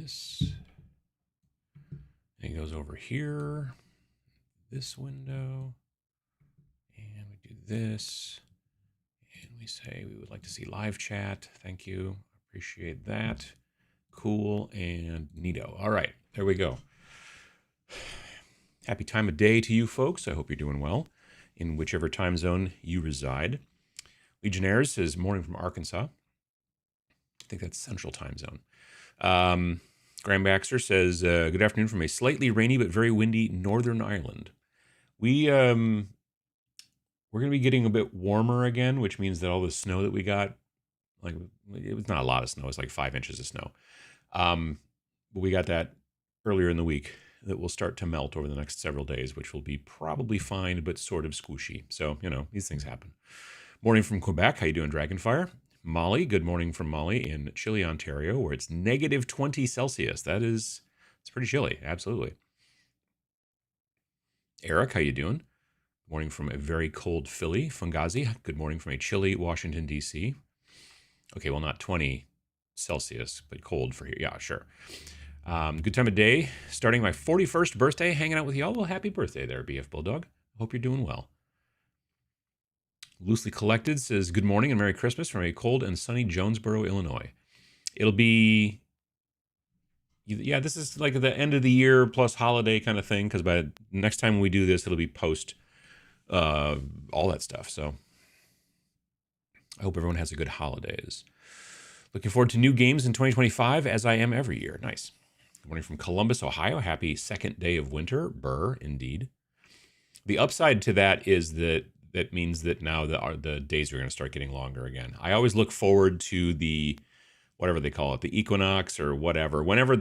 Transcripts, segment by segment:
this. And it goes over here, this window, and we do this, and we say we would like to see live chat. Thank you. Appreciate that. Cool and neato. All right, there we go. Happy time of day to you folks. I hope you're doing well in whichever time zone you reside. Legionnaires says morning from Arkansas. I think that's Central Time Zone. Graham Baxter says, good afternoon from a slightly rainy but very windy Northern Ireland. We're going to be getting a bit warmer again, which means that all the snow that we got, like, it was not a lot of snow. It's like 5 inches of snow. But we got that earlier in the week that will start to melt over the next several days, which will be probably fine, but sort of squishy. So, you know, these things happen. Morning from Quebec. How you doing, Dragonfire? Molly, good morning from Molly in chilly Ontario, where it's negative 20 Celsius. It's pretty chilly. Absolutely. Eric, how you doing? Morning from a very cold Philly. Fungazi, good morning from a chilly Washington, D.C. Okay, well, not 20 Celsius, but cold for here. Yeah, sure. Good time of day. Starting my 41st birthday, hanging out with y'all. Well, happy birthday there, BF Bulldog. Hope you're doing well. Loosely Collected says, good morning and Merry Christmas from a cold and sunny Jonesboro, Illinois. It'll be, yeah, this is like the end of the year plus holiday kind of thing, because by next time we do this, it'll be post all that stuff. So I hope everyone has a good holidays. Looking forward to new games in 2025, as I am every year. Nice. Good morning from Columbus, Ohio. Happy second day of winter. Burr, indeed. The upside to that is that means that now the days are going to start getting longer again. I always look forward to the, whatever they call it, the equinox or whatever. Whenever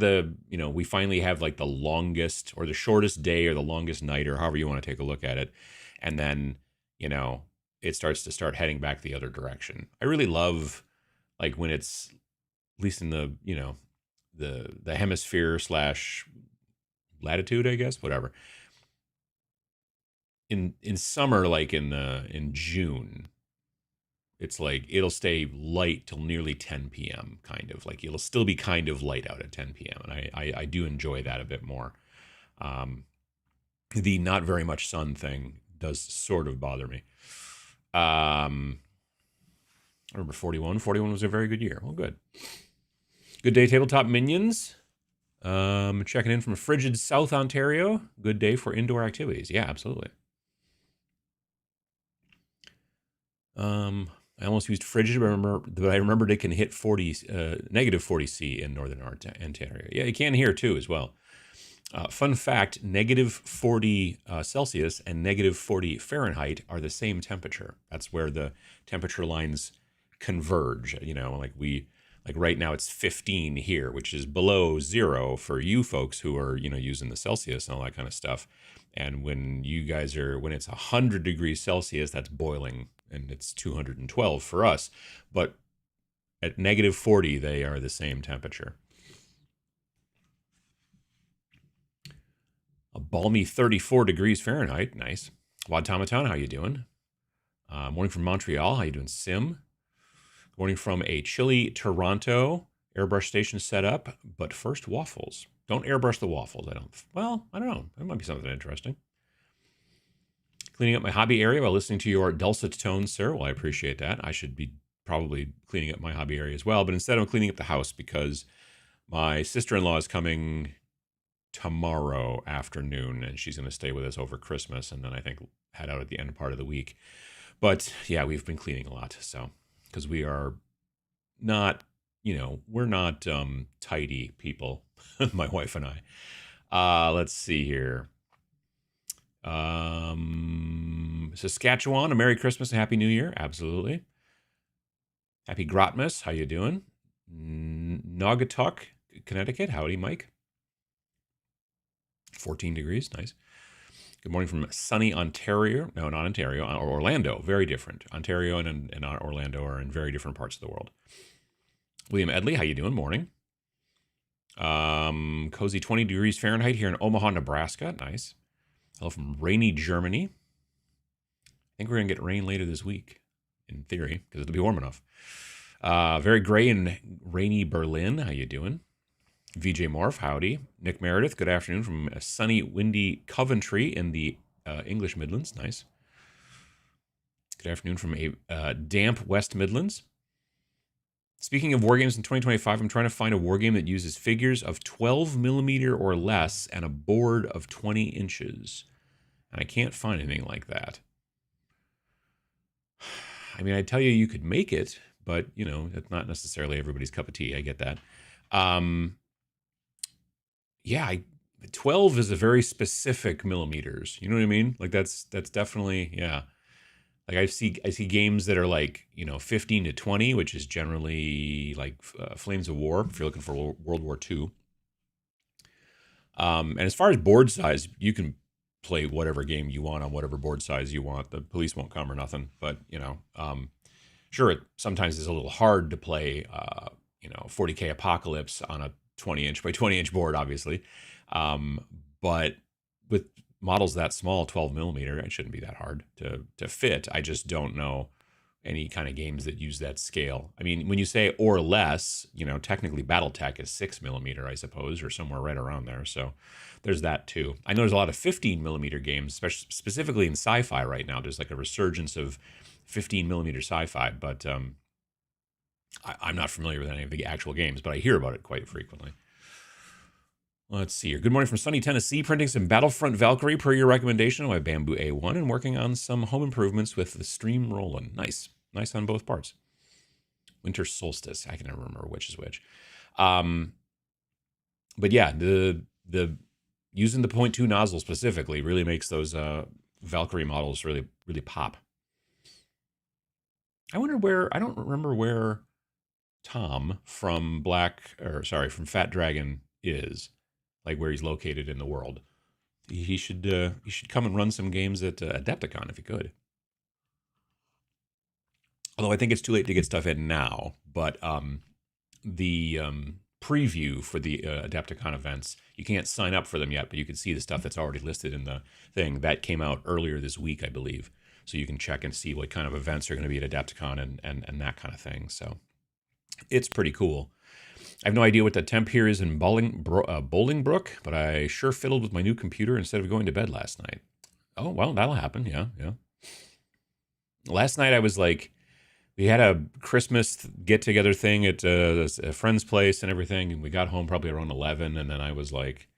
we finally have like the longest or the shortest day or the longest night or however you want to take a look at it. And then, it starts to heading back the other direction. I really love like when it's, at least in the, the hemisphere / latitude, I guess, whatever. In summer, like in June, it's like it'll stay light till nearly 10 p.m. kind of like it'll still be kind of light out at 10 p.m. and I do enjoy that a bit more. The not very much sun thing does sort of bother me. I remember 41 was a very good year. Well, good day, Tabletop Minions. Checking in from frigid South Ontario. Good day for indoor activities. Yeah, absolutely. I almost used frigid, but I remembered it can hit negative 40 C in Northern Ontario. Yeah, it can here too as well. Fun fact, negative 40 Celsius and negative 40 Fahrenheit are the same temperature. That's where the temperature lines converge. Like right now it's 15 here, which is below zero for you folks who are, using the Celsius and all that kind of stuff. And when it's 100 degrees Celsius, that's boiling, and it's 212 for us. But at negative 40, they are the same temperature. A balmy 34 degrees Fahrenheit. Nice. Wadtamaton, how you doing? Morning from Montreal. How you doing, Sim? Morning from a chilly Toronto. Airbrush station set up, but first waffles. Don't airbrush the waffles. I don't know. That might be something interesting. Cleaning up my hobby area while listening to your dulcet tones, sir. Well, I appreciate that. I should be probably cleaning up my hobby area as well, but instead I'm cleaning up the house because my sister-in-law is coming tomorrow afternoon, and she's going to stay with us over Christmas, and then I think head out at the end part of the week. But yeah, we've been cleaning a lot, so because we are not, we're not tidy people, my wife and I. Let's see here. Saskatchewan, a Merry Christmas and Happy New Year. Absolutely. Happy Grotmas. How you doing? Naugatuck, Connecticut. Howdy, Mike. 14 degrees. Nice. Good morning from sunny Ontario. No, not Ontario. Orlando. Very different. Ontario and Orlando are in very different parts of the world. William Edley, how you doing? Morning. Cozy 20 degrees Fahrenheit here in Omaha, Nebraska. Nice. Hello from rainy Germany. I think we're going to get rain later this week, in theory, because it'll be warm enough. Very gray and rainy Berlin. How you doing? VJ Morph, howdy. Nick Meredith, good afternoon from a sunny, windy Coventry in the English Midlands. Nice. Good afternoon from a damp West Midlands. Speaking of wargames in 2025, I'm trying to find a wargame that uses figures of 12 millimeter or less and a board of 20 inches. And I can't find anything like that. I mean, I tell you, you could make it, but, you know, it's not necessarily everybody's cup of tea. I get that. Yeah, 12 is a very specific millimeters. You know what I mean? Like that's definitely, yeah. Like I see games that are like, you know, 15 to 20, which is generally like Flames of War if you're looking for World War II. And as far as board size, you can play whatever game you want on whatever board size you want. The police won't come or nothing. But, you know, sure, it sometimes is a little hard to play, you know, 40K Apocalypse on a 20-inch by 20-inch board, obviously. But with models that small, 12 millimeter, it shouldn't be that hard to fit. I just don't know any kind of games that use that scale. I mean, when you say or less, you know, technically Battletech is 6 millimeter, I suppose, or somewhere right around there. So there's that too. I know there's a lot of 15 millimeter games, especially specifically in sci-fi right now. There's like a resurgence of 15 millimeter sci-fi, but I'm not familiar with any of the actual games, but I hear about it quite frequently. Let's see here. Good morning from sunny Tennessee. Printing some Battlefront Valkyrie per your recommendation on my Bamboo A1 and working on some home improvements with the stream rolling. Nice. Nice on both parts. Winter Solstice. I can never remember which is which. But yeah, the using the 0.2 nozzle specifically really makes those Valkyrie models really pop. I wonder where, I don't remember where Tom from from Fat Dragon is. Like where he's located in the world. He should come and run some games at Adepticon if he could. Although I think it's too late to get stuff in now, but the preview for the Adepticon events, you can't sign up for them yet, but you can see the stuff that's already listed in the thing. That came out earlier this week, I believe. So you can check and see what kind of events are going to be at Adepticon and that kind of thing. So it's pretty cool. I have no idea what the temp here is in Bolingbrook, but I sure fiddled with my new computer instead of going to bed last night. Oh, well, that'll happen. Yeah. Last night I was like, we had a Christmas get-together thing at a friend's place and everything, and we got home probably around 11, and then I was like,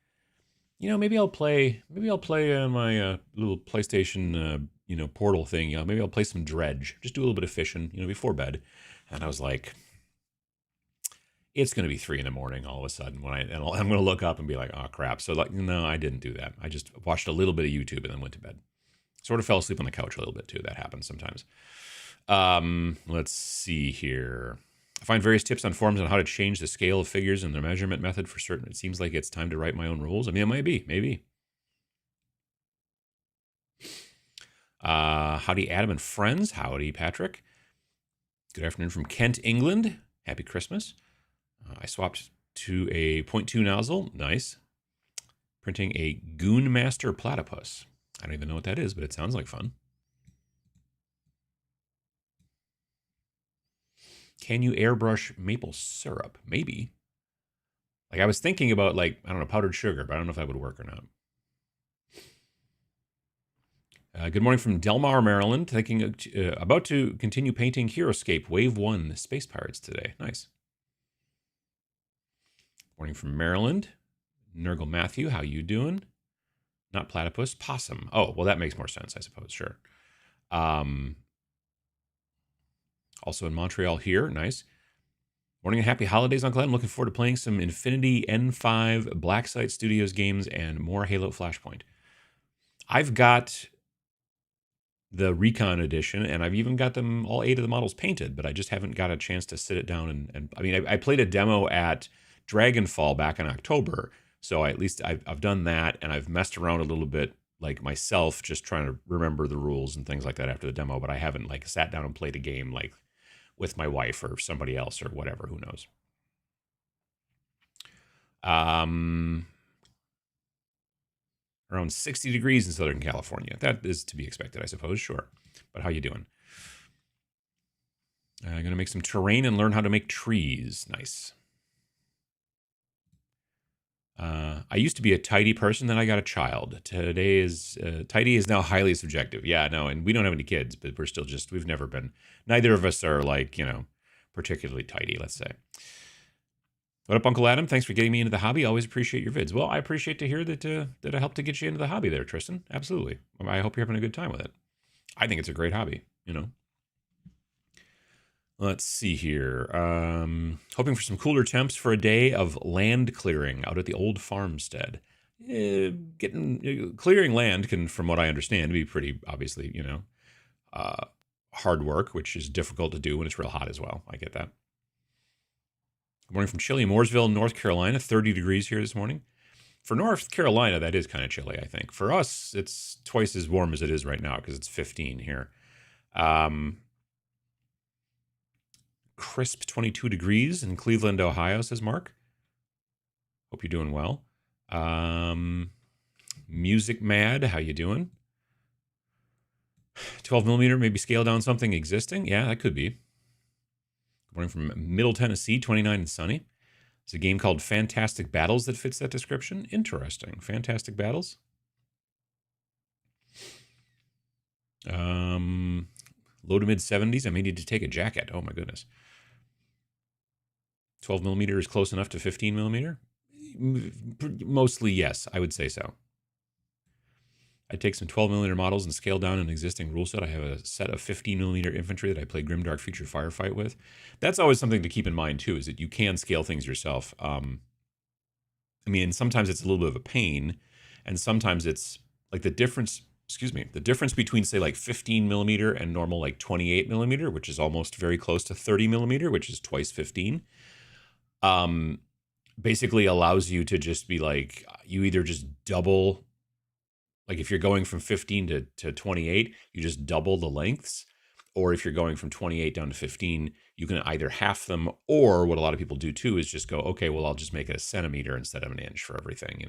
you know, maybe I'll play my little PlayStation, you know, Portal thing. You know, maybe I'll play some Dredge, just do a little bit of fishing, you know, before bed. And I was like, it's going to be 3 a.m. all of a sudden I'm going to look up and be like, oh crap. So like, no, I didn't do that. I just watched a little bit of YouTube and then went to bed. Sort of fell asleep on the couch a little bit too. That happens sometimes. Let's see here. I find various tips on forums on how to change the scale of figures and their measurement method for certain. It seems like it's time to write my own rules. I mean, it might be, maybe. Howdy, Adam and friends. Howdy, Patrick. Good afternoon from Kent, England. Happy Christmas. I swapped to a 0.2 nozzle. Nice. Printing a Goon Master Platypus. I don't even know what that is, but it sounds like fun. Can you airbrush maple syrup? Maybe. Like I was thinking about like, I don't know, powdered sugar, but I don't know if that would work or not. Good morning from Delmar, Maryland. Thinking about to continue painting Heroescape Wave 1 Space Pirates today. Nice. Morning from Maryland. Nurgle Matthew, how you doing? Not platypus, possum. Oh, well, that makes more sense, I suppose. Sure. Also in Montreal here. Nice. Morning and happy holidays, Uncle Ed. I'm looking forward to playing some Infinity N5 Blacksite Studios games and more Halo Flashpoint. I've got the Recon edition, and I've even got them all 8 of the models painted, but I just haven't got a chance to sit it down and I mean, I played a demo at Dragonfall back in October, so at least I've done that, and I've messed around a little bit, like myself, just trying to remember the rules and things like that after the demo, but I haven't like sat down and played a game like with my wife or somebody else or whatever, who knows. Around 60 degrees in Southern California. That is to be expected, I suppose, sure. But how you doing? I'm going to make some terrain and learn how to make trees. Nice. I used to be a tidy person, then I got a child. Today is tidy is now highly subjective. Yeah, no, and we don't have any kids, but we're still just we've never been. Neither of us are like particularly tidy. Let's say. What up, Uncle Adam? Thanks for getting me into the hobby. Always appreciate your vids. Well, I appreciate to hear that that I helped to get you into the hobby there, Tristan. Absolutely. I hope you're having a good time with it. I think it's a great hobby. Let's see here. Hoping for some cooler temps for a day of land clearing out at the old farmstead. Clearing land can, from what I understand, be pretty obviously, hard work, which is difficult to do when it's real hot as well. I get that. Good morning from chilly Mooresville, North Carolina. 30 degrees here this morning. For North Carolina, that is kind of chilly, I think. For us, it's twice as warm as it is right now because it's 15 here. Crisp 22 degrees in Cleveland, Ohio, says Mark. Hope you're doing well. Music Mad, how you doing? 12 millimeter, maybe scale down something existing? Yeah, that could be. Good morning from Middle Tennessee, 29 and sunny. It's a game called Fantastic Battles that fits that description. Interesting. Fantastic Battles. Low to mid 70s. I may need to take a jacket. Oh my goodness. 12 millimeter is close enough to 15 millimeter? Mostly yes, I would say so. I'd take some 12 millimeter models and scale down an existing rule set. I have a set of 15 millimeter infantry that I play Grimdark Future Firefight with. That's always something to keep in mind too, is that you can scale things yourself. I mean, sometimes it's a little bit of a pain, and sometimes it's like the difference between say like 15 millimeter and normal like 28 millimeter, which is almost very close to 30 millimeter, which is twice 15. Basically allows you to just be like, you either just double, like if you're going from 15 to 28, you just double the lengths. Or if you're going from 28 down to 15, you can either half them, or what a lot of people do too is just go, okay, well, I'll just make it a centimeter instead of an inch for everything,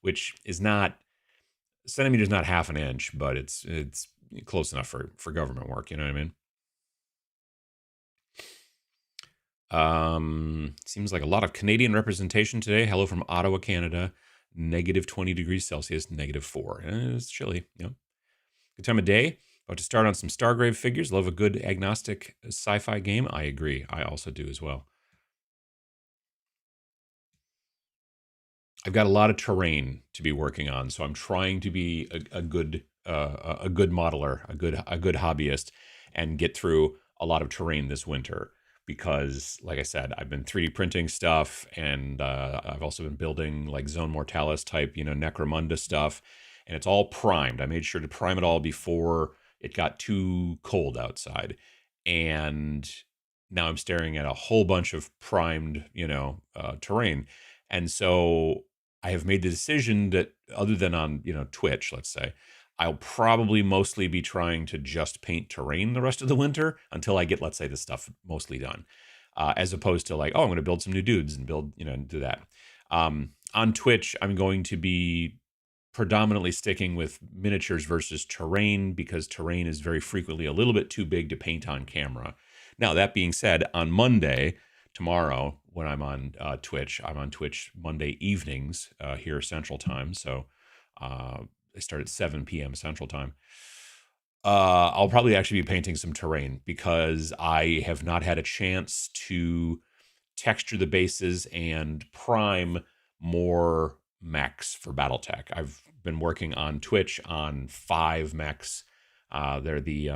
which is not, centimeter is not half an inch, but it's close enough for government work, you know what I mean? Seems like a lot of Canadian representation today. Hello from Ottawa, Canada. Negative 20 degrees Celsius, -4. It's chilly. Good time of day. About to start on some Stargrave figures. Love a good agnostic sci-fi game. I agree. I also do as well. I've got a lot of terrain to be working on, so I'm trying to be a good modeler, a good hobbyist, and get through a lot of terrain this winter. Because, like I said, I've been 3D printing stuff, and I've also been building like Zone Mortalis type, Necromunda stuff, and it's all primed. I made sure to prime it all before it got too cold outside, and now I'm staring at a whole bunch of primed, terrain, and so I have made the decision that other than on, Twitch, let's say, I'll probably mostly be trying to just paint terrain the rest of the winter until I get, let's say, the stuff mostly done, as opposed to like, oh, I'm going to build some new dudes and build, and do that. On Twitch, I'm going to be predominantly sticking with miniatures versus terrain, because terrain is very frequently a little bit too big to paint on camera. Now, that being said, on Monday, tomorrow, when I'm on Twitch, I'm on Twitch Monday evenings here Central Time. So they start at 7 p.m. Central Time. I'll probably actually be painting some terrain because I have not had a chance to texture the bases and prime more mechs for Battletech. I've been working on Twitch on 5 mechs. They're the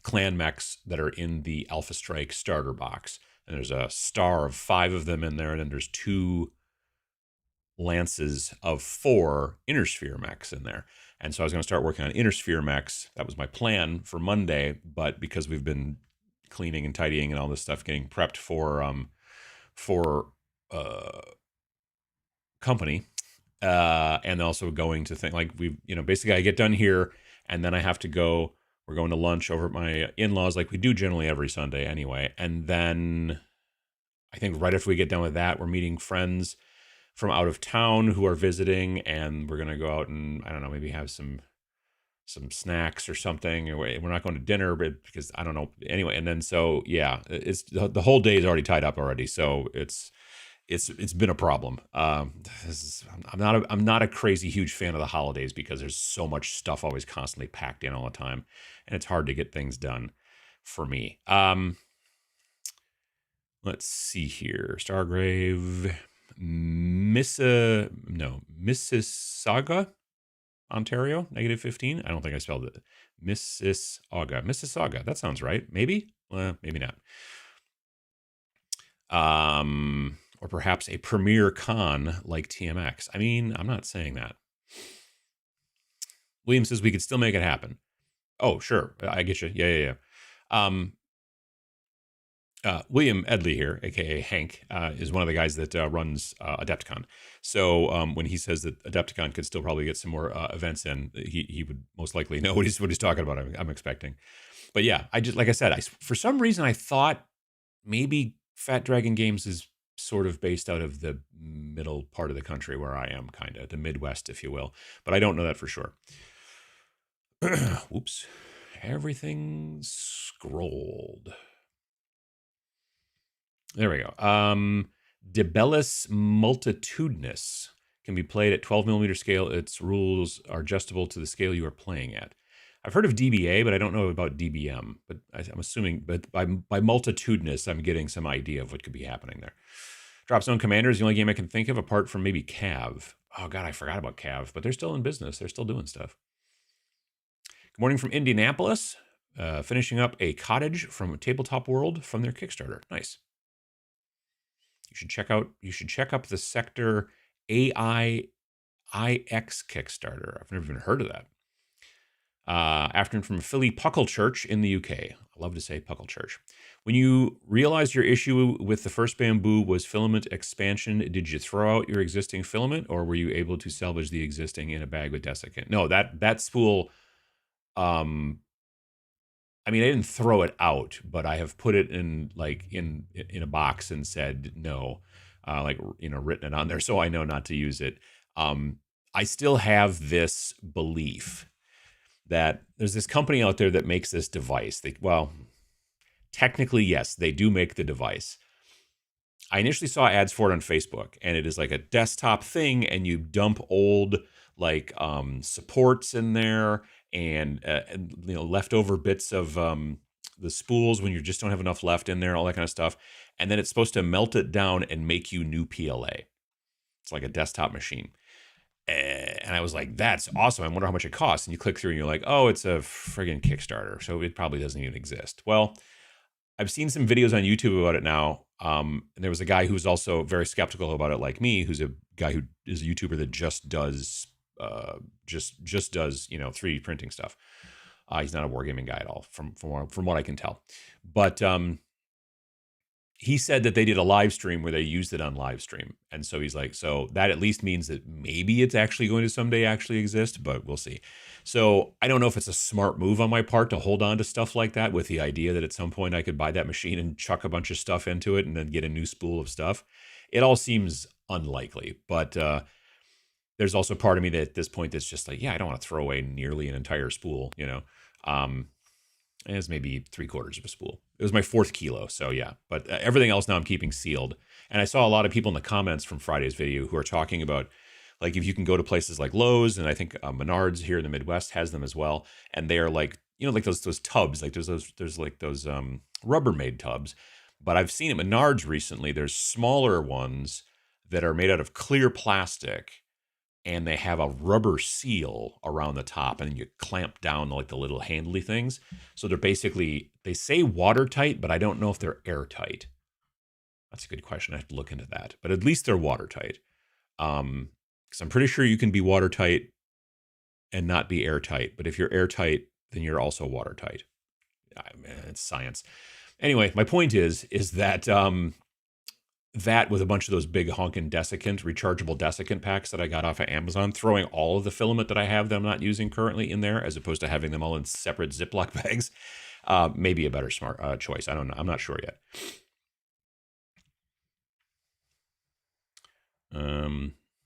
clan mechs that are in the Alpha Strike starter box. And there's a star of 5 of them in there, and then there's 2 lances of 4 Inner Sphere mechs in there. And so I was going to start working on Inner Sphere mechs. That was my plan for Monday, but because we've been cleaning and tidying and all this stuff, getting prepped for company, and also going to think like basically I get done here, and then I have to go. We're going to lunch over at my in-laws, like we do generally every Sunday anyway. And then I think right after we get done with that, we're meeting friends from out of town who are visiting, and we're going to go out and, I don't know, maybe have some snacks or something. We're not going to dinner, but because I don't know anyway. And then, so yeah, it's the whole day is already tied up already. So it's it's been a problem. I'm not a crazy huge fan of the holidays because there's so much stuff always constantly packed in all the time, and it's hard to get things done for me. Let's see here. Stargrave, Mississauga, Ontario, -15. I don't think I spelled it. Mississauga. That sounds right. Maybe? Maybe not. Or perhaps a premier con like TMX. I mean, I'm not saying that. William says we could still make it happen. Oh, sure. I get you. Yeah. William Edley here, aka Hank, is one of the guys that runs Adepticon. So when he says that Adepticon could still probably get some more events in, he would most likely know what he's talking about. I'm expecting. But yeah, like I said, for some reason I thought maybe Fat Dragon Games is sort of based out of the middle part of the country where I am, kind of the Midwest, if you will. But I don't know that for sure. Whoops. Everything scrolled. There we go. Debellus Multitudinous can be played at 12mm scale. Its rules are adjustable to the scale you are playing at. I've heard of DBA, but I don't know about DBM. But I'm assuming, but by multitudinous, I'm getting some idea of what could be happening there. Drop Zone Commander is the only game I can think of, apart from maybe Cav. Oh, God, I forgot about Cav, but they're still in business. They're still doing stuff. Good morning from Indianapolis. Finishing up a cottage from Tabletop World from their Kickstarter. Nice. You should check up the Sector AIX Kickstarter. I've never even heard of that. Afternoon from Philly Puckle Church in the UK. I love to say Puckle Church. When you realized your issue with the first bamboo was filament expansion, did you throw out your existing filament, or were you able to salvage the existing in a bag with desiccant? No, that spool. I mean, I didn't throw it out, but I have put it in a box and said no, written it on there so I know not to use it. I still have this belief that there's this company out there that makes this device. Technically, yes, they do make the device. I initially saw ads for it on Facebook, and it is like a desktop thing, and you dump old supports in there and leftover bits of the spools when you just don't have enough left in there, all that kind of stuff. And then it's supposed to melt it down and make you new PLA. It's like a desktop machine. And I was like, that's awesome. I wonder how much it costs. And you click through and you're like, oh, it's a friggin' Kickstarter. So it probably doesn't even exist. Well, I've seen some videos on YouTube about it now. And there was a guy who's also very skeptical about it, like me, who's a guy who is a YouTuber that just does 3D printing stuff. He's not a wargaming guy at all, from what I can tell. But he said that they did a live stream where they used it on live stream. And so he's like, so that at least means that maybe it's actually going to someday actually exist, but we'll see. So I don't know if it's a smart move on my part to hold on to stuff like that with the idea that at some point I could buy that machine and chuck a bunch of stuff into it and then get a new spool of stuff. It all seems unlikely, but there's also part of me that at this point that's just like, yeah, I don't want to throw away nearly an entire spool, It's maybe 3/4 of a spool. It was my 4th kilo, so yeah. But everything else now I'm keeping sealed. And I saw a lot of people in the comments from Friday's video who are talking about, like, if you can go to places like Lowe's, and I think Menards here in the Midwest has them as well, and they are like, like those tubs, like there's those Rubbermaid tubs. But I've seen at Menards recently, there's smaller ones that are made out of clear plastic, and they have a rubber seal around the top, and then you clamp down the little handly things. So they're basically, they say watertight, but I don't know if they're airtight. That's a good question. I have to look into that. But at least they're watertight. Because I'm pretty sure you can be watertight and not be airtight. But if you're airtight, then you're also watertight. It's science. Anyway, my point is that that with a bunch of those big honkin' rechargeable desiccant packs that I got off of Amazon, throwing all of the filament that I have that I'm not using currently in there, as opposed to having them all in separate Ziploc bags, maybe a better smart choice. I don't know. I'm not sure yet.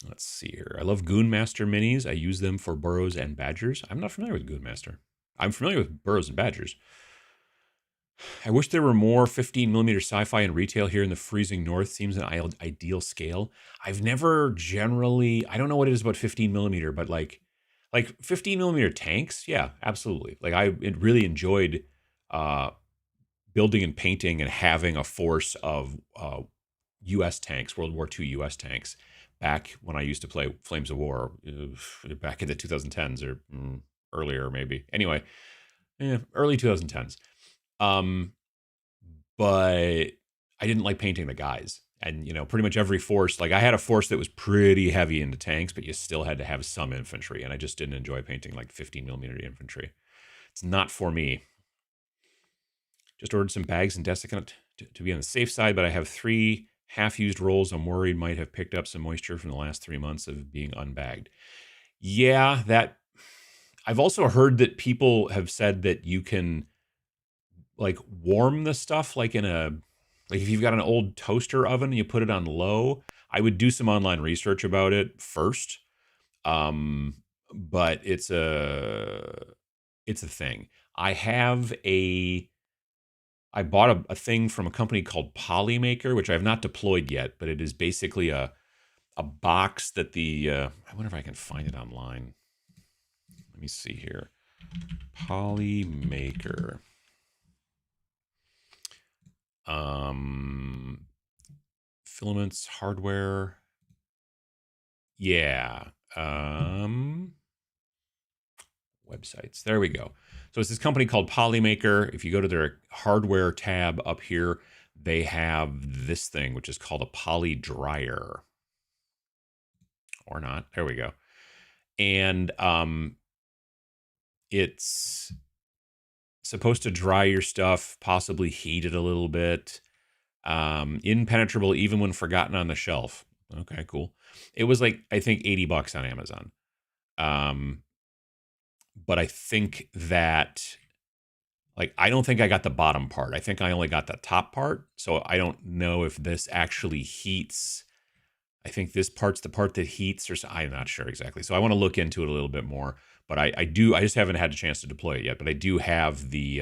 Let's see here. I love Goonmaster minis. I use them for burrows and badgers. I'm not familiar with Goonmaster. I'm familiar with burrows and badgers. I wish there were more 15 millimeter sci-fi in retail here in the freezing north. Seems an ideal scale. I've never generally, I don't know what it is about 15 millimeter, but like 15 millimeter tanks, yeah, absolutely. Like really enjoyed uh, building and painting and having a force of U.S. tanks, World War II U.S. tanks, back when I used to play Flames of War, back in the 2010s or earlier maybe. Anyway, early 2010s. But I didn't like painting the guys. And, pretty much every force, like I had a force that was pretty heavy into tanks, but you still had to have some infantry. And I just didn't enjoy painting like 15 millimeter infantry. It's not for me. Just ordered some bags and desiccant to be on the safe side, but I have 3 half-used rolls I'm worried might have picked up some moisture from the last 3 months of being unbagged. Yeah, that I've also heard that people have said that you can like warm the stuff like if you've got an old toaster oven and you put it on low. I would do some online research about it first. But it's a thing. I bought a thing from a company called Polymaker, which I have not deployed yet, but it is basically a box that I wonder if I can find it online. Let me see here. Polymaker. Filaments, hardware. Yeah. Websites. There we go. So it's this company called Polymaker. If you go to their hardware tab up here, they have this thing, which is called a poly dryer. Or not. There we go. And it's supposed to dry your stuff, possibly heat it a little bit. Impenetrable even when forgotten on the shelf. Okay, cool. It was like, I think $80 on Amazon. But I think that, like, I don't think I got the bottom part. I think I only got the top part. So I don't know if this actually heats. I think this part's the part that heats, or I'm not sure exactly. So I want to look into it a little bit more. But I just haven't had a chance to deploy it yet. But I do have the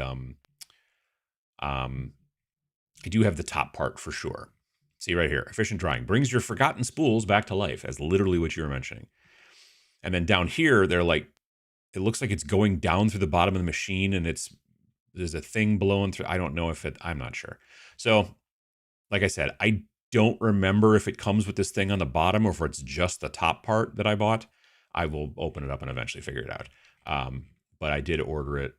top part for sure. See right here, efficient drying brings your forgotten spools back to life, as literally what you were mentioning. And then down here, they're like, it looks like it's going down through the bottom of the machine, and there's a thing blowing through. I don't know if I'm not sure. So, like I said, I don't remember if it comes with this thing on the bottom or if it's just the top part that I bought. I will open it up and eventually figure it out. But I did order it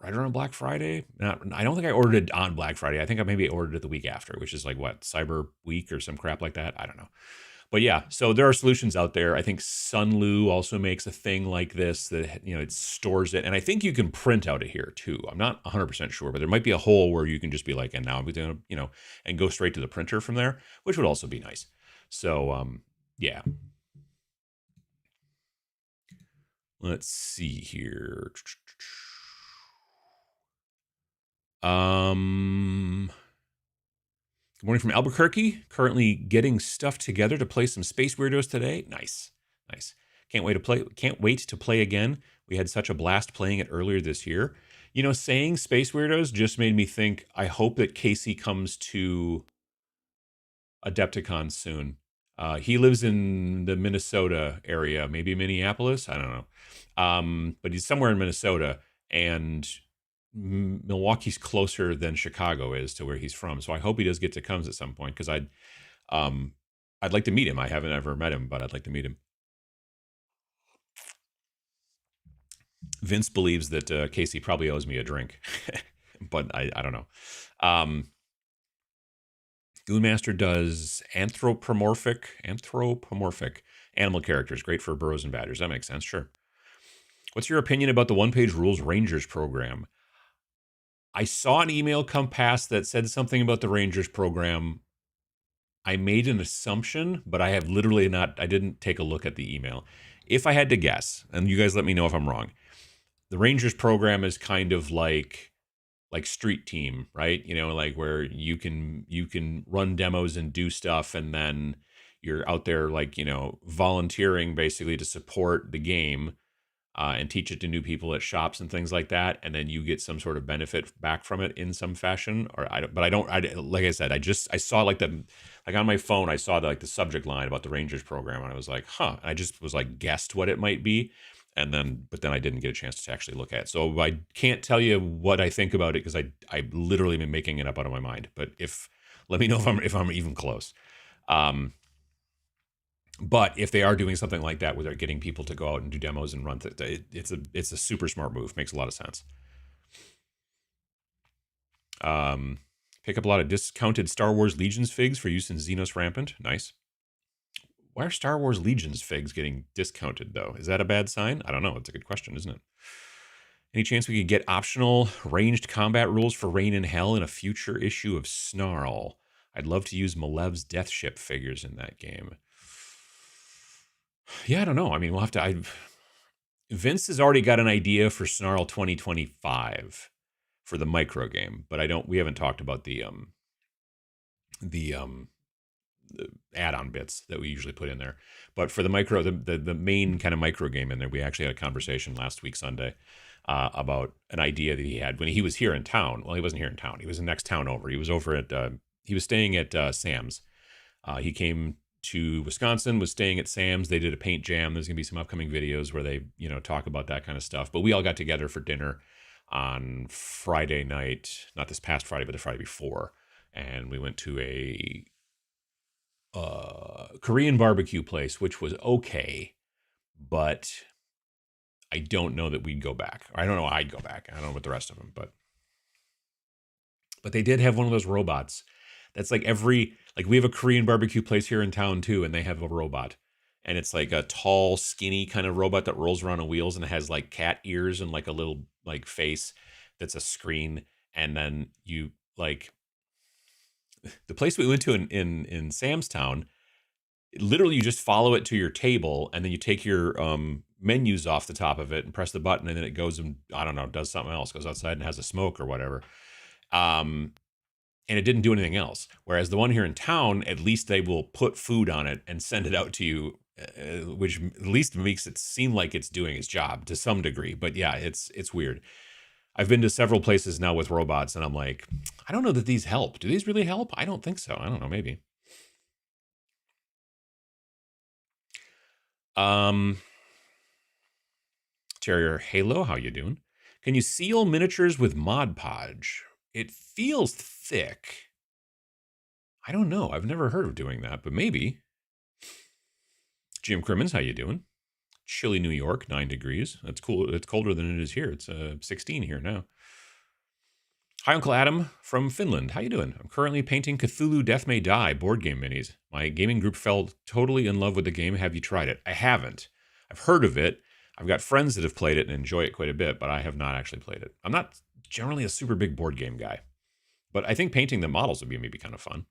right around Black Friday. I don't think I ordered it on Black Friday. I think I maybe ordered it the week after, which is like what, Cyber Week or some crap like that. I don't know. But yeah, so there are solutions out there. I think Sunlu also makes a thing like this that, it stores it. And I think you can print out of here too. I'm not 100% sure, but there might be a hole where you can just be like, and now I'm going to, and go straight to the printer from there, which would also be nice. So, yeah. Let's see here. Good morning from Albuquerque. Currently getting stuff together to play some Space Weirdos today. Nice. Can't wait to play again. We had such a blast playing it earlier this year. Saying Space Weirdos just made me think, I hope that Casey comes to Adepticon soon. He lives in the Minnesota area, maybe Minneapolis. I don't know. But he's somewhere in Minnesota, and Milwaukee's closer than Chicago is to where he's from. So I hope he does get to come at some point, because I'd like to meet him. I haven't ever met him, but I'd like to meet him. Vince believes that Casey probably owes me a drink, but I don't know. Goonmaster does anthropomorphic animal characters. Great for bros and badgers. That makes sense. Sure. What's your opinion about the one-page rules Rangers program? I saw an email come past that said something about the Rangers program. I made an assumption, but I have literally I didn't take a look at the email. If I had to guess, and you guys let me know if I'm wrong, the Rangers program is kind of like Street Team, right? Like where you can run demos and do stuff, and then you're out there like, volunteering basically to support the game. and teach it to new people at shops and things like that, and then you get some sort of benefit back from it in some fashion. Or I don't, but I don't. Like I said, I saw like on my phone, I saw the subject line about the Rangers program, and I was like, huh. And I just was like guessed what it might be, and then I didn't get a chance to actually look at it. So I can't tell you what I think about it because I literally been making it up out of my mind. But let me know if I'm even close. But if they are doing something like that where they're getting people to go out and do demos and run it's a super smart move. Makes a lot of sense. Pick up a lot of discounted Star Wars Legions figs for use in Xenos Rampant. Nice. Why are Star Wars Legions figs getting discounted, though? Is that a bad sign? I don't know. It's a good question, isn't it? Any chance we could get optional ranged combat rules for Rain in Hell in a future issue of Snarl? I'd love to use Malev's Death Ship figures in that game. Yeah, I don't know. I mean, we'll have to... Vince has already got an idea for Snarl 2025 for the micro game, but we haven't talked about the add-on bits that we usually put in there. But for the micro, the main kind of micro game in there, we actually had a conversation last week Sunday about an idea that he had when he was here in town. Well, he wasn't here in town. He was the next town over. He was over at he was staying at Sam's. He came to Wisconsin, was staying at Sam's. They did a paint jam. There's gonna be some upcoming videos where they talk about that kind of stuff. But we all got together for dinner on Friday night, not this past Friday, but the Friday before, and we went to a Korean barbecue place, which was okay, but I don't know that we'd go back. I don't know. I'd go back. I don't know about the rest of them, but they did have one of those robots. That's like we have a Korean barbecue place here in town too, and they have a robot, and it's like a tall, skinny kind of robot that rolls around on wheels, and it has like cat ears and like a little like face that's a screen, and then you like the place we went to in Sam's Town. Literally, you just follow it to your table, and then you take your menus off the top of it and press the button, and then it goes and I don't know, does something else, goes outside and has a smoke or whatever. And it didn't do anything else. Whereas the one here in town, at least they will put food on it and send it out to you, which at least makes it seem like it's doing its job to some degree. But yeah, it's weird. I've been to several places now with robots, and I'm like, I don't know that these help. Do these really help? I don't think so. I don't know, maybe. Terrier Halo, how you doing? Can you seal miniatures with Mod Podge? It feels thick. I don't know. I've never heard of doing that, but maybe. Jim Crimmins, how you doing? Chilly New York, 9 degrees. That's cool. It's colder than it is here. It's 16 here now. Hi, Uncle Adam from Finland. How you doing? I'm currently painting Cthulhu Death May Die board game minis. My gaming group fell totally in love with the game. Have you tried it? I haven't. I've heard of it. I've got friends that have played it and enjoy it quite a bit, but I have not actually played it. I'm not generally a super big board game guy, but I think painting the models would be maybe kind of fun.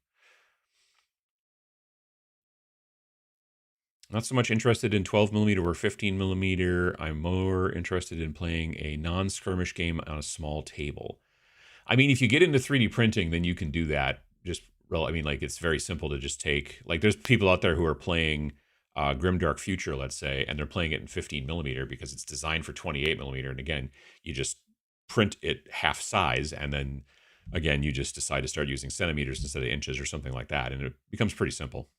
Not so much interested in 12 millimeter or 15 millimeter. I'm more interested in playing a non-skirmish game on a small table. I mean, if you get into 3D printing, then you can do that. It's very simple to just take, like, there's people out there who are playing Grimdark Future, let's say, and they're playing it in 15 millimeter because it's designed for 28 millimeter. And again, you just print it half size, and then again, you just decide to start using centimeters instead of inches or something like that, and it becomes pretty simple.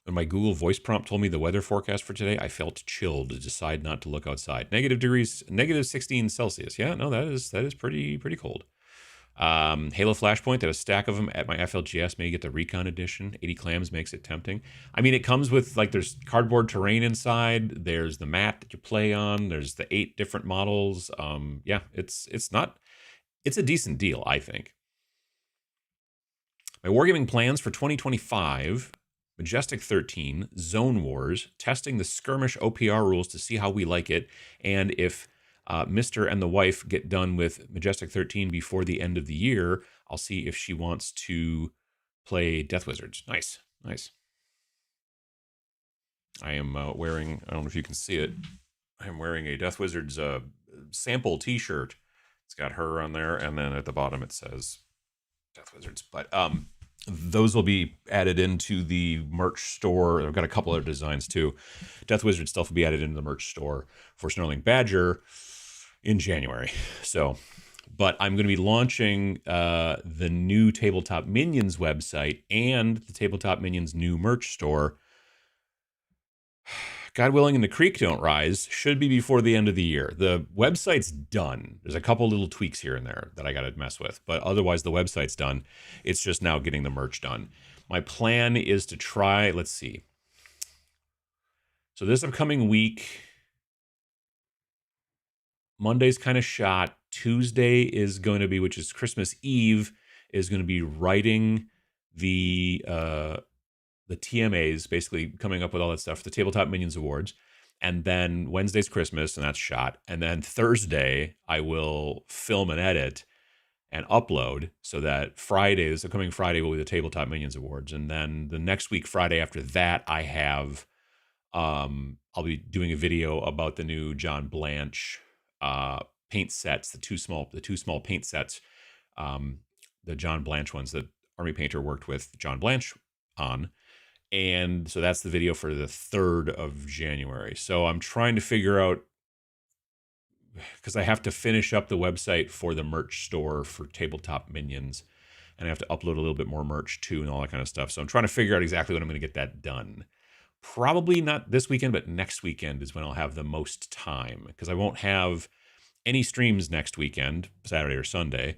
When my Google voice prompt told me the weather forecast for today, I felt chilled to decide not to look outside. Negative 16 Celsius. Yeah, no, that is pretty cold. Halo Flashpoint, that a stack of them at my FLGS. May get the Recon edition. 80 clams makes it tempting. I mean, it comes with, like, there's cardboard terrain inside. There's the mat that you play on. There's the 8 different models. Yeah, it's a decent deal, I think. My wargaming plans for 2025: Majestic 13, Zone Wars, testing the skirmish OPR rules to see how we like it, and if Mr. and the wife get done with Majestic 13 before the end of the year, I'll see if she wants to play Death Wizards. Nice. I am wearing, I don't know if you can see it, I'm wearing a Death Wizards sample t-shirt. It's got her on there, and then at the bottom it says Death Wizards. But Those will be added into the merch store. I've got a couple other designs too. Death Wizard stuff will be added into the merch store for Snarling Badger in January. So, but I'm going to be launching the new Tabletop Minions website and the Tabletop Minions new merch store. God willing, and the creek don't rise, should be before the end of the year. The website's done. There's a couple little tweaks here and there that I got to mess with, but otherwise the website's done. It's just now getting the merch done. My plan is to try, let's see. So this upcoming week, Monday's kind of shot. Tuesday is going to be, which is Christmas Eve, is going to be writing the TMAs, basically coming up with all that stuff, the Tabletop Minions Awards. And then Wednesday's Christmas, and that's shot. And then Thursday, I will film and edit and upload so that Friday, this upcoming Friday, will be the Tabletop Minions Awards. And then the next week, Friday after that, I have, I'll be doing a video about the new John Blanche paint sets, the two small paint sets, the John Blanche ones that Army Painter worked with John Blanche on. And so that's the video for the 3rd of January. So I'm trying to figure out, because I have to finish up the website for the merch store for Tabletop Minions, and I have to upload a little bit more merch too and all that kind of stuff. So I'm trying to figure out exactly when I'm going to get that done. Probably not this weekend, but next weekend is when I'll have the most time, because I won't have any streams next weekend, Saturday or Sunday.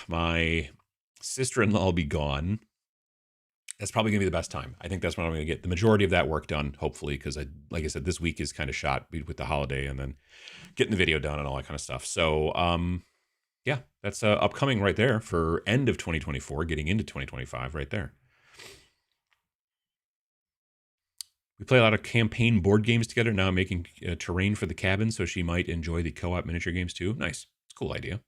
My sister-in-law will be gone. That's probably going to be the best time. I think that's when I'm going to get the majority of that work done, hopefully, because like I said, this week is kind of shot with the holiday and then getting the video done and all that kind of stuff. So, yeah, that's upcoming right there for end of 2024, getting into 2025 right there. We play a lot of campaign board games together. Now I'm making terrain for the cabin, so she might enjoy the co-op miniature games too. Nice. It's a cool idea.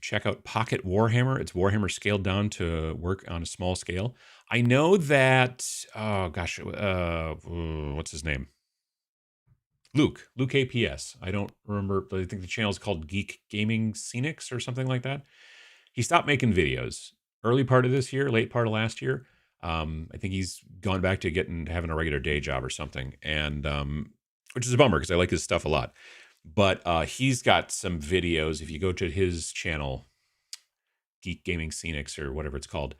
Check out Pocket Warhammer. It's Warhammer scaled down to work on a small scale. I know that, oh gosh, what's his name? Luke APS. I don't remember, but I think the channel is called Geek Gaming Scenics or something like that. He stopped making videos early part of this year, late part of last year. I think he's gone back to having a regular day job or something, and which is a bummer because I like his stuff a lot. But he's got some videos. If you go to his channel, Geek Gaming Scenics or whatever it's called,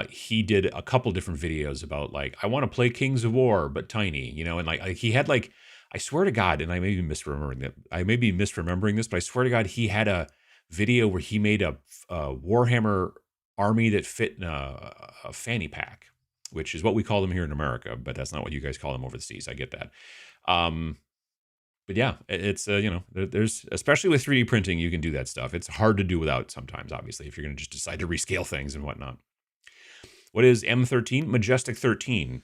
he did a couple different videos about, like, I want to play Kings of War, but tiny, you know, and like he had, like, I swear to God, and I may be misremembering this, but I swear to God, he had a video where he made a Warhammer army that fit in a fanny pack, which is what we call them here in America, but that's not what you guys call them overseas. I get that. But yeah, it's, you know, there's, especially with 3D printing, you can do that stuff. It's hard to do without sometimes, obviously, if you're going to just decide to rescale things and whatnot. What is M13? Majestic 13.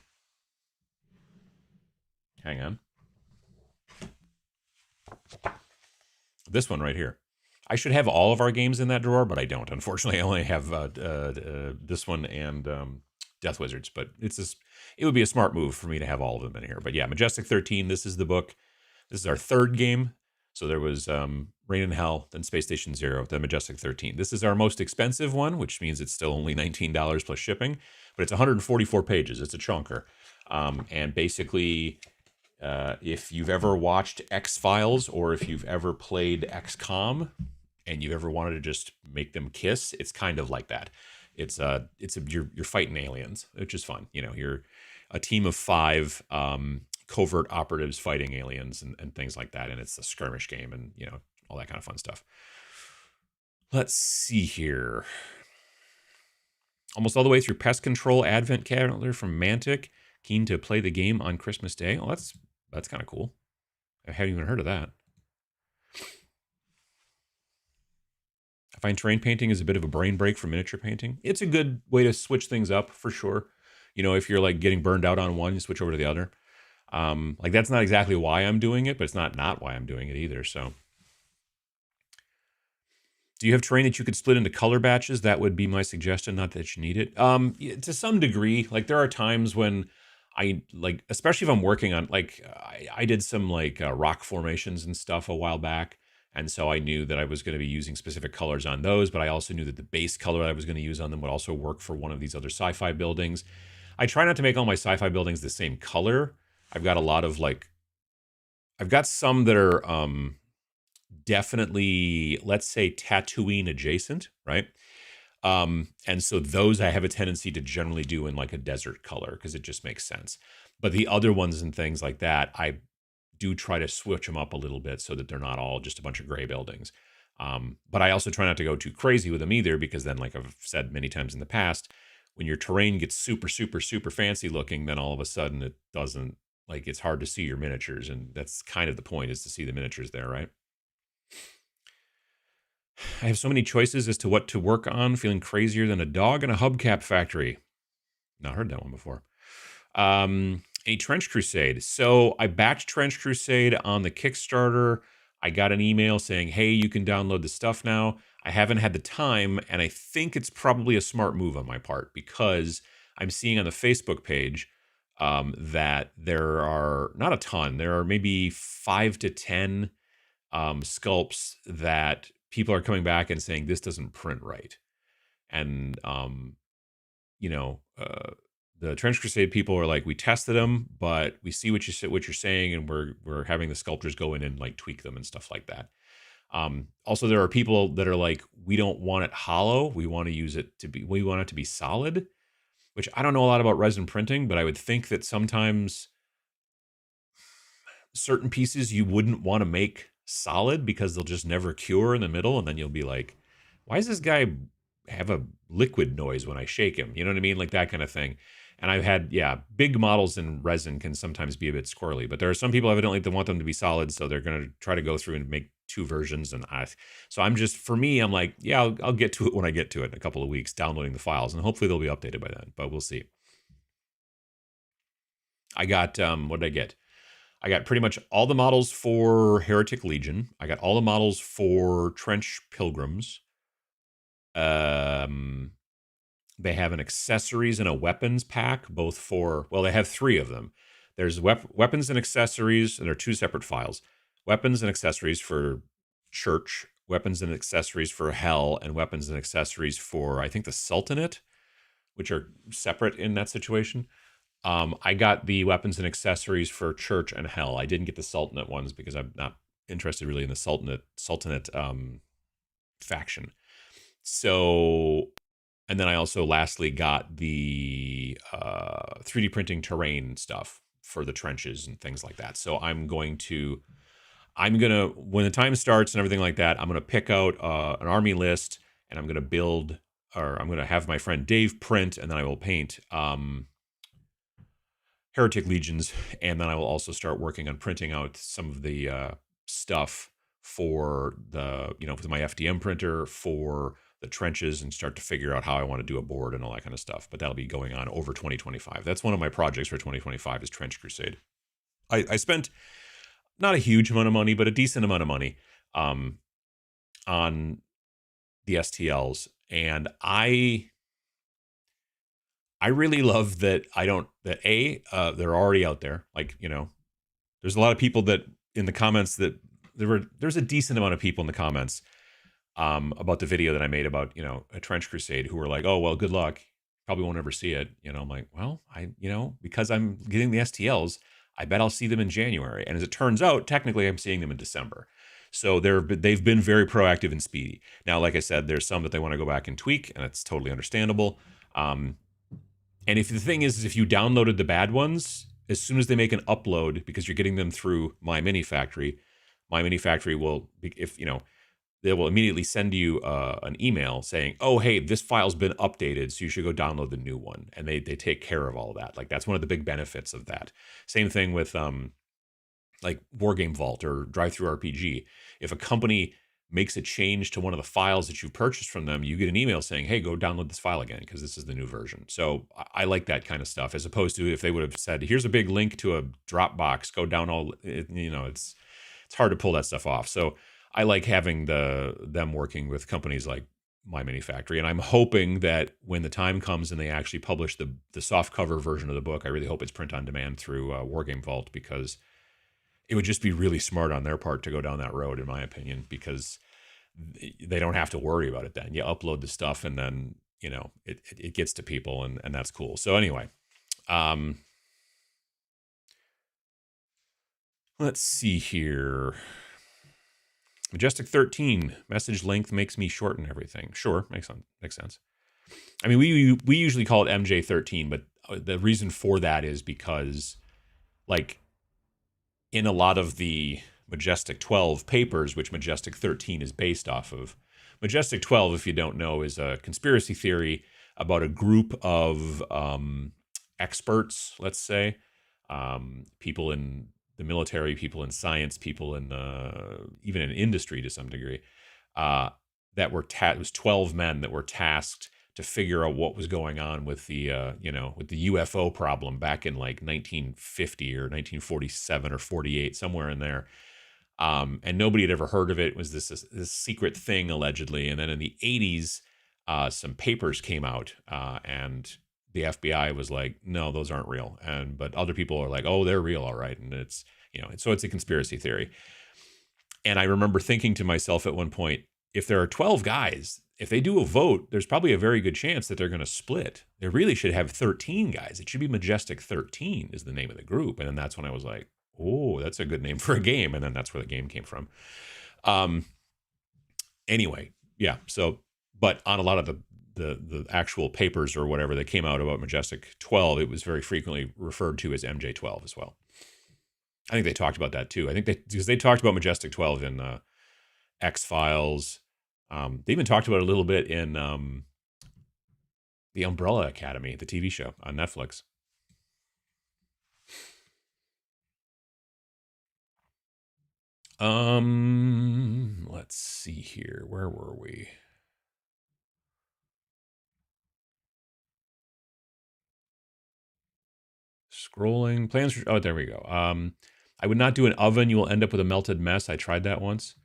Hang on. This one right here. I should have all of our games in that drawer, but I don't. Unfortunately, I only have this one and Death Wizards, but it would be a smart move for me to have all of them in here. But yeah, Majestic 13, this is the book. This is our 3rd game. So there was Reign in Hell, then Space Station Zero, then Majestic 13. This is our most expensive one, which means it's still only $19 plus shipping, but it's 144 pages. It's a chunker. And basically, if you've ever watched X-Files or if you've ever played XCOM and you've ever wanted to just make them kiss, it's kind of like that. You're fighting aliens, which is fun. You know, you're a team of 5 covert operatives fighting aliens and things like that. And it's a skirmish game and, you know, all that kind of fun stuff. Let's see here. Almost all the way through Pest Control Advent Calendar from Mantic. Keen to play the game on Christmas Day. Oh, that's kind of cool. I haven't even heard of that. I find terrain painting is a bit of a brain break for miniature painting. It's a good way to switch things up for sure. You know, if you're like getting burned out on one, you switch over to the other. Like that's not exactly why I'm doing it, but it's not why I'm doing it either. So do you have terrain that you could split into color batches? That would be my suggestion. Not that you need it. To some degree, like there are times when I like, especially if I'm working on, like I did some like rock formations and stuff a while back. And so I knew that I was going to be using specific colors on those, but I also knew that the base color I was going to use on them would also work for one of these other sci-fi buildings. I try not to make all my sci-fi buildings the same color. I've got a lot of I've got some that are definitely, let's say, Tatooine adjacent, right? And so those I have a tendency to generally do in like a desert color because it just makes sense. But the other ones and things like that, I do try to switch them up a little bit so that they're not all just a bunch of gray buildings. But I also try not to go too crazy with them either, because then, like I've said many times in the past, when your terrain gets super, super, super fancy looking, then all of a sudden it doesn't, like, it's hard to see your miniatures. And that's kind of the point, is to see the miniatures there, right? I have so many choices as to what to work on, feeling crazier than a dog in a hubcap factory. Not heard that one before. A Trench Crusade. So I backed Trench Crusade on the Kickstarter. I got an email saying, hey, you can download the stuff now. I haven't had the time, and I think it's probably a smart move on my part, because I'm seeing on the Facebook page that there are not a ton. There are maybe 5 to 10 sculpts that people are coming back and saying this doesn't print right. And the Trench Crusade people are like, we tested them, but we see what you're saying, and we're having the sculptors go in and like tweak them and stuff like that. Also, there are people that are like, we don't want it hollow. We want it to be solid, which I don't know a lot about resin printing, but I would think that sometimes certain pieces you wouldn't want to make solid because they'll just never cure in the middle. And then you'll be like, why does this guy have a liquid noise when I shake him? You know what I mean? Like that kind of thing. And I've had, big models in resin can sometimes be a bit squirrely, but there are some people evidently that want them to be solid. So they're going to try to go through and make 2 versions. And so I'm like, I'll get to it when I get to it in a couple of weeks, downloading the files, and hopefully they'll be updated by then, but we'll see. I got, what did I get? I got pretty much all the models for Heretic Legion. I got all the models for Trench Pilgrims. They have an accessories and a weapons pack, both for, they have 3 of them. There's weapons and accessories, and they're 2 separate files. Weapons and accessories for Church, weapons and accessories for Hell, and weapons and accessories for, I think, the Sultanate, which are separate in that situation. I got the weapons and accessories for Church and Hell. I didn't get the Sultanate ones because I'm not interested really in the Sultanate faction. So, and then I also lastly got the 3D printing terrain stuff for the trenches and things like that. So I'm gonna, when the time starts and everything like that, I'm gonna pick out an army list, and I'm gonna have my friend Dave print, and then I will paint Heretic Legions, and then I will also start working on printing out some of the stuff for the, with my FDM printer for the trenches, and start to figure out how I want to do a board and all that kind of stuff. But that'll be going on over 2025. That's one of my projects for 2025 is Trench Crusade. I spent not a huge amount of money, but a decent amount of money on the STLs. And I really love that they're already out there. Like, there's a lot of people that in the comments that there's a decent amount of people in the comments about the video that I made about, a Trench Crusade, who were like, oh, well, good luck. Probably won't ever see it. I'm like, well, because I'm getting the STLs, I bet I'll see them in January. And as it turns out, technically I'm seeing them in December. So they've been very proactive and speedy. Now, like I said, there's some that they want to go back and tweak, and it's totally understandable. And if the thing is if you downloaded the bad ones, as soon as they make an upload, because you're getting them through My Mini Factory will, they will immediately send you an email saying, oh, hey, this file's been updated, so you should go download the new one. And they take care of all of that. Like, that's one of the big benefits of that. Same thing with like Wargame Vault or Drive-Thru-RPG. If a company makes a change to one of the files that you've purchased from them, you get an email saying, hey, go download this file again, because this is the new version. So I like that kind of stuff, as opposed to if they would have said, here's a big link to a Dropbox, go down it's hard to pull that stuff off. So I like having them working with companies like My Mini Factory. And I'm hoping that when the time comes and they actually publish the soft cover version of the book, I really hope it's print on demand through Wargame Vault, because it would just be really smart on their part to go down that road, in my opinion, because they don't have to worry about it then. You upload the stuff and then, you know, it gets to people, and that's cool. So anyway, let's see here. Majestic 13, message length makes me shorten everything. Sure, makes sense. I mean, we usually call it MJ13, but the reason for that is because, like, in a lot of the Majestic 12 papers, which Majestic 13 is based off of, Majestic 12, if you don't know, is a conspiracy theory about a group of experts, let's say, people in the military, people in science, people in even in industry to some degree, that were it was 12 men that were tasked to figure out what was going on with the with the UFO problem back in like 1950 or 1947 or 48, somewhere in there. And nobody had ever heard of it. It was this secret thing, allegedly. And then in the 80s, some papers came out, and the FBI was like, no, those aren't real. But other people are like, oh, they're real, all right. And it's, so it's a conspiracy theory. And I remember thinking to myself at one point, if there are 12 guys, if they do a vote, there's probably a very good chance that they're going to split. They really should have 13 guys. It should be Majestic 13 is the name of the group. And then that's when I was like, oh, that's a good name for a game. And then that's where the game came from. Anyway, yeah. So, but on a lot of the actual papers or whatever that came out about Majestic 12, it was very frequently referred to as MJ12 as well. I think they talked about that too. I think because they talked about Majestic 12 in X-Files. They even talked about it a little bit in the Umbrella Academy, the TV show on Netflix. Let's see here. Where were we? Scrolling plans for, oh, there we go. I would not do an oven. You will end up with a melted mess. I tried that once.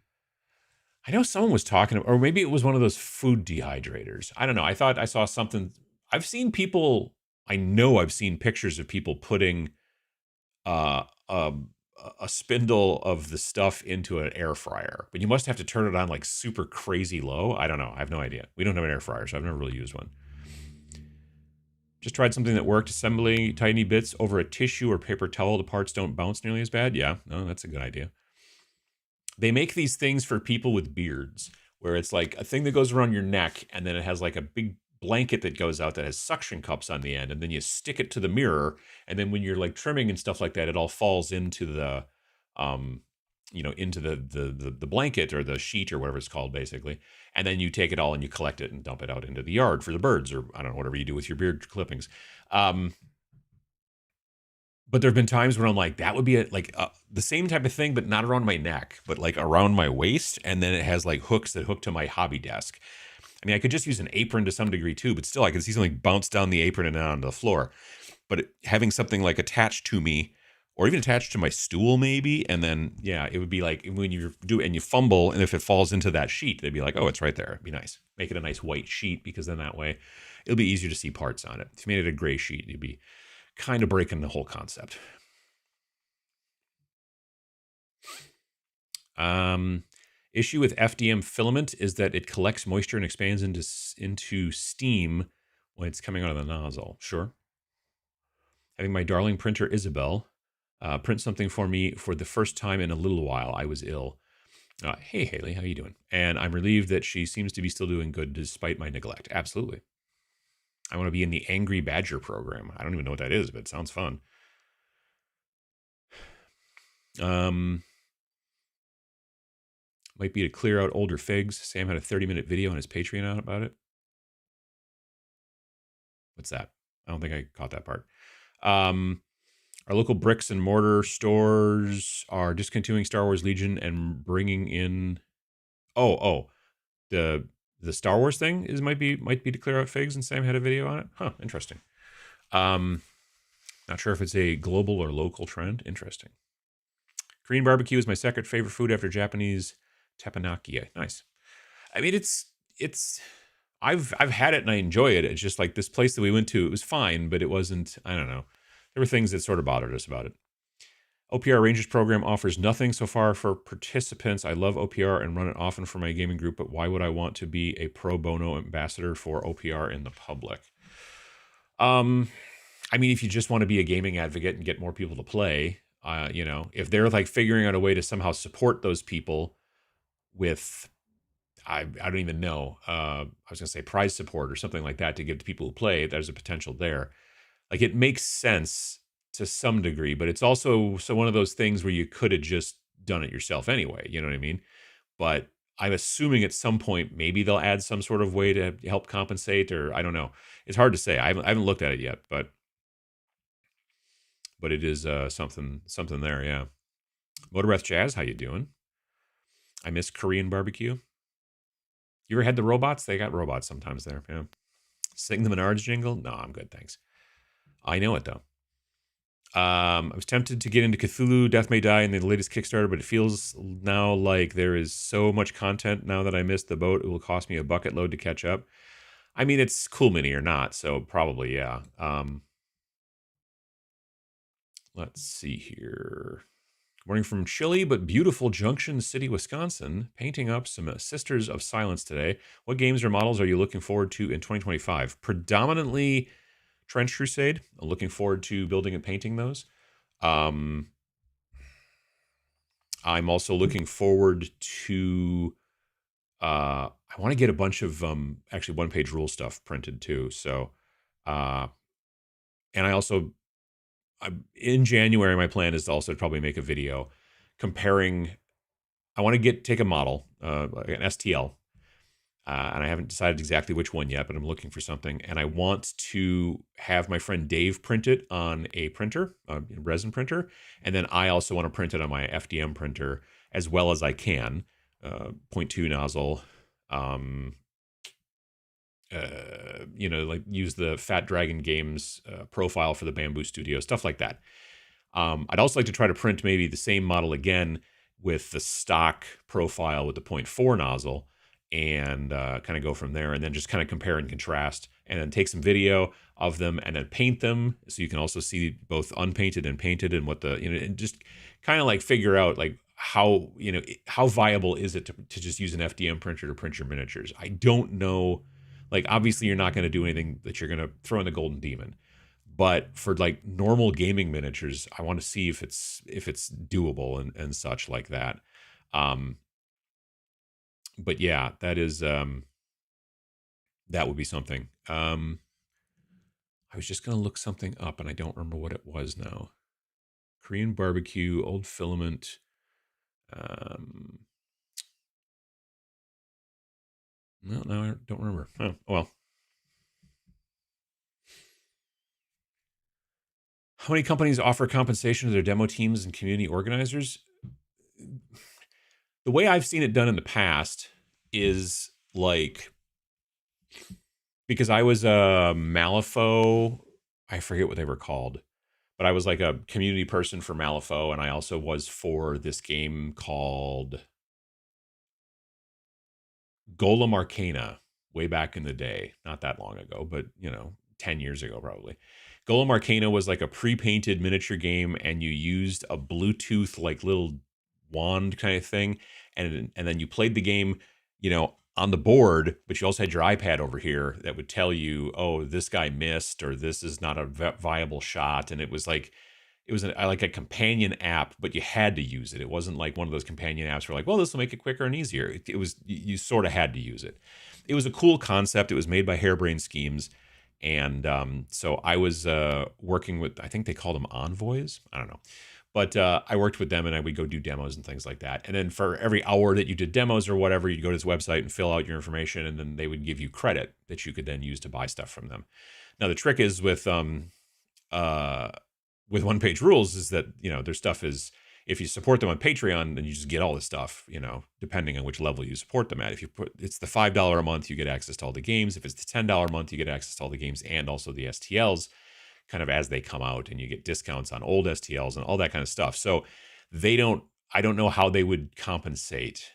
I know someone was talking, or maybe it was one of those food dehydrators. I don't know. I thought I saw something. I've seen people, I know I've seen pictures of people putting a spindle of the stuff into an air fryer, but you must have to turn it on like super crazy low. I don't know. I have no idea. We don't have an air fryer, so I've never really used one. Just tried something that worked, assembling tiny bits over a tissue or paper towel. The parts don't bounce nearly as bad. Yeah, no, that's a good idea. They make these things for people with beards, where it's like a thing that goes around your neck, and then it has like a big blanket that goes out that has suction cups on the end, and then you stick it to the mirror, and then when you're like trimming and stuff like that, it all falls into the into the blanket or the sheet or whatever it's called, basically. And then you take it all and you collect it and dump it out into the yard for the birds, or I don't know, whatever you do with your beard clippings. But there have been times when I'm like, that would be the same type of thing, but not around my neck, but like around my waist. And then it has like hooks that hook to my hobby desk. I mean, I could just use an apron to some degree too, but still I could see something bounce down the apron and onto the floor. But having something like attached to me, or even attached to my stool maybe, and then, yeah, it would be like when you do it and you fumble, and if it falls into that sheet, they'd be like, oh, it's right there. It'd be nice. Make it a nice white sheet, because then that way it'll be easier to see parts on it. If you made it a gray sheet, you'd be kind of breaking the whole concept. Issue with FDM filament is that it collects moisture and expands into steam when it's coming out of the nozzle. Sure. Having my darling printer Isabel print something for me for the first time in a little while. I was ill. Hey, Haley, how you doing? And I'm relieved that she seems to be still doing good despite my neglect. Absolutely. I want to be in the Angry Badger program. I don't even know what that is, but it sounds fun. Might be to clear out older figs. Sam had a 30-minute video on his Patreon out about it. What's that? I don't think I caught that part. Our local bricks and mortar stores are discontinuing Star Wars Legion and bringing in, the Star Wars thing might be to clear out figs, and Sam had a video on it. Huh, interesting. Not sure if it's a global or local trend. Interesting. Korean barbecue is my second favorite food after Japanese teppanyaki. Nice. I mean, I've had it and I enjoy it. It's just like this place that we went to, it was fine, but it wasn't, I don't know. There were things that sort of bothered us about it. OPR Rangers program offers nothing so far for participants. I love OPR and run it often for my gaming group, but why would I want to be a pro bono ambassador for OPR in the public? I mean, if you just want to be a gaming advocate and get more people to play, you know, if they're like figuring out a way to somehow support those people with, I don't even know, I was going to say prize support or something like that to give to people who play, there's a potential there. Like it makes sense to some degree, but it's also so one of those things where you could have just done it yourself anyway. You know what I mean? But I'm assuming at some point maybe they'll add some sort of way to help compensate, or I don't know. It's hard to say. I haven't looked at it yet, but it is something there. Yeah. Motor Breath Jazz, how you doing? I miss Korean barbecue. You ever had the robots? They got robots sometimes there. Yeah. Sing the Menards jingle? No, I'm good, thanks. I know it though. I was tempted to get into Cthulhu Death May Die in the latest Kickstarter, but it feels now like there is so much content now that I missed the boat. It will cost me a bucket load to catch up. I mean, it's Cool Mini or not, so probably, yeah. Let's see here. Morning from chilly but beautiful Junction City, Wisconsin. Painting up some Sisters of Silence today. What games or models are you looking forward to in 2025? Predominantly Trench Crusade. I'm looking forward to building and painting those. I'm also looking forward to I want to get a bunch of actually one-page rule stuff printed too. So and I also in January my plan is to also probably make a video comparing. I want to take a model, an STL, and I haven't decided exactly which one yet, but I'm looking for something. And I want to have my friend Dave print it on a printer, a resin printer. And then I also want to print it on my FDM printer as well as I can. 0.2 nozzle, you know, like use the Fat Dragon Games profile for the Bamboo Studio, stuff like that. I'd also like to try to print maybe the same model again with the stock profile with the 0.4 nozzle and kind of go from there, and then just kind of compare and contrast, and then take some video of them and then paint them so you can also see both unpainted and painted, and what the, you know, and just kind of like figure out like how, you know, how viable is it to just use an FDM printer to print your miniatures. I don't know. Like, obviously you're not going to do anything that you're going to throw in the Golden Demon, but for like normal gaming miniatures, I want to see if it's doable and such like that. But yeah, that is that would be something. I was just gonna look something up and I don't remember what it was now. Korean barbecue, old Filament. No, I don't remember. Oh, well. How many companies offer compensation to their demo teams and community organizers? The way I've seen it done in the past is like, because I was a Malifaux, I forget what they were called, but I was like a community person for Malifaux, and I also was for this game called Golem Arcana way back in the day. Not that long ago, but, you know, 10 years ago probably. Golem Arcana was like a pre-painted miniature game, and you used a Bluetooth like little wand kind of thing, and then you played the game, you know, on the board, but you also had your iPad over here that would tell you, oh, this guy missed, or this is not a viable shot. And it was like, it was like a companion app, but you had to use it. It wasn't like one of those companion apps where like, well, this will make it quicker and easier. It was, you sort of had to use it. It was a cool concept. It was made by Harebrained Schemes. And so I was working with, I think they called them envoys. I don't know. But I worked with them, and I would go do demos and things like that. And then for every hour that you did demos or whatever, you'd go to this website and fill out your information, and then they would give you credit that you could then use to buy stuff from them. Now, the trick is with one-page rules is that, you know, their stuff is, if you support them on Patreon, then you just get all this stuff, you know, depending on which level you support them at. If you put, it's the $5 a month, you get access to all the games. If it's the $10 a month, you get access to all the games and also the STLs kind of as they come out, and you get discounts on old STLs and all that kind of stuff. So I don't know how they would compensate,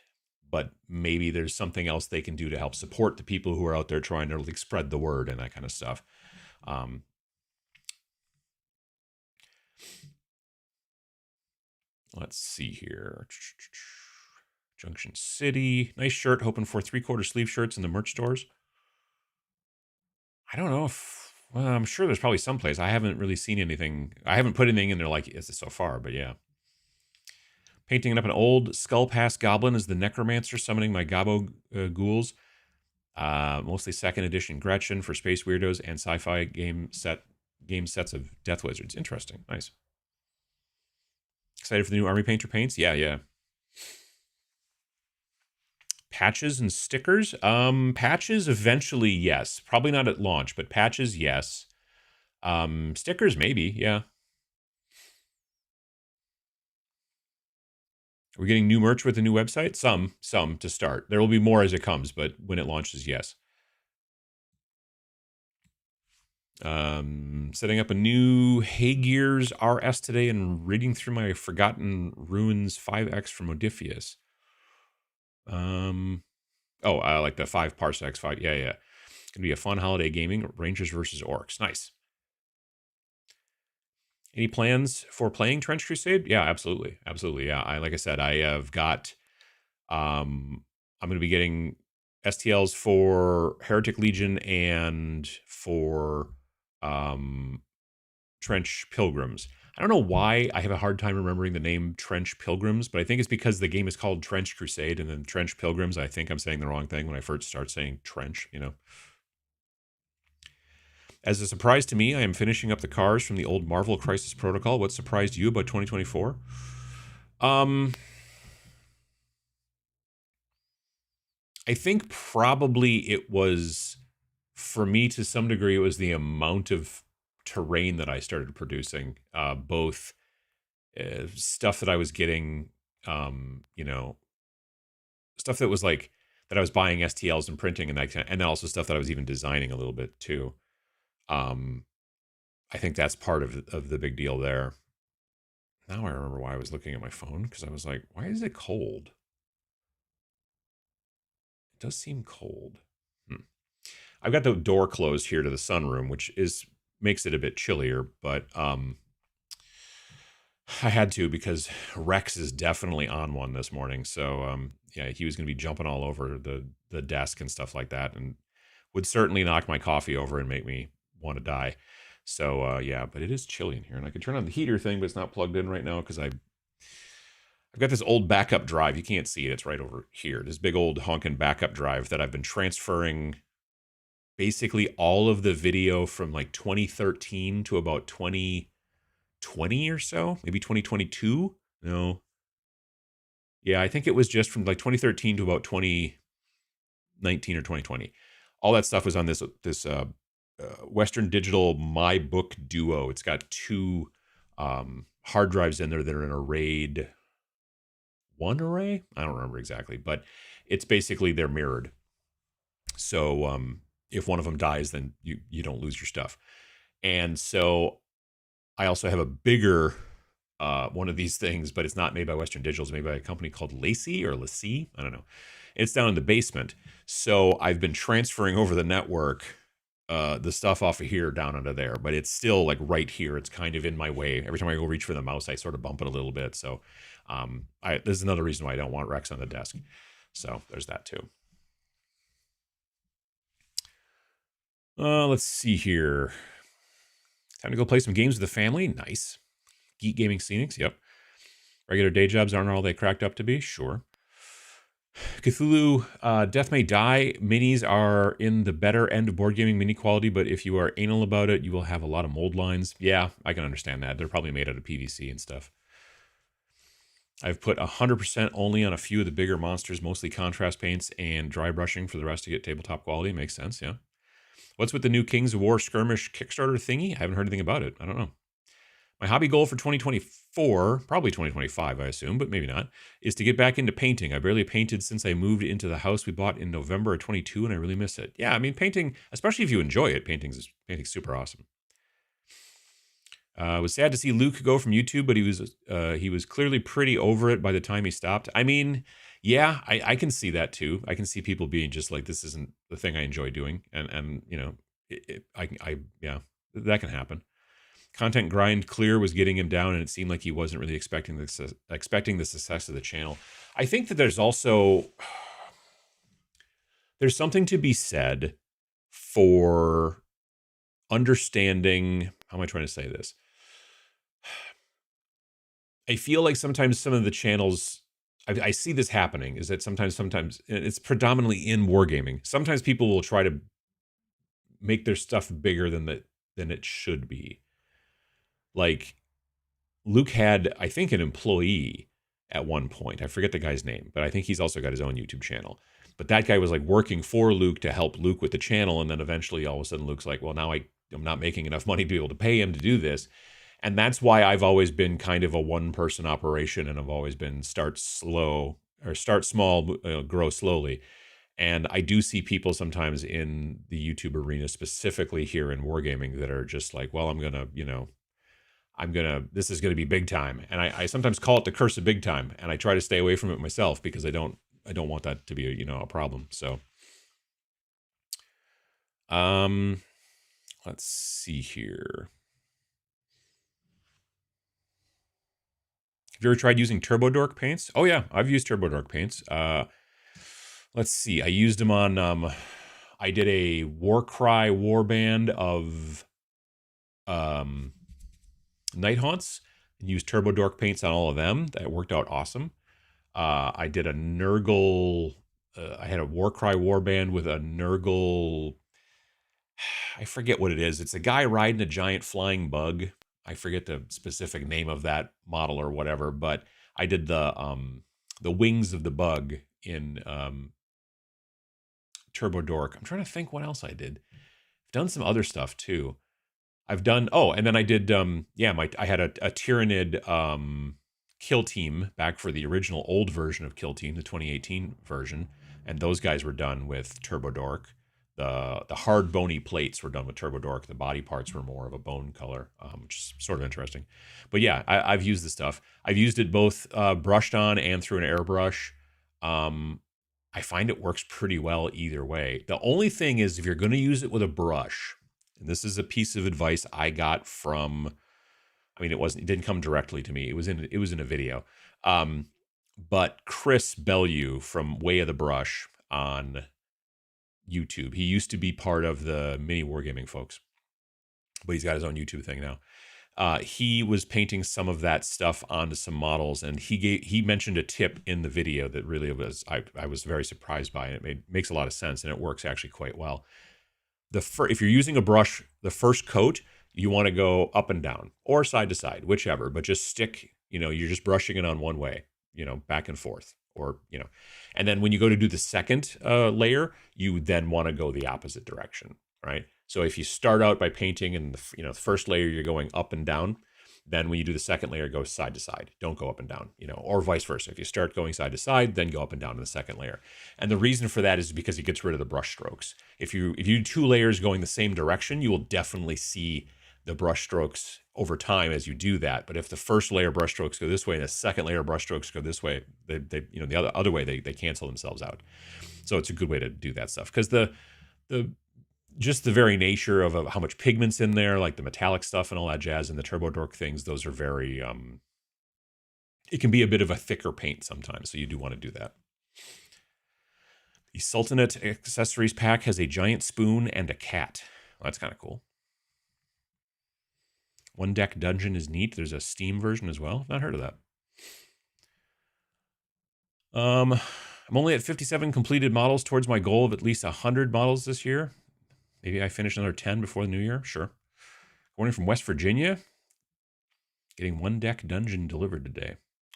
but maybe there's something else they can do to help support the people who are out there trying to like spread the word and that kind of stuff. Let's see here. Junction City. Nice shirt. Hoping for 3/4 sleeve shirts in the merch stores. I don't know if, well, I'm sure there's probably some place. I haven't really seen anything. I haven't put anything in there like this so far, but yeah. Painting up an old Skull Pass Goblin as the Necromancer, summoning my Gobbo ghouls. Mostly 2nd edition Gretchen for Space Weirdos and sci-fi game sets of Death Wizards. Interesting. Nice. Excited for the new Army Painter paints? Yeah. Patches and stickers? Patches eventually, yes. Probably not at launch, but patches, yes. Stickers, maybe, yeah. Are we getting new merch with the new website? Some to start. There will be more as it comes, but when it launches, yes. Setting up a new Hay Gears RS today and reading through my Forgotten Ruins 5X from Odysseus. Like the 5 parsecs fight. Yeah. It's gonna be a fun holiday gaming. Rangers versus Orcs. Nice. Any plans for playing Trench Crusade? Yeah, absolutely. Yeah, like I said, I have got. I'm going to be getting STLs for Heretic Legion and for Trench Pilgrims. I don't know why I have a hard time remembering the name Trench Pilgrims, but I think it's because the game is called Trench Crusade, and then Trench Pilgrims, I think I'm saying the wrong thing when I first start saying Trench, As a surprise to me, I am finishing up the cars from the old Marvel Crisis Protocol. What surprised you about 2024? I think probably it was, for me to some degree, it was the amount of terrain that I started producing, both stuff that I was getting, stuff that was like, that I was buying STLs and printing, and then also stuff that I was even designing a little bit too. I think that's part of the big deal there. Now I remember why I was looking at my phone, because I was like, why is it cold? It does seem cold. I've got the door closed here to the sunroom, which makes it a bit chillier, but I had to, because Rex is definitely on one this morning. So yeah, he was going to be jumping all over the desk and stuff like that, and would certainly knock my coffee over and make me want to die. So yeah, but it is chilly in here, and I could turn on the heater thing, but it's not plugged in right now because I've got this old backup drive. You can't see it; it's right over here. This big old honking backup drive that I've been transferring basically all of the video from like 2013 to about 2020 or so, maybe 2022. No, yeah, I think it was just from like 2013 to about 2019 or 2020. All that stuff was on this Western Digital My Book Duo. It's got 2 hard drives in there that are in a RAID 1 array. I don't remember exactly, but it's basically, they're mirrored. So if one of them dies, then you don't lose your stuff. And so I also have a bigger one of these things, but it's not made by Western Digital. It's made by a company called Lacey or Lacey. I don't know. It's down in the basement. So I've been transferring over the network the stuff off of here down into there, but it's still like right here. It's kind of in my way. Every time I go reach for the mouse, I sort of bump it a little bit. So this is another reason why I don't want Rex on the desk. So there's that too. Let's see here. Time to go play some games with the family. Nice. Geek Gaming Scenics. Yep. Regular day jobs aren't all they cracked up to be. Sure. Cthulhu Death May Die minis are in the better end of board gaming mini quality, but if you are anal about it, you will have a lot of mold lines. Yeah, I can understand that. They're probably made out of PVC and stuff. I've put 100% only on a few of the bigger monsters, mostly contrast paints and dry brushing for the rest to get tabletop quality. Makes sense, yeah. What's with the new Kings of War skirmish Kickstarter thingy? I haven't heard anything about it. I don't know. My hobby goal for 2024, probably 2025, I assume, but maybe not, is to get back into painting. I barely painted since I moved into the house we bought in November of 22, and I really miss it. Yeah, I mean, painting, especially if you enjoy it, painting's super awesome. I was sad to see Luke go from YouTube, but he was clearly pretty over it by the time he stopped. I mean, yeah, I can see that too. I can see people being just like, this isn't the thing I enjoy doing, and yeah, that can happen. content grind clear was getting him down, and it seemed like he wasn't really expecting the success of the channel. I think that there's something to be said for understanding. How am I trying to say this? I feel like sometimes some of the channels, I see this happening, is that sometimes it's predominantly in wargaming. Sometimes people will try to make their stuff bigger than it should be. Like Luke had, I think, an employee at one point. I forget the guy's name, but I think he's also got his own YouTube channel. But that guy was like working for Luke to help Luke with the channel, and then eventually all of a sudden Luke's like, well, now I'm not making enough money to be able to pay him to do this. And that's why I've always been kind of a one-person operation, and I've always been start small, grow slowly. And I do see people sometimes in the YouTube arena, specifically here in wargaming, that are just like, well, this is gonna be big time. And I sometimes call it the curse of big time, and I try to stay away from it myself because I don't want that to be a problem. So, let's see here. Have you ever tried using Dork paints? Oh yeah, I've used Dork paints. Let's see. I used them on, I did a Warcry warband of Night Haunts and used Dork paints on all of them. That worked out awesome. I did a Nurgle, I had a Warcry warband with a Nurgle, I forget what it is. It's a guy riding a giant flying bug. I forget the specific name of that model or whatever, but I did the wings of the bug in Dork. I'm trying to think what else I did. I've done some other stuff too. I've done, and then I did, I had a Tyrannid Kill Team back for the original old version of Kill Team, the 2018 version, and those guys were done with Dork. The hard bony plates were done with Dork. The body parts were more of a bone color, which is sort of interesting. But yeah, I've used the stuff. I've used it both brushed on and through an airbrush. I find it works pretty well either way. The only thing is, if you're going to use it with a brush, and this is a piece of advice I got from, I mean, it didn't come directly to me. It was in a video. But Chris Bellew from Way of the Brush on YouTube. He used to be part of the Mini Wargaming folks, but he's got his own YouTube thing now. He was painting some of that stuff onto some models, and he mentioned a tip in the video that really was I was very surprised by, and it makes a lot of sense, and it works actually quite well. If you're using a brush, the first coat, you want to go up and down or side to side, whichever, but just stick, you're just brushing it on one way, back and forth, or, and then when you go to do the second layer, you then want to go the opposite direction, right? So if you start out by painting and the first layer you're going up and down, then when you do the second layer, go side to side. Don't go up and down, or vice versa. If you start going side to side, then go up and down in the second layer. And the reason for that is because it gets rid of the brush strokes. If you do two layers going the same direction, you will definitely see the brush strokes over time as you do that. But if the first layer brush strokes go this way and the second layer brush strokes go this way, they the other way, they cancel themselves out. So it's a good way to do that stuff, because just the very nature of how much pigment's in there, like the metallic stuff and all that jazz, and the Dork things, those are very, it can be a bit of a thicker paint sometimes, so you do want to do that. The Sultanate accessories pack has a giant spoon and a cat. Well, that's kind of cool. One Deck Dungeon is neat. There's a Steam version as well. Not heard of that. I'm only at 57 completed models towards my goal of at least 100 models this year. Maybe I finish another 10 before the new year. Sure. Morning from West Virginia. Getting One Deck Dungeon delivered today.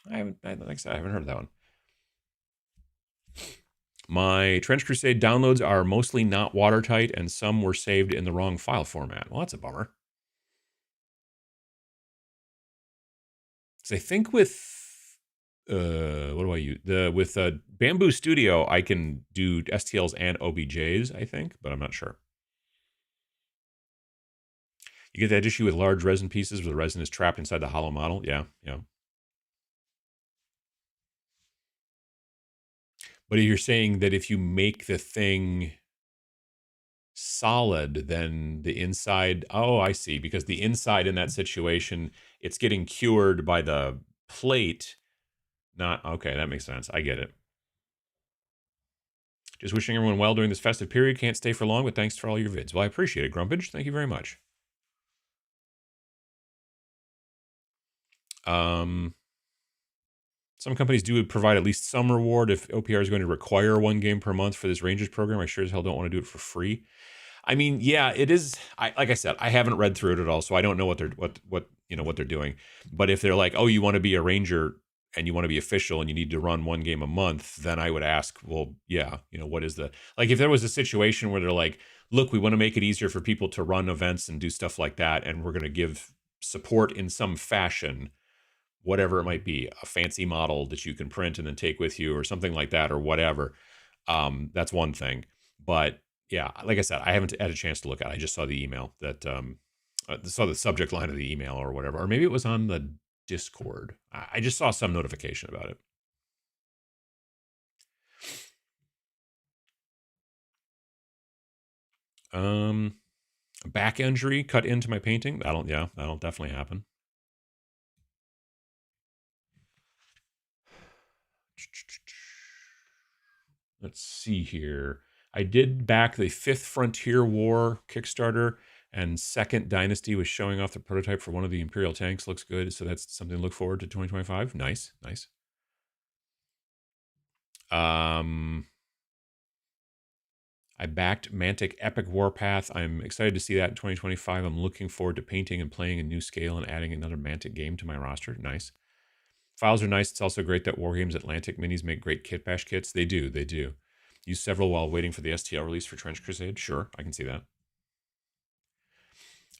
Like I said, I haven't heard of that one. My Trench Crusade downloads are mostly not watertight, and some were saved in the wrong file format. Well, that's a bummer. So I think with what do I use? With Bamboo Studio, I can do STLs and OBJs, I think, but I'm not sure. You get that issue with large resin pieces where the resin is trapped inside the hollow model. Yeah. But you're saying that if you make the thing solid, then the inside, oh, I see, because the inside in that situation, it's getting cured by the plate. Not, okay, that makes sense. I get it. Just wishing everyone well during this festive period. Can't stay for long, but thanks for all your vids. Well, I appreciate it, Grumpage. Thank you very much. Some companies do provide at least some reward if OPR is going to require 1 game per month for this Rangers program. I sure as hell don't want to do it for free. I mean, yeah, it is. Like I said, I haven't read through it at all, so I don't know what they're doing. But if they're like, oh, you want to be a Ranger and you want to be official and you need to run 1 game a month, then I would ask, well, yeah, what is the, like, if there was a situation where they're like, look, we want to make it easier for people to run events and do stuff like that, and we're going to give support in some fashion, whatever it might be, a fancy model that you can print and then take with you or something like that or whatever. That's one thing. But yeah, like I said, I haven't had a chance to look at it. I just saw the email that, saw the subject line of the email or whatever, or maybe it was on the Discord. I just saw some notification about it. Back injury cut into my painting. That'll definitely happen. Let's see here. I did back the 5th Frontier War Kickstarter, and 2nd Dynasty was showing off the prototype for one of the Imperial tanks. Looks good, so that's something to look forward to 2025. Nice. I backed Mantic Epic Warpath. I'm excited to see that in 2025. I'm looking forward to painting and playing a new scale and adding another Mantic game to my roster. Nice. Files are nice. It's also great that Wargames Atlantic minis make great kit bash kits. They do. Use several while waiting for the STL release for Trench Crusade. Sure, I can see that.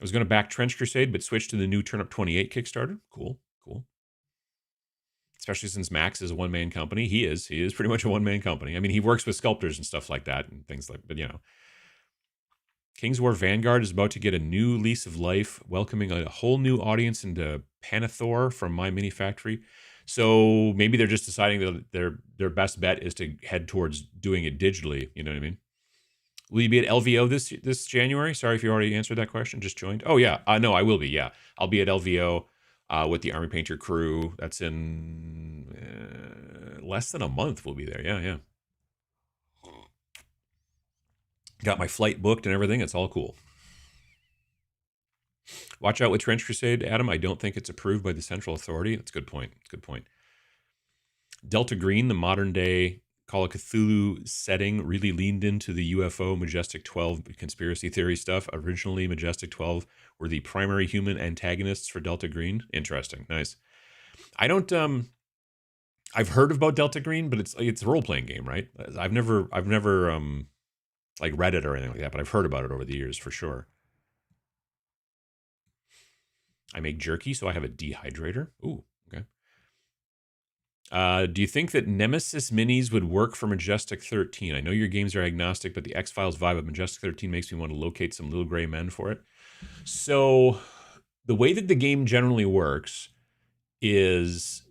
I was going to back Trench Crusade, but switched to the new Turnip 28 Kickstarter. Cool. Especially since Max is a one-man company. He is pretty much a one-man company. I mean, he works with sculptors and stuff like that and things like, but King's War Vanguard is about to get a new lease of life, welcoming a whole new audience into Panathor from My Mini Factory. So maybe they're just deciding that their best bet is to head towards doing it digitally. You know what I mean? Will you be at LVO this January? Sorry if you already answered that question. Just joined. Oh yeah, no, I will be. Yeah, I'll be at LVO with the Army Painter crew. That's in less than a month. We'll be there. Yeah. Got my flight booked and everything. It's all cool. Watch out with Trench Crusade, Adam. I don't think it's approved by the central authority. That's a good point. Delta Green, the modern day Call of Cthulhu setting, really leaned into the UFO Majestic 12 conspiracy theory stuff. Originally, Majestic 12 were the primary human antagonists for Delta Green. Interesting. Nice. I don't I've heard about Delta Green, but it's a role-playing game, right? I've never like read it or anything like that, but I've heard about it over the years for sure. I make jerky, so I have a dehydrator. Ooh, okay. Do you think that Nemesis minis would work for Majestic 13? I know your games are agnostic, but the X-Files vibe of Majestic 13 makes me want to locate some little gray men for it. So the way that the game generally works is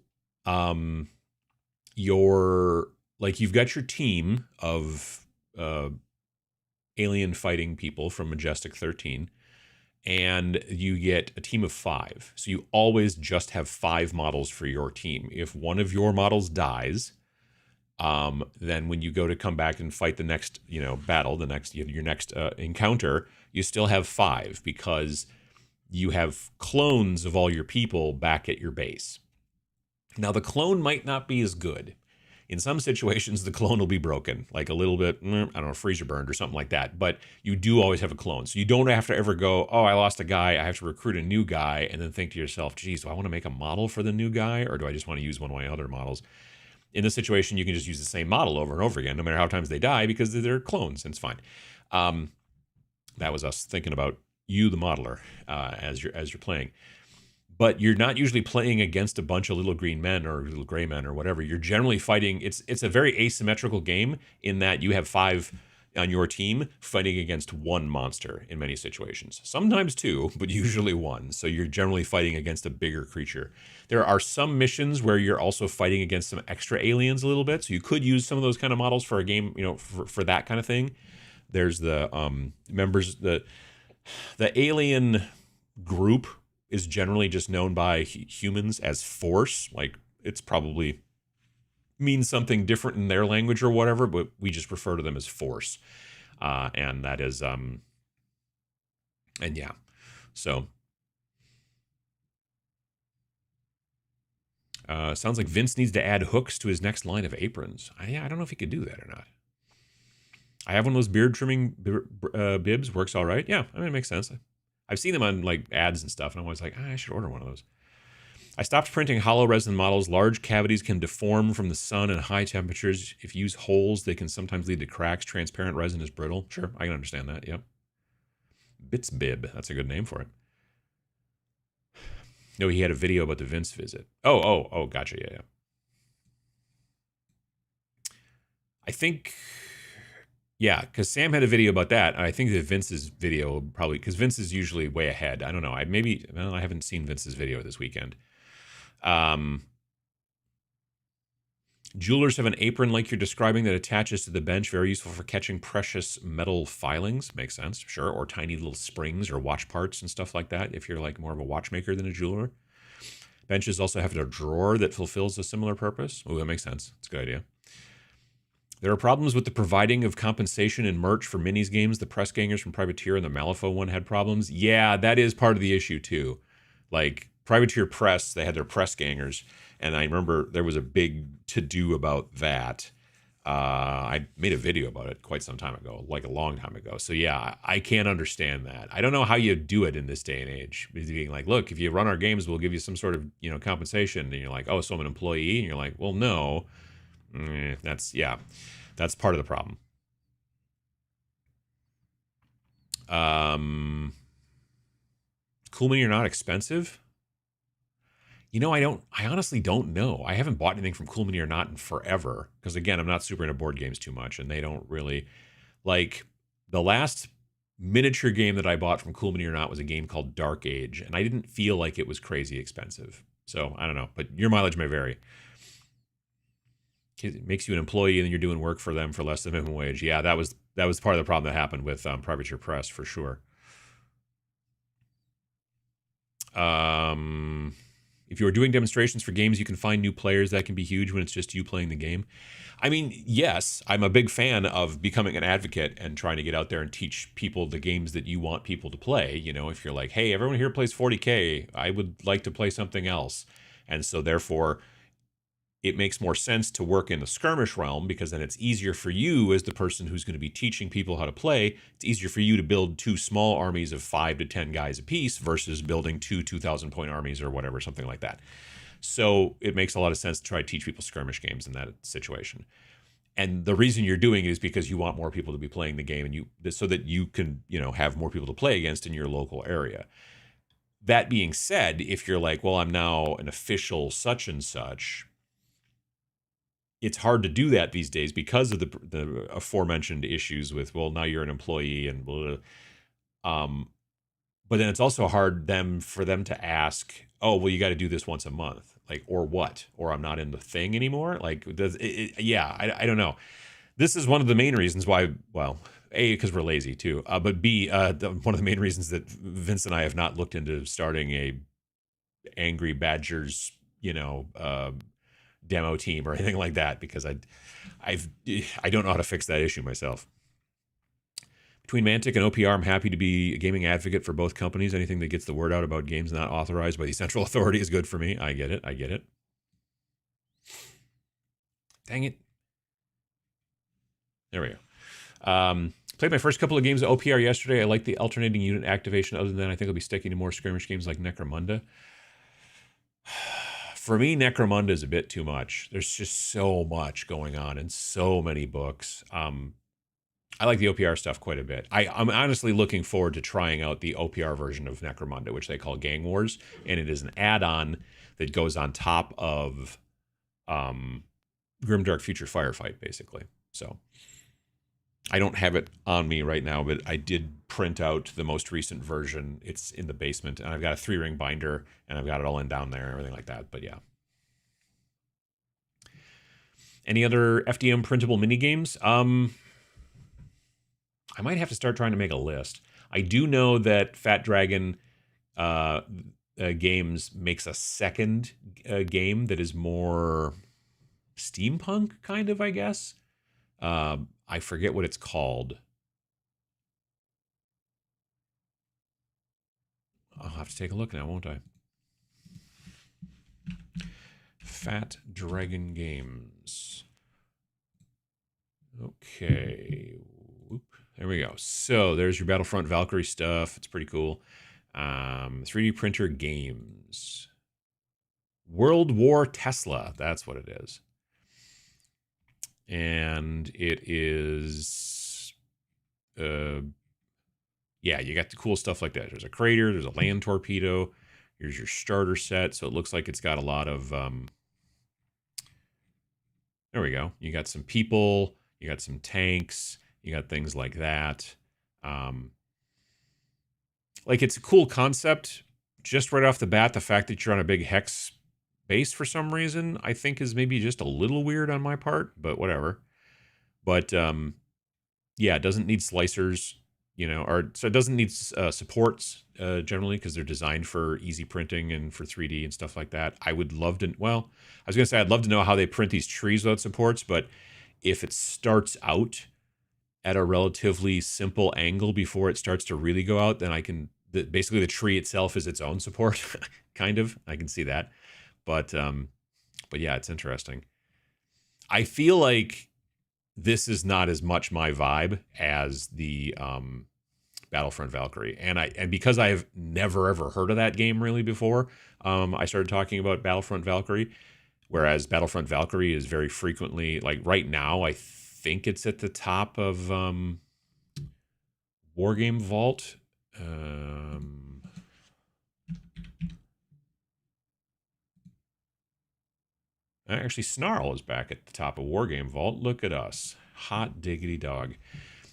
you've got your team of alien fighting people from Majestic 13, and you get a team of 5. So you always just have 5 models for your team. If one of your models dies, then when you go to come back and fight the next, battle, your next encounter, you still have 5 because you have clones of all your people back at your base. Now the clone might not be as good. In some situations, the clone will be broken, like a little bit, freezer burned or something like that. But you do always have a clone. So you don't have to ever go, oh, I lost a guy, I have to recruit a new guy, and then think to yourself, geez, do I want to make a model for the new guy, or do I just want to use one of my other models? In this situation, you can just use the same model over and over again, no matter how times they die, because they're clones, and it's fine. That was us thinking about you, the modeler, as you're playing. But you're not usually playing against a bunch of little green men or little gray men or whatever. You're generally fighting. It's a very asymmetrical game in that you have 5 on your team fighting against 1 monster in many situations. Sometimes 2, but usually 1. So you're generally fighting against a bigger creature. There are some missions where you're also fighting against some extra aliens a little bit. So you could use some of those kind of models for a game, for that kind of thing. There's the members, the alien group is generally just known by humans as Force. Like, it's probably means something different in their language or whatever, but we just refer to them as Force. And that is, and yeah, so. Sounds like Vince needs to add hooks to his next line of aprons. I don't know if he could do that or not. I have one of those beard trimming bibs. Works all right. Yeah, I mean, it makes sense. I've seen them on like ads and stuff, and I'm always like, I should order one of those. I stopped printing hollow resin models. Large cavities can deform from the sun and high temperatures. If you use holes, they can sometimes lead to cracks. Transparent resin is brittle. Sure, I can understand that. Yep. Bits bib. That's a good name for it. No, he had a video about the Vince visit. Oh, gotcha. Yeah. I think, yeah, because Sam had a video about that. And I think that Vince's video probably, because Vince is usually way ahead. I don't know. I haven't seen Vince's video this weekend. Jewelers have an apron like you're describing that attaches to the bench. Very useful for catching precious metal filings. Makes sense, sure. Or tiny little springs or watch parts and stuff like that, if you're like more of a watchmaker than a jeweler. Benches also have a drawer that fulfills a similar purpose. Oh, that makes sense. It's a good idea. There are problems with the providing of compensation and merch for minis games. The press gangers from Privateer and the Malifaux one had problems. Yeah, that is part of the issue too. Like Privateer Press, they had their press gangers. And I remember there was a big to-do about that. I made a video about it quite some time ago, like a long time ago. So yeah, I can't understand that. I don't know how you do it in this day and age. Being like, look, if you run our games, we'll give you some sort of, compensation. And you're like, oh, so I'm an employee? And you're like, well, no. That's part of the problem. Cool Mini or not expensive? I honestly don't know. I haven't bought anything from Cool Mini or not in forever. Because again, I'm not super into board games too much. And they don't really, like, the last miniature game that I bought from Cool Mini or not was a game called Dark Age. And I didn't feel like it was crazy expensive. So I don't know, but your mileage may vary. It makes you an employee and then you're doing work for them for less than minimum wage. Yeah, that was part of the problem that happened with Privateer Press for sure. If you are doing demonstrations for games, you can find new players. That can be huge when it's just you playing the game. I mean, yes, I'm a big fan of becoming an advocate and trying to get out there and teach people the games that you want people to play. If you're like, hey, everyone here plays 40K, I would like to play something else. And so therefore, it makes more sense to work in the skirmish realm because then it's easier for you as the person who's going to be teaching people how to play. It's easier for you to build 2 small armies of 5 to 10 guys apiece versus building 2 2,000-point armies or whatever, something like that. So it makes a lot of sense to try to teach people skirmish games in that situation. And the reason you're doing it is because you want more people to be playing the game and so that you can, have more people to play against in your local area. That being said, if you're like, well, I'm now an official such and such, it's hard to do that these days because of the aforementioned issues with, well, now you're an employee and blah, but then it's also hard for them to ask, oh, well, you got to do this once a month, like, or what, or I'm not in the thing anymore. Like, I don't know. This is one of the main reasons why, well, A, because we're lazy too, but B, one of the main reasons that Vince and I have not looked into starting a Angry Badgers, demo team or anything like that, because I don't know how to fix that issue myself. Between Mantic and OPR, I'm happy to be a gaming advocate for both companies. Anything that gets the word out about games not authorized by the central authority is good for me. I get it. Dang it. There we go. Played my first couple of games of OPR yesterday. I like the alternating unit activation. Other than that, I think I'll be sticking to more skirmish games like Necromunda. For me, Necromunda is a bit too much. There's just so much going on and so many books. I like the OPR stuff quite a bit. I'm honestly looking forward to trying out the OPR version of Necromunda, which they call Gang Wars, and it is an add-on that goes on top of Grimdark Future Firefight, basically. So I don't have it on me right now, but I did print out the most recent version. It's in the basement, and I've got a 3-ring binder, and I've got it all in down there and everything like that. But yeah. Any other FDM printable mini games? I might have to start trying to make a list. I do know that Fat Dragon Games makes a second game that is more steampunk, kind of, I guess. I forget what it's called. I'll have to take a look now, won't I? Fat Dragon Games. Okay. Whoop. There we go. So there's your Battlefront Valkyrie stuff. It's pretty cool. 3D printer games. World War Tesla. That's what it is. And it is... yeah, you got the cool stuff like that. There's a crater. There's a land torpedo. Here's your starter set. So it looks like it's got a lot of... there we go. You got some people. You got some tanks. You got things like that. Like, it's a cool concept. Just right off the bat, the fact that you're on a big hex base for some reason, I think is maybe just a little weird on my part, but whatever. But, yeah, it doesn't need slicers, you know, or so it doesn't need supports generally, because they're designed for easy printing and for 3D and stuff like that. I would love to, well, I was going to say I'd love to know how they print these trees without supports, but if it starts out at a relatively simple angle before it starts to really go out, then I can, basically the tree itself is its own support, kind of. I can see that. But yeah, it's interesting. I feel like this is not as much my vibe as the Battlefront Valkyrie. And because I've never ever heard of that game really before, I started talking about Battlefront Valkyrie, whereas Battlefront Valkyrie is very frequently, like right now, I think it's at the top of Wargame Vault. Actually, Snarl is back at the top of Wargame Vault. Look at us. Hot diggity dog.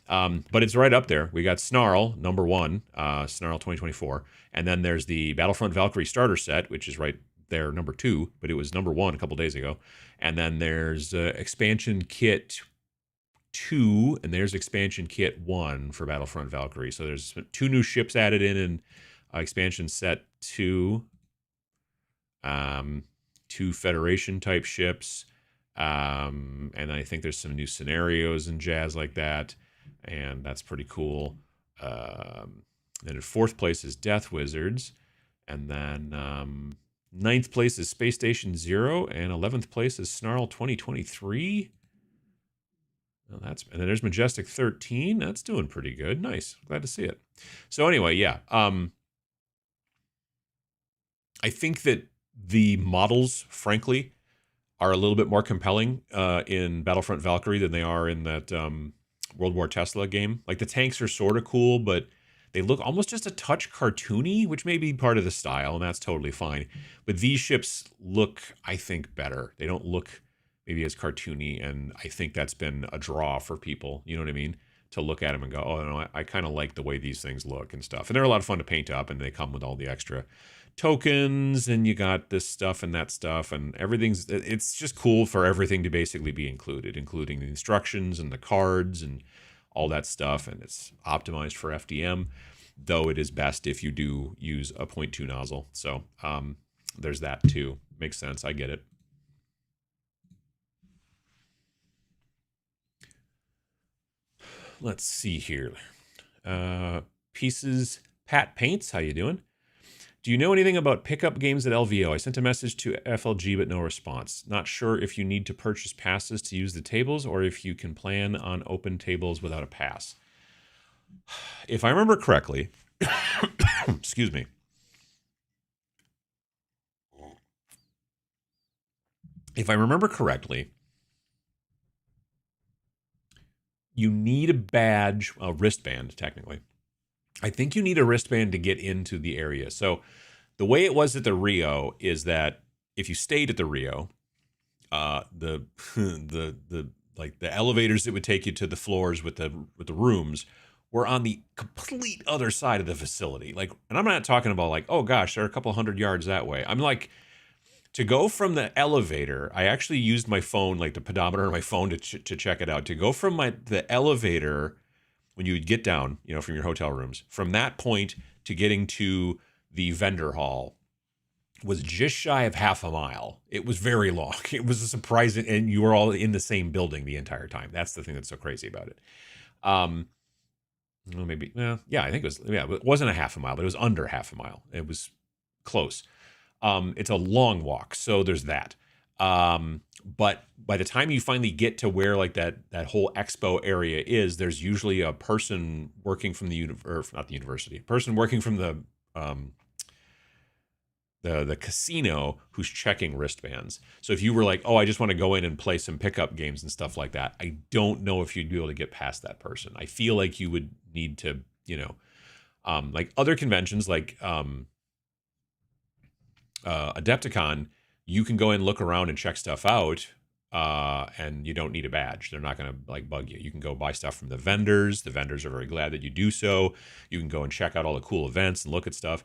But it's right up there. We got Snarl, number 1, Snarl 2024. And then there's the Battlefront Valkyrie starter set, which is right there, number 2. But it was number 1 a couple days ago. And then there's expansion kit 2, and there's expansion kit 1 for Battlefront Valkyrie. So there's 2 new ships added in expansion set 2. 2 Federation type ships, and I think there's some new scenarios and jazz like that, and that's pretty cool. Then in 4th place is Death Wizards, and then 9th place is Space Station 0, and 11th place is Snarl 2023. Well, and then there's Majestic 13. That's doing pretty good. Nice. Glad to see it. So anyway, yeah. I think that the models, frankly, are a little bit more compelling in Battlefront Valkyrie than they are in that World War Tesla game. Like, the tanks are sort of cool, but they look almost just a touch cartoony, which may be part of the style, and that's totally fine. But these ships look, I think, better. They don't look maybe as cartoony, and I think that's been a draw for people, you know what I mean? To look at them and go, oh, no, I kind of like the way these things look and stuff. And they're a lot of fun to paint up, and they come with all the extra tokens, and you got this stuff and that stuff, and it's just cool for everything to basically be included, including the instructions and the cards and all that stuff, and it's optimized for FDM, though it is best if you do use a 0.2 nozzle. So there's that too. Makes sense. I get it. Let's see here. Pieces Pat Paints, how you doing? Do you know anything about pickup games at LVO? I sent a message to FLG, but no response. Not sure if you need to purchase passes to use the tables or if you can plan on open tables without a pass. If I remember correctly, excuse me. If I remember correctly, you need a badge, a wristband, technically. I think you need a wristband to get into the area. So the way it was at the Rio is that if you stayed at the Rio, the elevators that would take you to the floors with the rooms were on the complete other side of the facility. Like, and I'm not talking about like, oh gosh, they're a couple 100 yards that way. I'm like, to go from the elevator, I actually used my phone, like the pedometer on my phone to check it out. To go from the elevator when you would get down, from your hotel rooms, from that point to getting to the vendor hall was just shy of half a mile. It was very long. It was a surprising, and you were all in the same building the entire time. That's the thing that's so crazy about it. Well, maybe, yeah, I think it wasn't a half a mile, but it was under half a mile. It was close. It's a long walk, so there's that. But by the time you finally get to where like that whole expo area is, there's usually a person working from not the university, a person working from the casino who's checking wristbands. So if you were like, oh, I just want to go in and play some pickup games and stuff like that, I don't know if you'd be able to get past that person. I feel like you would need to, like other conventions like Adepticon, you can go and look around and check stuff out, and you don't need a badge. They're not going to like bug you. You can go buy stuff from the vendors. The vendors are very glad that you do so. You can go and check out all the cool events and look at stuff.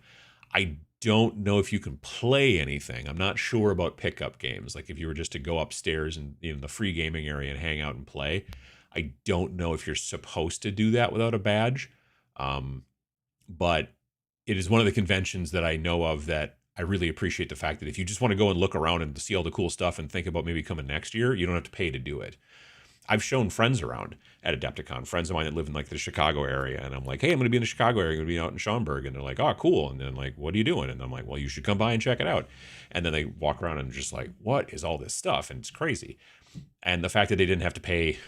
I don't know if you can play anything. I'm not sure about pickup games. Like if you were just to go upstairs and in the free gaming area and hang out and play, I don't know if you're supposed to do that without a badge. But it is one of the conventions that I know of that I really appreciate the fact that if you just want to go and look around and see all the cool stuff and think about maybe coming next year, you don't have to pay to do it. I've shown friends around at Adepticon, friends of mine that live in like the Chicago area. And I'm like, hey, I'm going to be in the Chicago area. I'm going to be out in Schaumburg. And they're like, oh, cool. And then like, what are you doing? And I'm like, well, you should come by and check it out. And then they walk around and just like, what is all this stuff? And it's crazy. And the fact that they didn't have to pay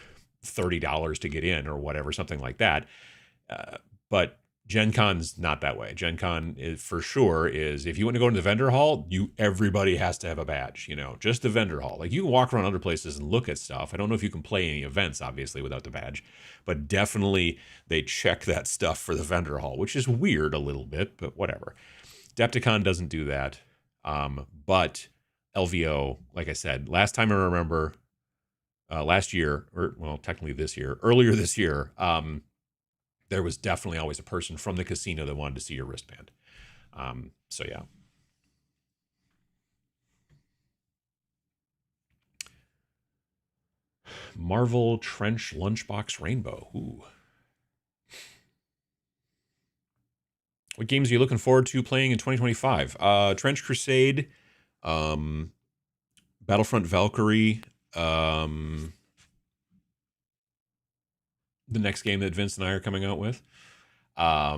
$30 to get in or whatever, something like that. But Gen Con's not that way. Gen Con is, for sure, is if you want to go into the vendor hall, everybody has to have a badge, just the vendor hall. Like you can walk around other places and look at stuff. I don't know if you can play any events, obviously, without the badge, but definitely they check that stuff for the vendor hall, which is weird a little bit, but whatever. Adepticon doesn't do that. But LVO, like I said, last time I remember, last year, or well, technically earlier this year, there was definitely always a person from the casino that wanted to see your wristband. So yeah. Marvel Trench Lunchbox Rainbow. Ooh. What games are you looking forward to playing in 2025? Trench Crusade, Battlefront Valkyrie, the next game that Vince and I are coming out with. I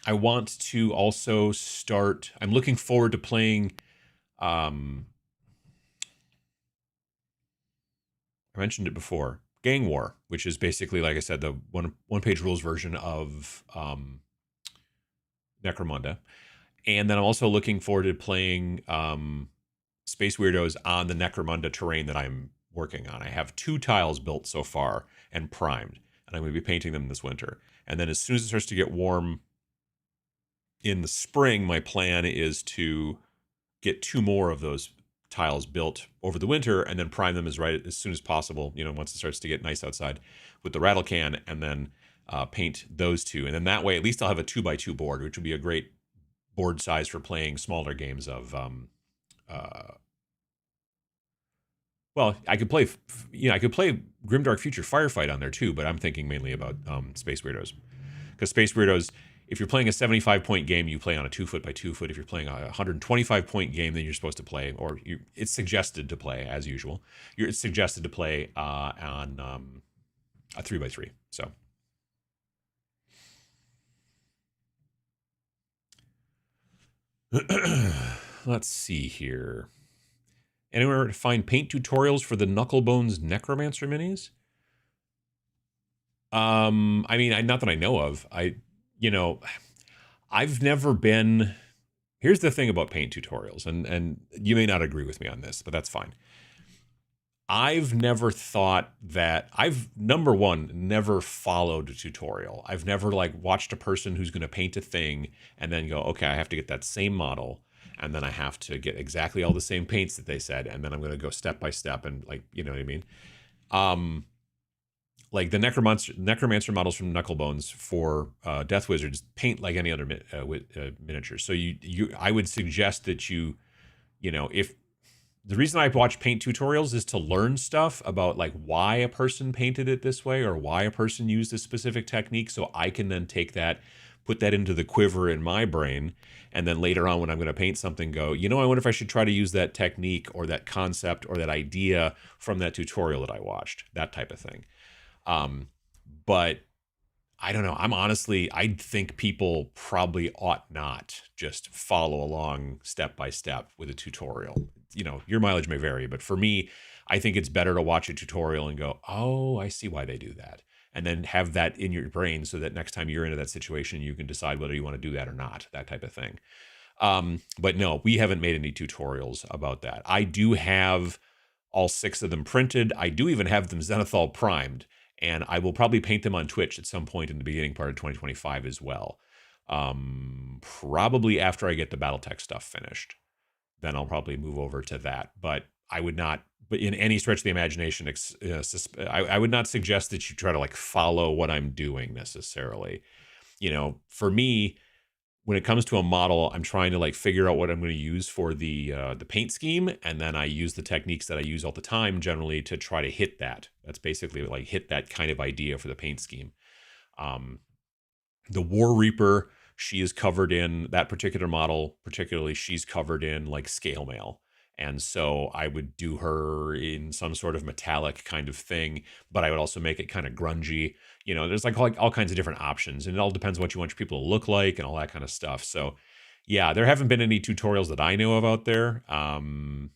want to also start, I'm looking forward to playing, I mentioned it before, Gang War, which is basically, like I said, the one-page rules version of Necromunda. And then I'm also looking forward to playing Space Weirdos on the Necromunda terrain that I'm working on. I have 2 tiles built so far and primed, and I'm going to be painting them this winter. And then as soon as it starts to get warm in the spring, my plan is to get 2 more of those tiles built over the winter and then prime them as soon as possible, once it starts to get nice outside with the rattle can, and then paint those 2. And then that way, at least I'll have a 2x2 board, which would be a great board size for playing smaller games of well, I could play Grimdark Future Firefight on there too, but I'm thinking mainly about Space Weirdos. Because Space Weirdos, if you're playing a 75-point game, you play on a 2-foot by 2-foot. If you're playing a 125-point game, then you're supposed to play, or it's suggested to play, as usual. It's suggested to play on a 3x3. So. Let's see here. Anywhere to find paint tutorials for the Knucklebones Necromancer minis? I mean, not that I know of. I've never been. Here's the thing about paint tutorials, and you may not agree with me on this, but that's fine. I've never thought that number one, never followed a tutorial. I've never watched a person who's going to paint a thing and then go, okay, I have to get that same model. And then I have to get exactly all the same paints that they said. And then I'm going to go step by step and you know what I mean? Like the necromancer models from Knucklebones for Death Wizards paint like any other miniature. So I would suggest that if the reason I watch paint tutorials is to learn stuff about like why a person painted it this way or why a person used a specific technique, so I can then take that, put that into the quiver in my brain, and then later on when I'm going to paint something go, you know, I wonder if I should try to use that technique or that concept or that idea from that tutorial that I watched, that type of thing. But I don't know. I think people probably ought not just follow along step by step with a tutorial. You know, your mileage may vary, but for me, I think it's better to watch a tutorial and go, oh, I see why they do that. And then have that in your brain so that next time you're into that situation, you can decide whether you want to do that or not, that type of thing. But no, we haven't made any tutorials about that. I do have all 6 of them printed. I do even have them Zenithal primed, and I will probably paint them on Twitch at some point in the beginning part of 2025 as well. Probably after I get the Battletech stuff finished. Then I'll probably move over to that. But I would not, but in any stretch of the imagination, I would not suggest that you try to like follow what I'm doing necessarily. You know, for me, when it comes to a model, I'm trying to like figure out what I'm going to use for the paint scheme, and then I use the techniques that I use all the time generally to try to hit that. That's basically like hit that kind of idea for the paint scheme. The War Reaper, she is covered in that particular model, particularly she's covered in like scale mail. And so I would do her in some sort of metallic kind of thing, but I would also make it kind of grungy. You know, there's like all kinds of different options, and it all depends what you want your people to look like and all that kind of stuff. So yeah, there haven't been any tutorials that I know of out there. And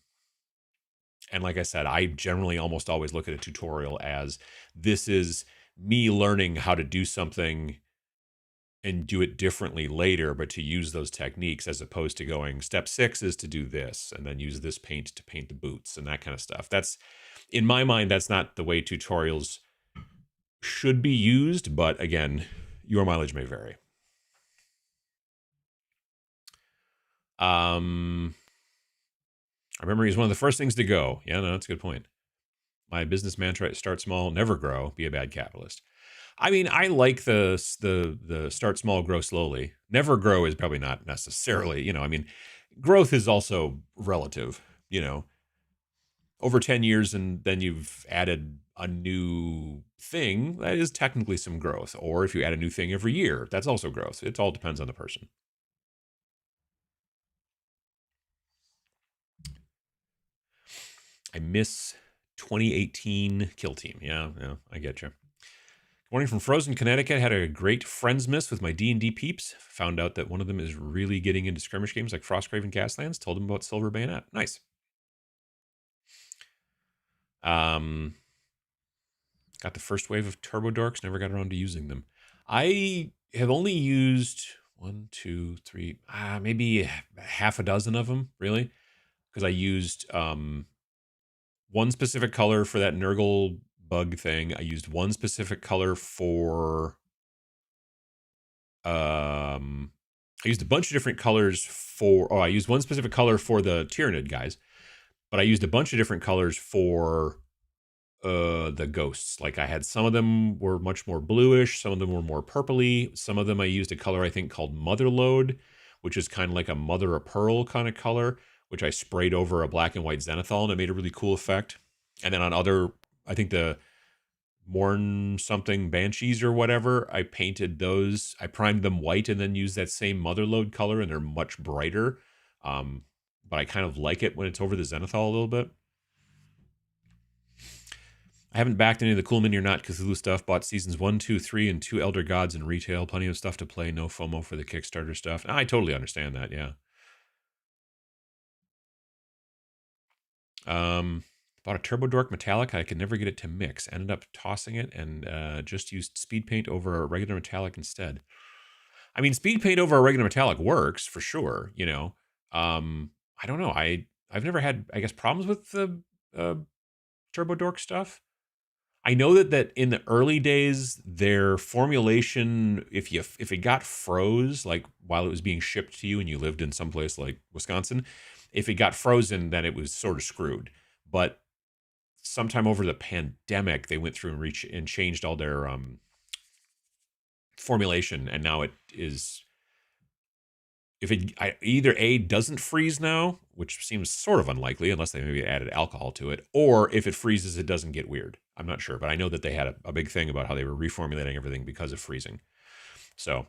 like I said, I generally almost always look at a tutorial as this is me learning how to do something and do it differently later, but to use those techniques, as opposed to going step 6 is to do this and then use this paint to paint the boots and that kind of stuff. That's, in my mind, that's not the way tutorials should be used. But again, your mileage may vary. Our memory is one of the first things to go. Yeah, no, that's a good point. My business mantra: start small, never grow, be a bad capitalist. I mean, I like the start small, grow slowly. Never grow is probably not necessarily, you know, I mean, growth is also relative, you know. Over 10 years and then you've added a new thing, that is technically some growth. Or if you add a new thing every year, that's also growth. It all depends on the person. I miss 2018 Kill Team. Yeah, I get you. Morning from Frozen, Connecticut. Had a great Friendsmas with my D&D peeps. Found out that one of them is really getting into skirmish games like Frostgrave and Gaslands. Told him about Silver Bayonet. Nice. Got the first wave of Turbo Dorks. Never got around to using them. I have only used 1, 2, 3, maybe half a dozen of them, really. Because I used one specific color for that Nurgle bug thing. I used one specific color for I used a bunch of different colors for I used one specific color for the Tyrannid guys, but I used a bunch of different colors for the ghosts. Like I had some of them were much more bluish, some of them were more purpley, some of them I used a color I think called Motherlode, which is kind of like a mother of pearl kind of color, which I sprayed over a black and white Zenithal, and it made a really cool effect. And then on other, I think the Morn something Banshees or whatever, I painted those. I primed them white and then used that same Motherlode color, and they're much brighter. But I kind of like it when it's over the Zenithal a little bit. I haven't backed any of the Cool Mini or Not Cthulhu stuff. Bought seasons 1, 2, 3, and 2 Elder Gods in retail. Plenty of stuff to play. No FOMO for the Kickstarter stuff. I totally understand that, yeah. Bought a Turbo Dork Metallic. I could never get it to mix. Ended up tossing it and just used speed paint over a regular metallic instead. I mean, speed paint over a regular metallic works for sure, you know. I don't know. I've never had, I guess, problems with the Turbo Dork stuff. I know that in the early days, their formulation, if it got froze, like while it was being shipped to you and you lived in some place like Wisconsin, if it got frozen, then it was sort of screwed. But sometime over the pandemic, they went through and changed all their formulation, and now it is if it either A, doesn't freeze now, which seems sort of unlikely unless they maybe added alcohol to it, or if it freezes, it doesn't get weird. I'm not sure, but I know that they had a big thing about how they were reformulating everything because of freezing. So,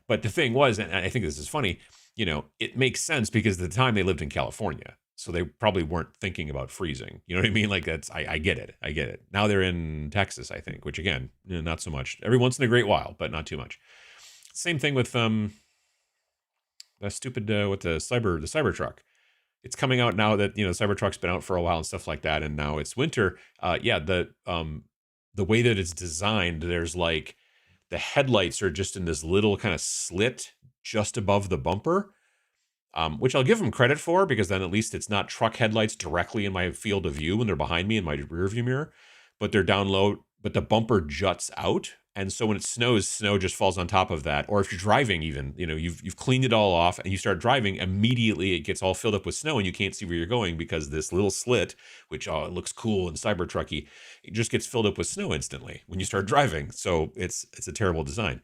but the thing was, and I think this is funny, it makes sense because at the time they lived in California. So they probably weren't thinking about freezing. You know what I mean? Like I get it. I get it. Now they're in Texas, I think, which again, not so much. Every once in a great while, but not too much. Same thing with that stupid with the Cybertruck. It's coming out now that the Cybertruck's been out for a while and stuff like that, and now it's winter. The way that it's designed, there's like the headlights are just in this little kind of slit just above the bumper. Which I'll give them credit for, because then at least it's not truck headlights directly in my field of view when they're behind me in my rear view mirror, but they're down low, but the bumper juts out. And so when it snows, snow just falls on top of that. Or if you're driving even, you've cleaned it all off and you start driving, immediately it gets all filled up with snow and you can't see where you're going because this little slit, which it looks cool and Cybertrucky, it just gets filled up with snow instantly when you start driving. So it's a terrible design.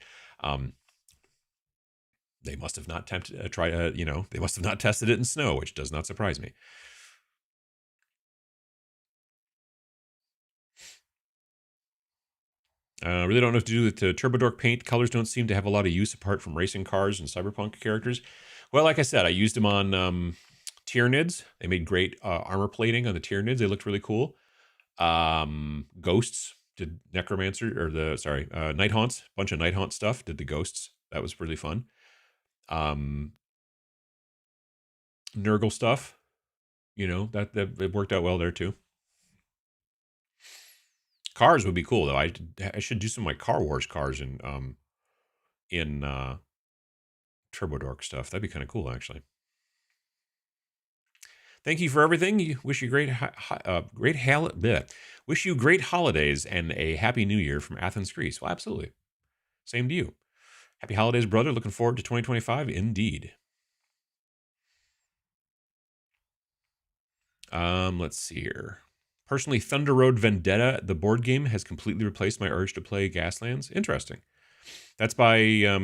They must have not they must have not tested it in snow, which does not surprise me. Really don't know what to do with the Turbo Dork paint. Colors don't seem to have a lot of use apart from racing cars and cyberpunk characters. Well, like I said, I used them on Tyranids. They made great armor plating on the Tyranids. They looked really cool. Ghosts did Necromancer, or Night Haunts. Bunch of Night Haunt stuff. Did the Ghosts. That was really fun. Nurgle stuff, that it worked out well there too. Cars would be cool though. I should do some of my Car Wars cars in Turbo Dork stuff. That'd be kind of cool actually. Thank you for everything. Wish you great holidays and a happy new year from Athens, Greece. Well, absolutely. Same to you. Happy holidays, brother. Looking forward to 2025 indeed. Let's see here. Personally, Thunder Road Vendetta, the board game, has completely replaced my urge to play Gaslands. Interesting. That's by, I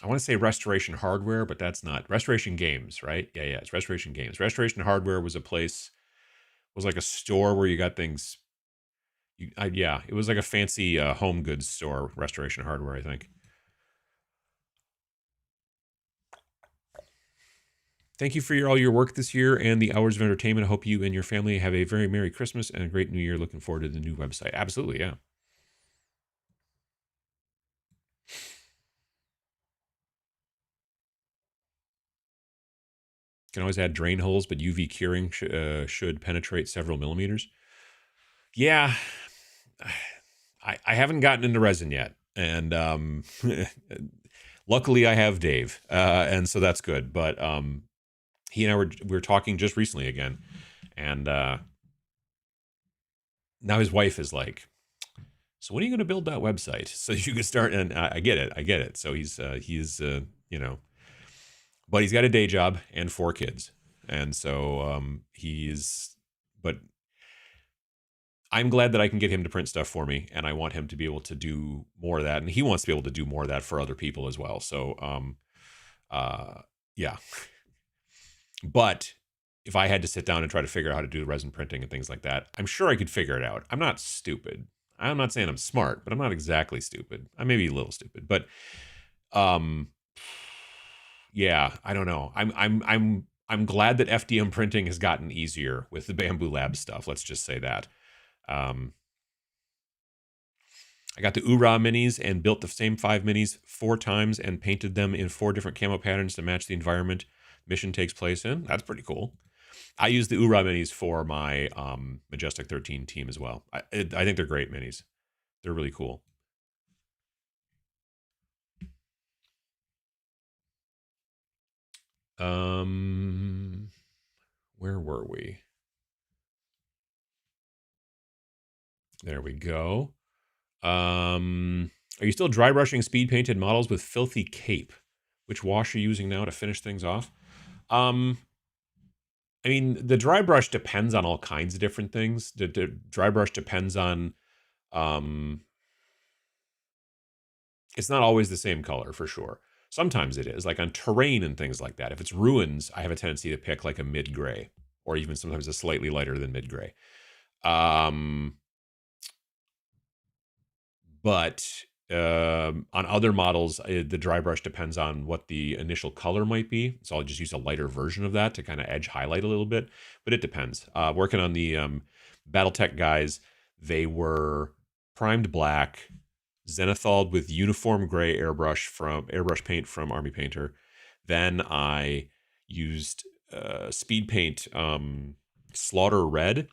want to say Restoration Hardware, but that's not. Restoration Games, right? Yeah, it's Restoration Games. Restoration Hardware was like a store where you got things. It was like a fancy home goods store, Restoration Hardware, I think. Thank you for all your work this year and the hours of entertainment. I hope you and your family have a very Merry Christmas and a great New Year. Looking forward to the new website. Absolutely, yeah. Can always add drain holes, but UV curing should penetrate several millimeters. Yeah, I haven't gotten into resin yet, and luckily I have Dave, and so that's good. But he and I were talking just recently again, and now his wife is like, so when are you going to build that website so you can start? And I get it. So he's but he's got a day job and 4 kids, and so but I'm glad that I can get him to print stuff for me, and I want him to be able to do more of that, and he wants to be able to do more of that for other people as well. So yeah. But if I had to sit down and try to figure out how to do the resin printing and things like that, I'm sure I could figure it out. I'm not stupid. I'm not saying I'm smart, but I'm not exactly stupid. I may be a little stupid, but yeah, I don't know. I'm glad that FDM printing has gotten easier with the Bamboo Lab stuff. Let's just say that. I got the Ura minis and built the same 5 minis 4 times and painted them in 4 different camo patterns to match the environment mission takes place in. That's pretty cool. I use the Ura minis for my Majestic 13 team as well. I think they're great minis. They're really cool. Where were we? There we go. Are you still dry brushing speed painted models with Filthy Cape? Which wash are you using now to finish things off? I mean, the dry brush depends on all kinds of different things. The dry brush depends on, it's not always the same color for sure. Sometimes it is, like on terrain and things like that. If it's ruins, I have a tendency to pick like a mid-gray, or even sometimes a slightly lighter than mid-gray. But on other models, the dry brush depends on what the initial color might be. So I'll just use a lighter version of that to kind of edge highlight a little bit. But it depends. Working on the Battletech guys, they were primed black, zenithal with uniform gray airbrush paint from Army Painter. Then I used speed paint slaughter red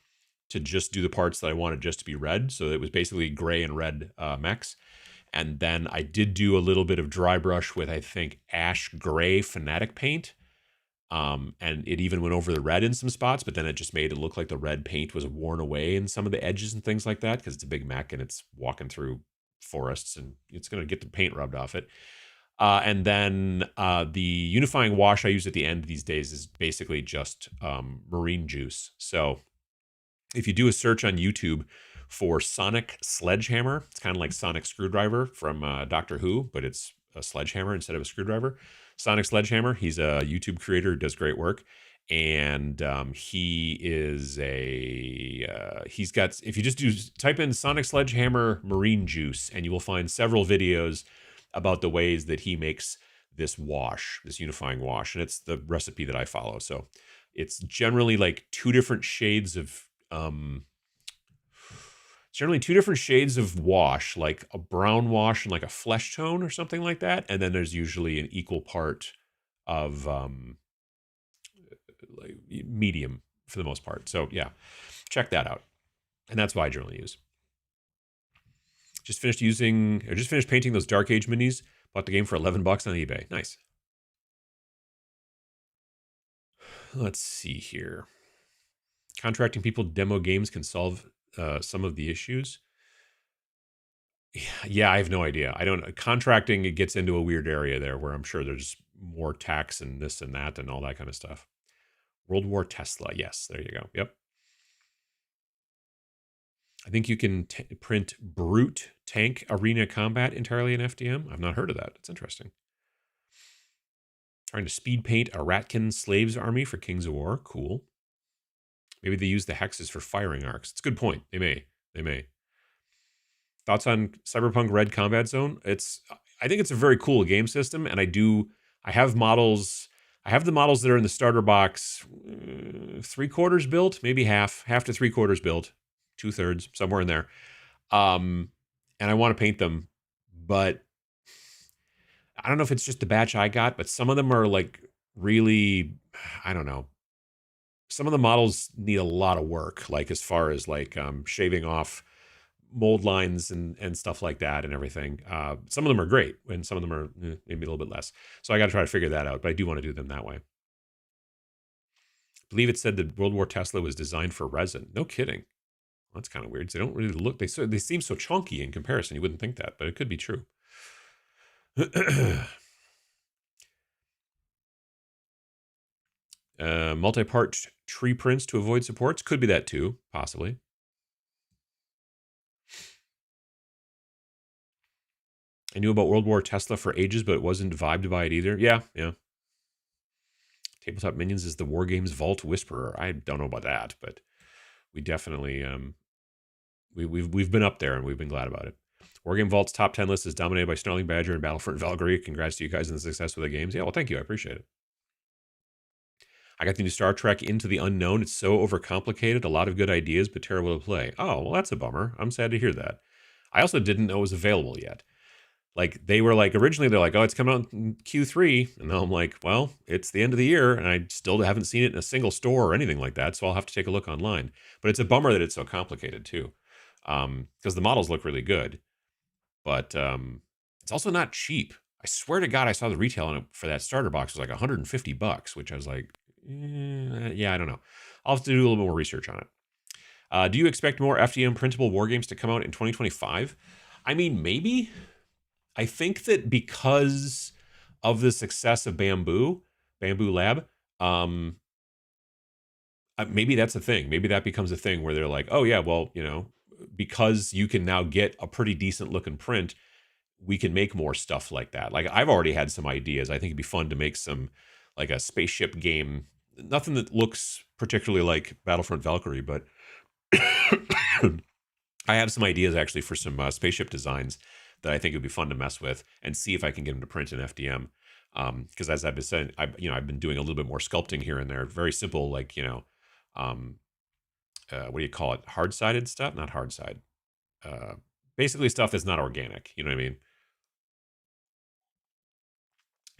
to just do the parts that I wanted just to be red. So it was basically gray and red mechs. And then I did do a little bit of dry brush with, I think, ash gray Fanatic paint. And it even went over the red in some spots, but then it just made it look like the red paint was worn away in some of the edges and things like that, because it's a big mech and it's walking through forests and it's going to get the paint rubbed off it. And then the unifying wash I use at the end these days is basically just marine juice. So if you do a search on YouTube for Sonic Sledgehammer, it's kind of like Sonic Screwdriver from Doctor Who, but it's a sledgehammer instead of a screwdriver. Sonic Sledgehammer, he's a YouTube creator who does great work. And he is he's got, if you just type in Sonic Sledgehammer marine juice, and you will find several videos about the ways that he makes this wash, this unifying wash. And it's the recipe that I follow. So it's generally like two different shades of wash, like a brown wash and like a flesh tone or something like that. And then there's usually an equal part of like medium for the most part. So yeah, check that out. And that's what I generally use. Just finished painting those Dark Age minis. Bought the game for $11 on eBay. Nice. Let's see here. Contracting people to demo games can solve some of the issues. Yeah, I have no idea. I don't. Contracting, it gets into a weird area there where I'm sure there's more tax and this and that and all that kind of stuff. World War Tesla. Yes, there you go. Yep. I think you can print Brute Tank Arena Combat entirely in FDM. I've not heard of that. It's interesting. Trying to speed paint a Ratkin Slaves Army for Kings of War. Cool. Maybe they use the hexes for firing arcs. It's a good point. They may. Thoughts on Cyberpunk Red Combat Zone? I think it's a very cool game system, and I have models. I have the models that are in the starter box, 3/4 built, maybe half to 3/4 built, 2/3, somewhere in there. And I want to paint them, but I don't know if it's just the batch I got, but some of them are like really, I don't know. Some of the models need a lot of work, like as far as like shaving off mold lines and stuff like that and everything. Some of them are great, and some of them are maybe a little bit less. So I got to try to figure that out, but I do want to do them that way. I believe it said that World War Tesla was designed for resin. No kidding. Well, that's kind of weird. They don't really look, they seem so chunky in comparison. You wouldn't think that, but it could be true. Multi-part tree prints to avoid supports. Could be that too, possibly. I knew about World War Tesla for ages, but it wasn't vibed by it either. Yeah. Tabletop Minions is the Wargames Vault Whisperer. I don't know about that, but we definitely we've been up there and we've been glad about it. Wargame Vault's top 10 list is dominated by Snarling Badger and Battlefront Valkyrie. Congrats to you guys on the success with the games. Yeah, well, thank you. I appreciate it. I got the new Star Trek Into the Unknown. It's so overcomplicated. A lot of good ideas, but terrible to play. Oh, well, that's a bummer. I'm sad to hear that. I also didn't know it was available yet. Like, they were like, originally they're like, oh, it's coming out in Q3. And now I'm like, well, it's the end of the year, and I still haven't seen it in a single store or anything like that, so I'll have to take a look online. But it's a bummer that it's so complicated, too. Because the models look really good. But it's also not cheap. I swear to God, I saw the retail on it for that starter box was like $150, which I was like, yeah, I don't know. I'll have to do a little bit more research on it. Do you expect more FDM printable war games to come out in 2025? I mean, maybe. I think that because of the success of Bamboo Lab, maybe that's a thing. Maybe that becomes a thing where they're like, oh yeah, well, because you can now get a pretty decent looking print, we can make more stuff like that. Like I've already had some ideas. I think it'd be fun to make some like a spaceship game. Nothing that looks particularly like Battlefront Valkyrie, but I have some ideas actually for some spaceship designs that I think would be fun to mess with and see if I can get them to print in FDM. Because as I've been saying, I've been doing a little bit more sculpting here and there. Very simple, like what do you call it? Hard-sided stuff, not hard-side. Basically stuff that's not organic. You know what I mean?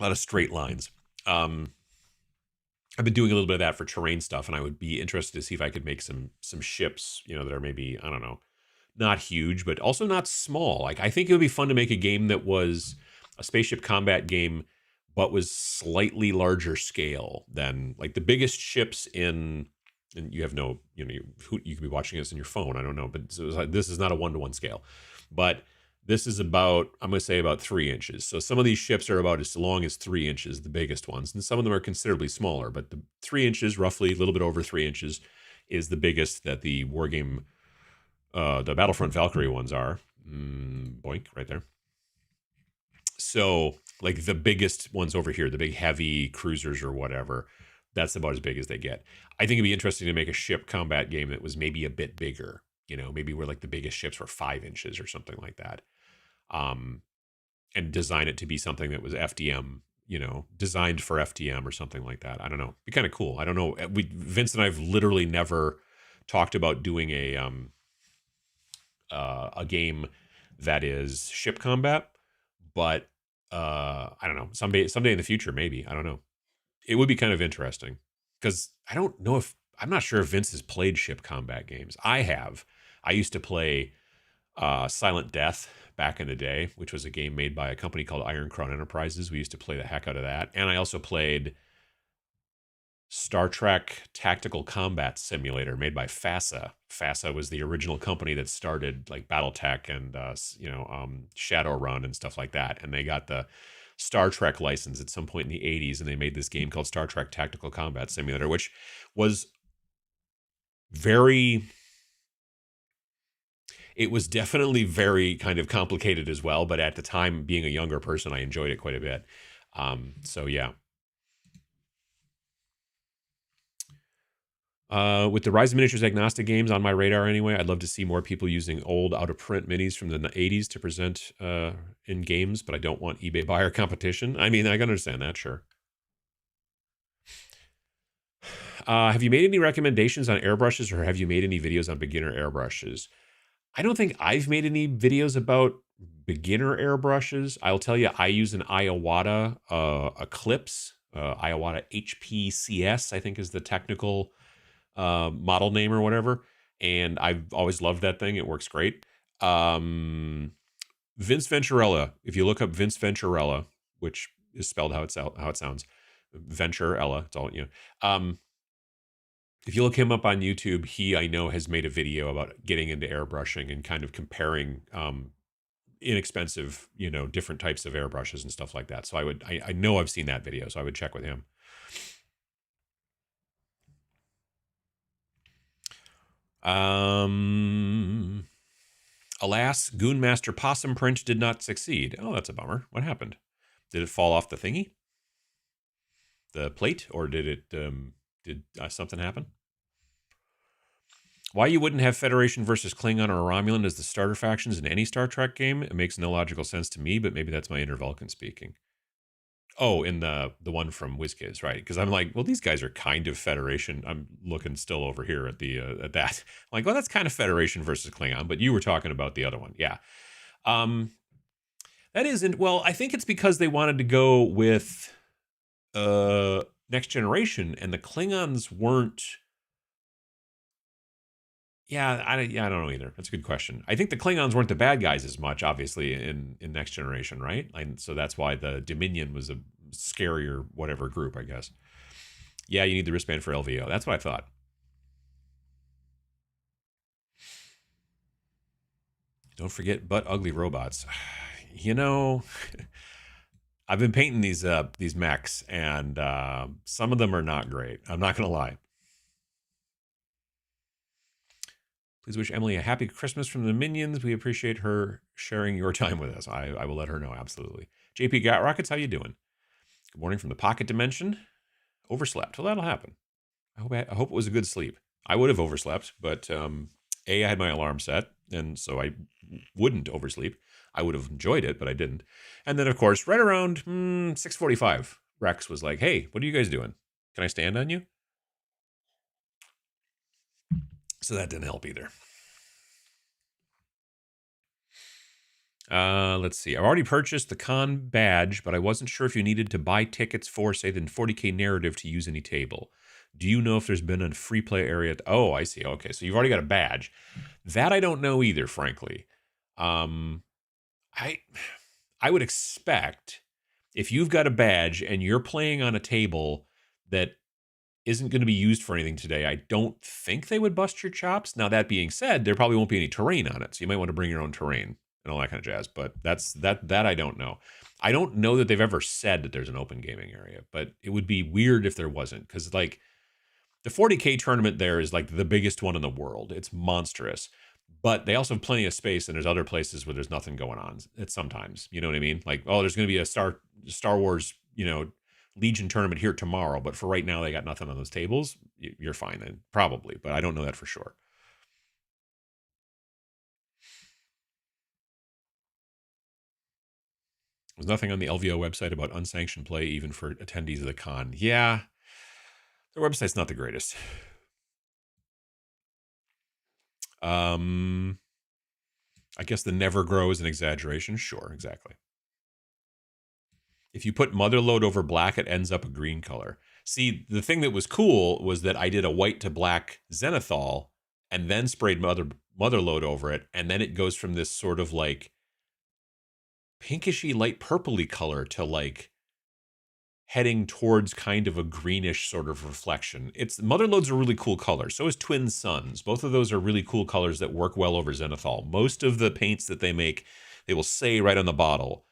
A lot of straight lines. I've been doing a little bit of that for terrain stuff, and I would be interested to see if I could make some ships, that are maybe, I don't know, not huge, but also not small. Like I think it would be fun to make a game that was a spaceship combat game, but was slightly larger scale than like the biggest ships in. And you have no, you could be watching this in your phone. I don't know, but this is not a 1-to-1 scale, but this is about, I'm going to say about 3 inches. So some of these ships are about as long as 3 inches, the biggest ones, and some of them are considerably smaller. But the 3 inches, roughly a little bit over 3 inches, is the biggest that the wargame, the Battlefront Valkyrie ones are. Boink, right there. So like the biggest ones over here, the big heavy cruisers or whatever, that's about as big as they get. I think it'd be interesting to make a ship combat game that was maybe a bit bigger, maybe where like the biggest ships were 5 inches or something like that. And design it to be something that was FDM, designed for FDM or something like that. I don't know. Be kind of cool. I don't know. Vince and I've literally never talked about doing a game that is ship combat, but I don't know. Someday in the future, maybe. I don't know. It would be kind of interesting because I'm not sure if Vince has played ship combat games. I have. I used to play Silent Death back in the day, which was a game made by a company called Iron Crown Enterprises. We used to play the heck out of that. And I also played Star Trek Tactical Combat Simulator made by FASA. FASA was the original company that started like Battletech and Shadowrun and stuff like that. And they got the Star Trek license at some point in the 80s, and they made this game called Star Trek Tactical Combat Simulator, which was it was definitely very kind of complicated as well, but at the time, being a younger person, I enjoyed it quite a bit. So yeah. With the Rise of Miniatures agnostic games on my radar anyway, I'd love to see more people using old out-of-print minis from the 80s to present in games, but I don't want eBay buyer competition. I mean, I can understand that, sure. Have you made any recommendations on airbrushes, or have you made any videos on beginner airbrushes? I don't think I've made any videos about beginner airbrushes. I'll tell you, I use an Iwata Eclipse, Iwata HPCS, I think is the technical model name or whatever, and I've always loved that thing. It works great. Vince Venturella, if you look up Vince Venturella, which is spelled how it sounds, Venturella, it's all if you look him up on YouTube, he, I know, has made a video about getting into airbrushing and kind of comparing inexpensive, different types of airbrushes and stuff like that. So I know I've seen that video, so I would check with him. Alas, Goonmaster Possum print did not succeed. Oh, that's a bummer. What happened? Did it fall off the thingy? The plate? Or did it, did something happen? Why you wouldn't have Federation versus Klingon or Romulan as the starter factions in any Star Trek game? It makes no logical sense to me, but maybe that's my inner Vulcan speaking. Oh, in the one from WizKids, right? Because I'm like, well, these guys are kind of Federation. I'm looking still over here at the at that. I'm like, well, that's kind of Federation versus Klingon, but you were talking about the other one, yeah. That isn't. Well, I think it's because they wanted to go with Next Generation, and the Klingons weren't. Yeah, I don't know either. That's a good question. I think the Klingons weren't the bad guys as much, obviously, in Next Generation, right? And so that's why the Dominion was a scarier whatever group, I guess. Yeah, you need the wristband for LVO. That's what I thought. Don't forget butt ugly robots. I've been painting these mechs, and some of them are not great. I'm not gonna lie. Please wish Emily a happy Christmas from the Minions. We appreciate her sharing your time with us. I will let her know, absolutely. JP Got Rockets, how you doing? Good morning from the Pocket Dimension. Overslept. Well, that'll happen. I hope it was a good sleep. I would have overslept, but I had my alarm set, and so I wouldn't oversleep. I would have enjoyed it, but I didn't. And then, of course, right around 6:45, Rex was like, "Hey, what are you guys doing? Can I stand on you?" So that didn't help either. Let's see. I've already purchased the con badge, but I wasn't sure if you needed to buy tickets for, say, the 40K narrative to use any table. Do you know if there's been a free play area? Oh, I see. Okay, so you've already got a badge. That I don't know either, frankly. I would expect if you've got a badge and you're playing on a table that isn't going to be used for anything today, I don't think they would bust your chops. Now, that being said, there probably won't be any terrain on it, so you might want to bring your own terrain and all that kind of jazz. But that I don't know. I don't know that they've ever said that there's an open gaming area, but it would be weird if there wasn't, because like the 40K tournament there is like the biggest one in the world. It's monstrous. But they also have plenty of space, and there's other places where there's nothing going on. It's sometimes, you know what I mean? Like, oh, there's going to be a Star Wars, Legion tournament here tomorrow, but for right now, they got nothing on those tables. You're fine then, probably, but I don't know that for sure. There's nothing on the LVO website about unsanctioned play, even for attendees of the con. Yeah, their website's not the greatest. I guess the never grow is an exaggeration. Sure, exactly. If you put Motherlode over black, it ends up a green color. See, the thing that was cool was that I did a white to black Zenithal and then sprayed Motherlode over it, and then it goes from this sort of like pinkishy light purpley color to like heading towards kind of a greenish sort of reflection. Motherlode's a really cool color. So is Twin Suns. Both of those are really cool colors that work well over Zenithal. Most of the paints that they make, they will say right on the bottle,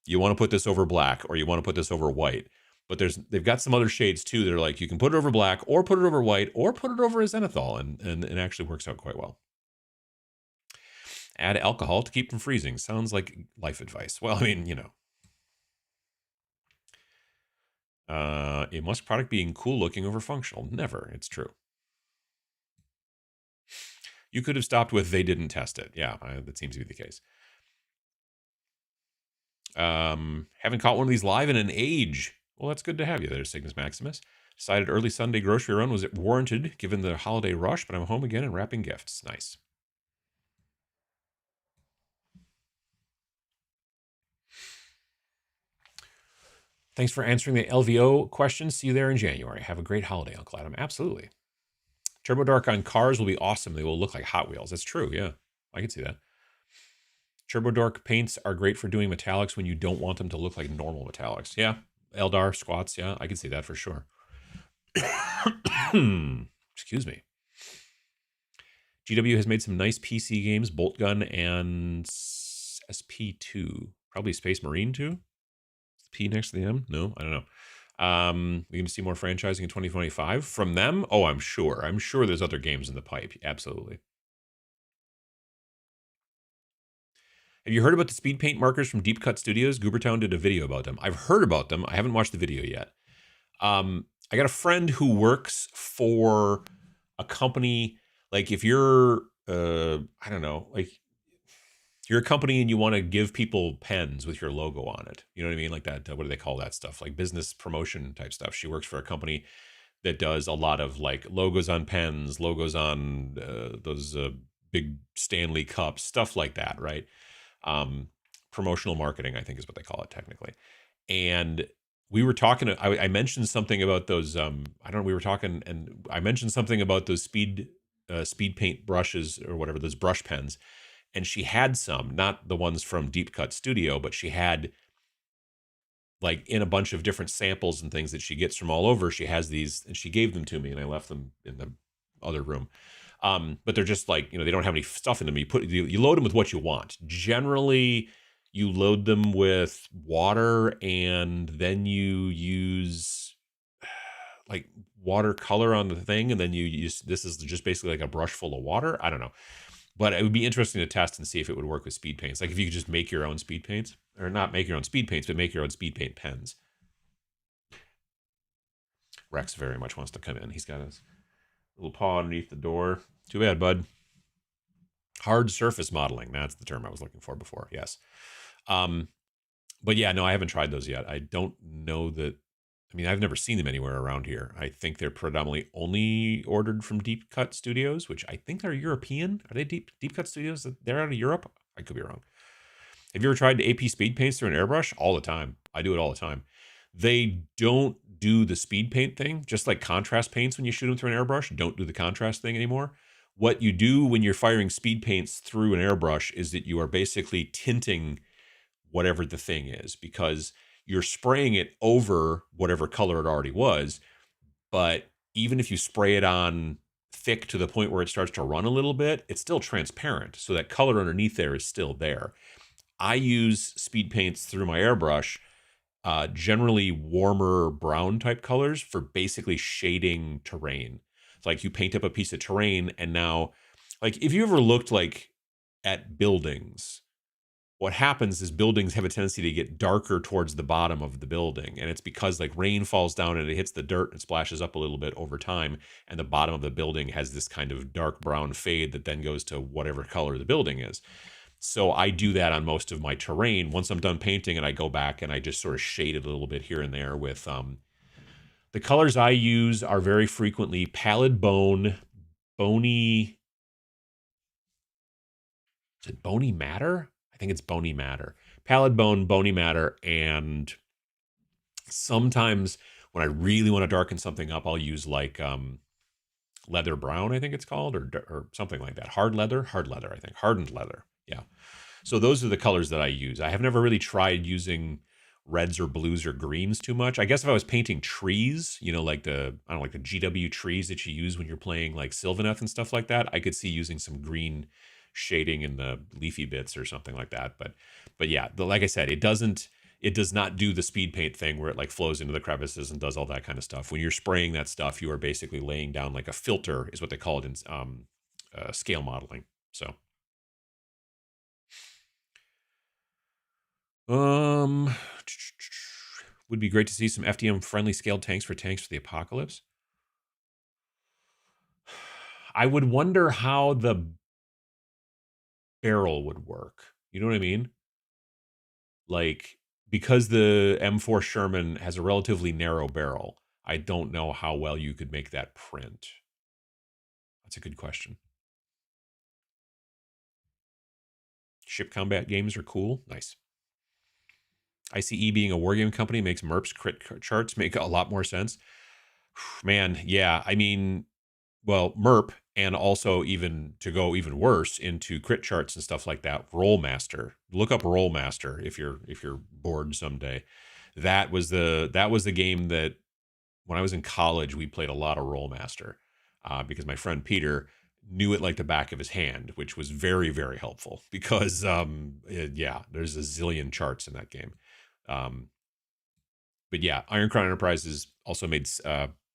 you want to put this over black or you want to put this over white. But they've got some other shades too that are like, you can put it over black or put it over white or put it over a Zenithal, and it actually works out quite well. Add alcohol to keep from freezing. Sounds like life advice. Well, I mean, a Musk product being cool looking over functional. Never. It's true. You could have stopped with they didn't test it. Yeah, that seems to be the case. Haven't caught one of these live in an age. Well, that's good to have you there, Cygnus Maximus. Decided early Sunday grocery run was warranted given the holiday rush, but I'm home again and wrapping gifts. Nice. Thanks for answering the LVO questions. See you there in January. Have a great holiday, Uncle Adam. Absolutely. Turbo Dark on cars will be awesome. They will look like Hot Wheels. That's true. Yeah, I can see that. Turbo Dark paints are great for doing metallics when you don't want them to look like normal metallics. Yeah. Eldar squats. Yeah, I can see that for sure. Excuse me. GW has made some nice PC games, Bolt Gun and SP2. Probably Space Marine 2? P next to the M? No, I don't know. We're going to see more franchising in 2025 from them. Oh, I'm sure. I'm sure there's other games in the pipe. Absolutely. Have you heard about the speed paint markers from Deep Cut Studios? Goobertown did a video about them. I've heard about them. I haven't watched the video yet. I got a friend who works for a company. Like if you're, I don't know, like you're a company and you want to give people pens with your logo on it. You know what I mean? Like that, what do they call that stuff? Like business promotion type stuff. She works for a company that does a lot of like logos on pens, logos on those big Stanley cups, stuff like that, right? Promotional marketing, I think is what they call it technically. And we were talking, I mentioned something about those, I don't know, we were talking and I mentioned something about those speed paint brushes or whatever, those brush pens. And she had some, not the ones from Deep Cut Studio, but she had like in a bunch of different samples and things that she gets from all over. She has these and she gave them to me and I left them in the other room. But they're just like, they don't have any stuff in them. You load them with what you want. Generally, you load them with water and then you use like watercolor on the thing, and then you use, this is just basically like a brush full of water. I don't know. But it would be interesting to test and see if it would work with speed paints. Like if you could just make your own speed paints, or not make your own speed paints, but make your own speed paint pens. Rex very much wants to come in. He's got his little paw underneath the door. Too bad, bud. Hard surface modeling. That's the term I was looking for before. Yes. But yeah, no, I haven't tried those yet. I don't know that. I mean, I've never seen them anywhere around here. I think they're predominantly only ordered from Deep Cut Studios, which I think they're European. Are they Deep Cut Studios? They're out of Europe? I could be wrong. Have you ever tried AP speed paints through an airbrush? All the time. I do it all the time. They don't do the speed paint thing, just like contrast paints when you shoot them through an airbrush. Don't do the contrast thing anymore. What you do when you're firing speed paints through an airbrush is that you are basically tinting whatever the thing is, because you're spraying it over whatever color it already was. But even if you spray it on thick to the point where it starts to run a little bit, it's still transparent. So that color underneath there is still there. I use speed paints through my airbrush, generally warmer brown type colors, for basically shading terrain. It's like you paint up a piece of terrain, and now, like if you ever looked like at buildings, what happens is buildings have a tendency to get darker towards the bottom of the building. And it's because like rain falls down and it hits the dirt and splashes up a little bit over time. And the bottom of the building has this kind of dark brown fade that then goes to whatever color the building is. So I do that on most of my terrain. Once I'm done painting, and I go back and I just sort of shade it a little bit here and there with, the colors I use are very frequently pallid bone, bony, is it bony matter? I think it's bony matter, pallid bone, bony matter. And sometimes when I really want to darken something up, I'll use like leather brown, I think it's called, or something like that. Hard leather, I think. Hardened leather. Yeah. So those are the colors that I use. I have never really tried using reds or blues or greens too much. I guess if I was painting trees, you know, like the, I don't know, like the GW trees that you use when you're playing like Sylvaneth and stuff like that, I could see using some green shading in the leafy bits or something like that. But yeah, like I said, it does not do the speed paint thing where it like flows into the crevices and does all that kind of stuff. When you're spraying that stuff, you are basically laying down like a filter, is what they call it in scale modeling. So would be great to see some FDM friendly scaled tanks for the apocalypse. I would wonder how the barrel would work. You know what I mean? Like, because the M4 Sherman has a relatively narrow barrel, I don't know how well you could make that print. That's a good question. Ship combat games are cool. Nice. ICE being a wargame company makes MERP's crit charts make a lot more sense. Man, yeah. I mean, well, MERP, and also even to go even worse into crit charts and stuff like that, Rollmaster. Look up Rollmaster if you're bored someday. That was the game that when I was in college we played a lot of Rollmaster because my friend Peter knew it like the back of his hand, which was very, very helpful because yeah, there's a zillion charts in that game. But yeah, Iron Crown Enterprises also made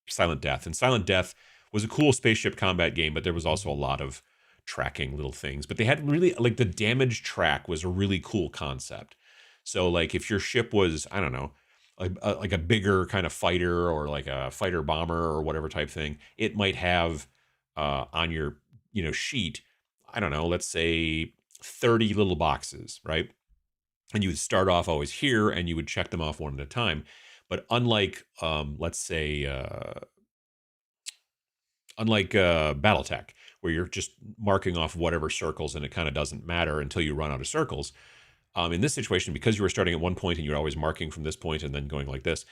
Silent Death, and Silent Death was a cool spaceship combat game, but there was also a lot of tracking little things. But they had really, like, the damage track was a really cool concept. So like if your ship was, I don't know, like a bigger kind of fighter or like a fighter bomber or whatever type thing, it might have on your, you know, sheet, I don't know, let's say 30 little boxes, right? And you would start off always here and you would check them off one at a time. But unlike, let's say, Battletech, where you're just marking off whatever circles and it kind of doesn't matter until you run out of circles. In this situation, because you were starting at one point and you're always marking from this point and then going like this,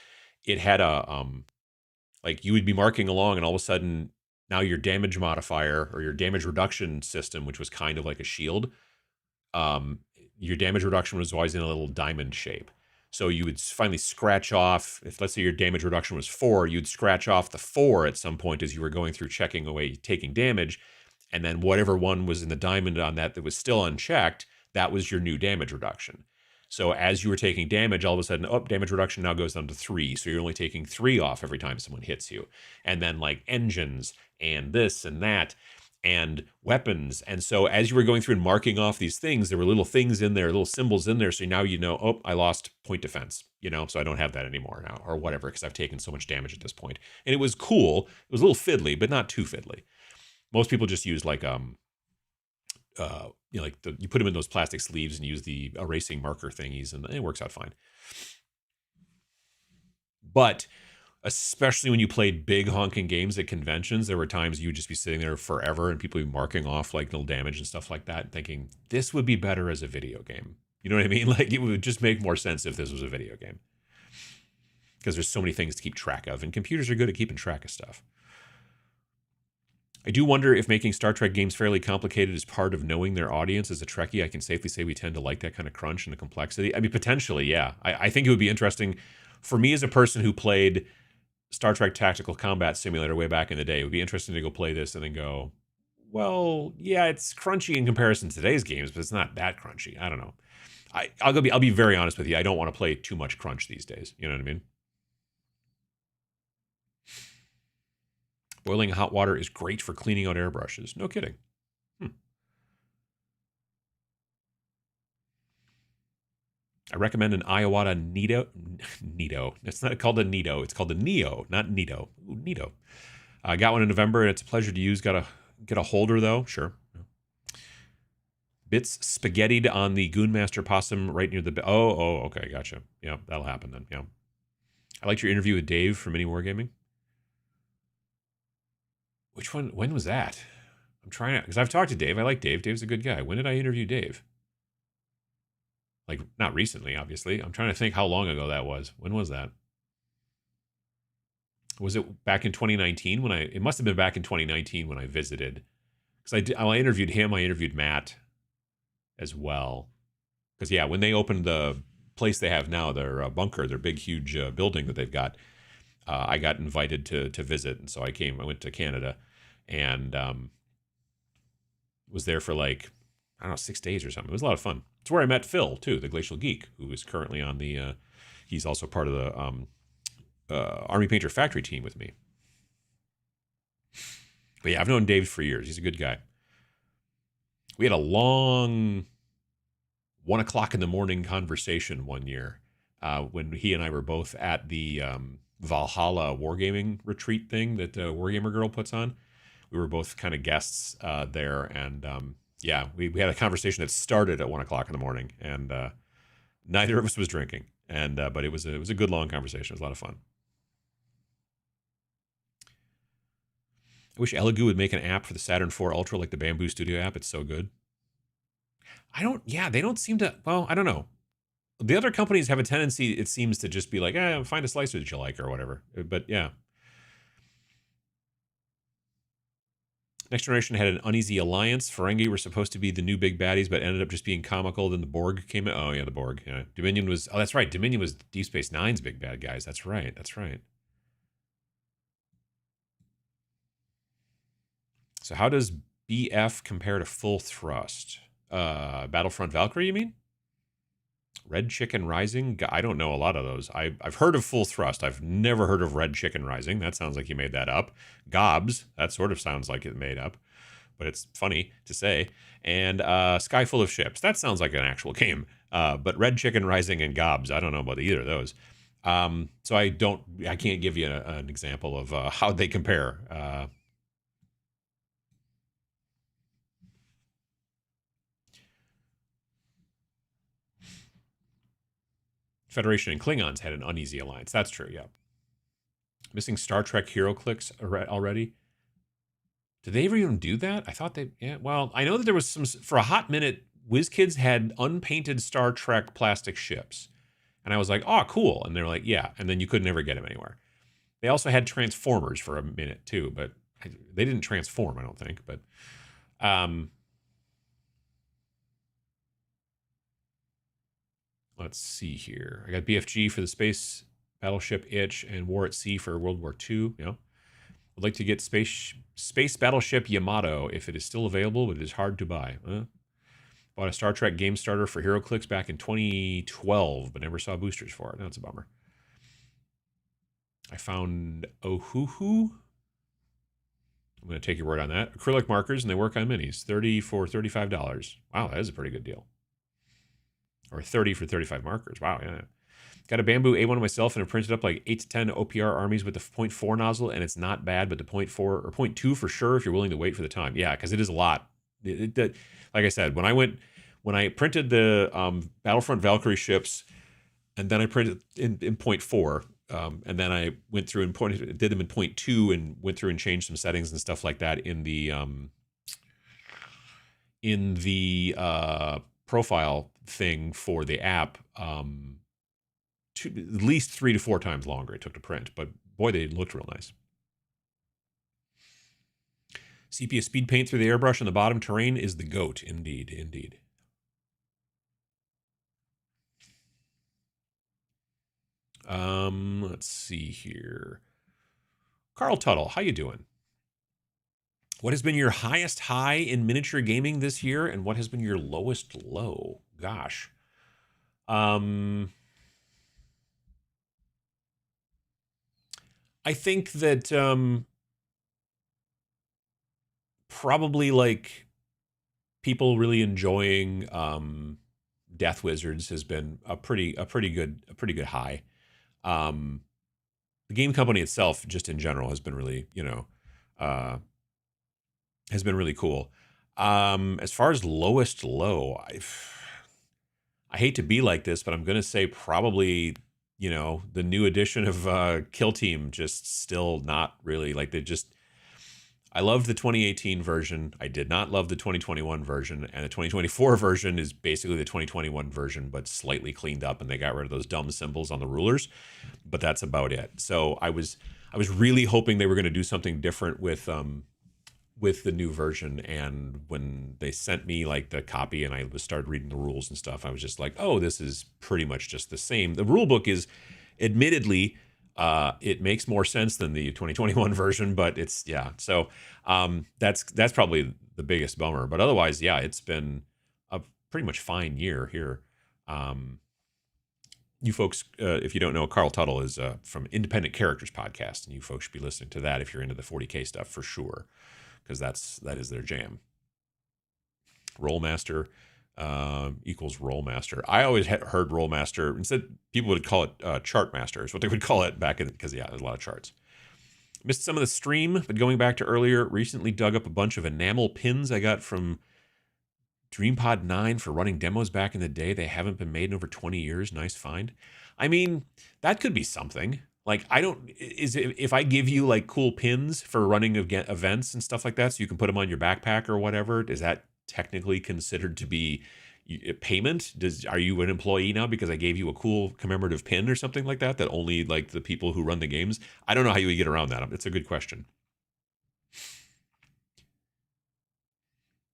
it had a, like you would be marking along and all of a sudden now your damage modifier or your damage reduction system, which was kind of like a shield, your damage reduction was always in a little diamond shape. So you would finally scratch off, if let's say your damage reduction was 4, you'd scratch off the 4 at some point as you were going through checking away, taking damage. And then whatever one was in the diamond on that was still unchecked, that was your new damage reduction. So as you were taking damage, all of a sudden, oh, damage reduction now goes down to 3. So you're only taking 3 off every time someone hits you. And then like engines and this and that and weapons. And so as you were going through and marking off these things, there were little things in there, little symbols in there. So now you know, oh, I lost point defense, you know, so I don't have that anymore now or whatever, because I've taken so much damage at this point. And it was cool. It was a little fiddly, but not too fiddly. Most people just use like, you know, like you put them in those plastic sleeves and use the erasing marker thingies, and it works out fine. But especially when you played big honking games at conventions, there were times you would just be sitting there forever and people would be marking off like little damage and stuff like that, and thinking this would be better as a video game. You know what I mean? Like it would just make more sense if this was a video game, because there's so many things to keep track of, and computers are good at keeping track of stuff. I do wonder if making Star Trek games fairly complicated is part of knowing their audience. As a Trekkie, I can safely say we tend to like that kind of crunch and the complexity. I mean, potentially, yeah. I think it would be interesting for me as a person who played Star Trek Tactical Combat Simulator way back in the day. It would be interesting to go play this and then go, well, yeah, it's crunchy in comparison to today's games, but it's not that crunchy. I don't know. I'll be very honest with you. I don't want to play too much crunch these days. You know what I mean? Boiling hot water is great for cleaning out airbrushes. No kidding. I recommend an Iowata Nito. Nito. It's not called a Nito. It's called a Neo, not Nito. Ooh, Nito. I got one in November, and it's a pleasure to use. Got to get a holder, though. Sure. Bits spaghettied on the Goonmaster possum right near the... Oh, okay. Gotcha. Yeah, that'll happen then. Yeah. I liked your interview with Dave from Mini Wargaming. Which one? When was that? I'm trying to... Because I've talked to Dave. I like Dave. Dave's a good guy. When did I interview Dave? Like, not recently, obviously. I'm trying to think how long ago that was. When was that? Was it back in 2019 when it must have been back in 2019 when I visited. Because I interviewed him. I interviewed Matt as well. Because, yeah, when they opened the place they have now, their bunker, their big, huge building that they've got, I got invited to visit. And so I went to Canada and was there for like, I don't know, 6 days or something. It was a lot of fun. It's where I met Phil, too, the Glacial Geek, who is currently on the, he's also part of the Army Painter Factory team with me. But yeah, I've known Dave for years. He's a good guy. We had a long 1 o'clock in the morning conversation one year when he and I were both at the Valhalla wargaming retreat thing that Wargamer Girl puts on. We were both kind of guests there, and yeah, we had a conversation that started at 1 o'clock in the morning, and neither of us was drinking, and but it was a good long conversation. It was a lot of fun. I wish Elegoo would make an app for the Saturn IV Ultra like the Bamboo Studio app. It's so good. They don't seem to, well, I don't know. The other companies have a tendency, it seems, to just be like, find a slicer that you like or whatever. But yeah. Next Generation had an uneasy alliance. Ferengi were supposed to be the new big baddies, but ended up just being comical. Then the Borg came in. Oh, yeah, the Borg. Yeah. Dominion was, that's right. Dominion was Deep Space Nine's big bad guys. That's right. So how does BF compare to Full Thrust? Battlefront Valkyrie, you mean? Red Chicken Rising? I don't know a lot of those. I've heard of Full Thrust. I've never heard of Red Chicken Rising. That sounds like you made that up. Gobs, that sort of sounds like it made up, but it's funny to say. And Sky Full of Ships. That sounds like an actual game. But Red Chicken Rising and Gobs, I don't know about either of those. So I can't give you an example of how they compare. Federation and Klingons had an uneasy alliance. That's true, yeah. Missing Star Trek hero clicks already. Did they ever even do that? I thought they, yeah, well, I know that there was some, for a hot minute, WizKids had unpainted Star Trek plastic ships. And I was like, oh, cool. And they were like, yeah. And then you could never get them anywhere. They also had Transformers for a minute too, but they didn't transform, I don't think. But let's see here. I got BFG for the Space Battleship Itch and War at Sea for World War II. You know, I'd like to get Space Battleship Yamato if it is still available, but it is hard to buy. Bought a Star Trek game starter for HeroClix back in 2012, but never saw boosters for it. That's a bummer. I found Ohuhu. I'm going to take your word on that. Acrylic markers, and they work on minis. 30 for $35. Wow, that is a pretty good deal. Or 30 for 35 markers. Wow, yeah. Got a bamboo A1 myself, and I printed up like 8 to 10 OPR armies with the 0.4 nozzle, and it's not bad, but the 0.4 or 0.2 for sure if you're willing to wait for the time. Yeah, because it is a lot. Like I said, when I printed the Battlefront Valkyrie ships, and then I printed in 0.4, and then I went through and did them in 0.2 and went through and changed some settings and stuff like that in the profile thing for the app. At least 3 to 4 times longer it took to print, but boy, they looked real nice. sepia speed paint through the airbrush on the bottom terrain is the goat. Indeed. Let's see here. Carl Tuttle, how you doing? What has been your highest high in miniature gaming this year, and what has been your lowest low? Gosh. I think that probably like people really enjoying Death Wizards has been a pretty good high. The game company itself, just in general, has been really, has been really cool. As far as lowest low, I hate to be like this, but I'm gonna say probably, the new edition of Kill Team just still not really like I loved the 2018 version. I did not love the 2021 version, and the 2024 version is basically the 2021 version, but slightly cleaned up, and they got rid of those dumb symbols on the rulers. But that's about it. So I was really hoping they were going to do something different with the new version. And when they sent me like the copy and I started reading the rules and stuff, I was just like, oh, this is pretty much just the same. The rule book is admittedly, it makes more sense than the 2021 version, but it's, yeah. So that's probably the biggest bummer. But otherwise, yeah, it's been a pretty much fine year here. You folks, if you don't know, Carl Tuttle is from Independent Characters podcast, and you folks should be listening to that if you're into the 40K stuff for sure, because that is their jam. Rollmaster equals Rollmaster. I always heard Rollmaster. Instead, people would call it Chartmaster is what they would call it back in, because, yeah, there's a lot of charts. Missed some of the stream, but going back to earlier, recently dug up a bunch of enamel pins I got from DreamPod 9 for running demos back in the day. They haven't been made in over 20 years. Nice find. I mean, that could be something. Like, if I give you like cool pins for running events and stuff like that, so you can put them on your backpack or whatever, is that technically considered to be payment? Are you an employee now because I gave you a cool commemorative pin or something like that only like the people who run the games? I don't know how you would get around that. It's a good question.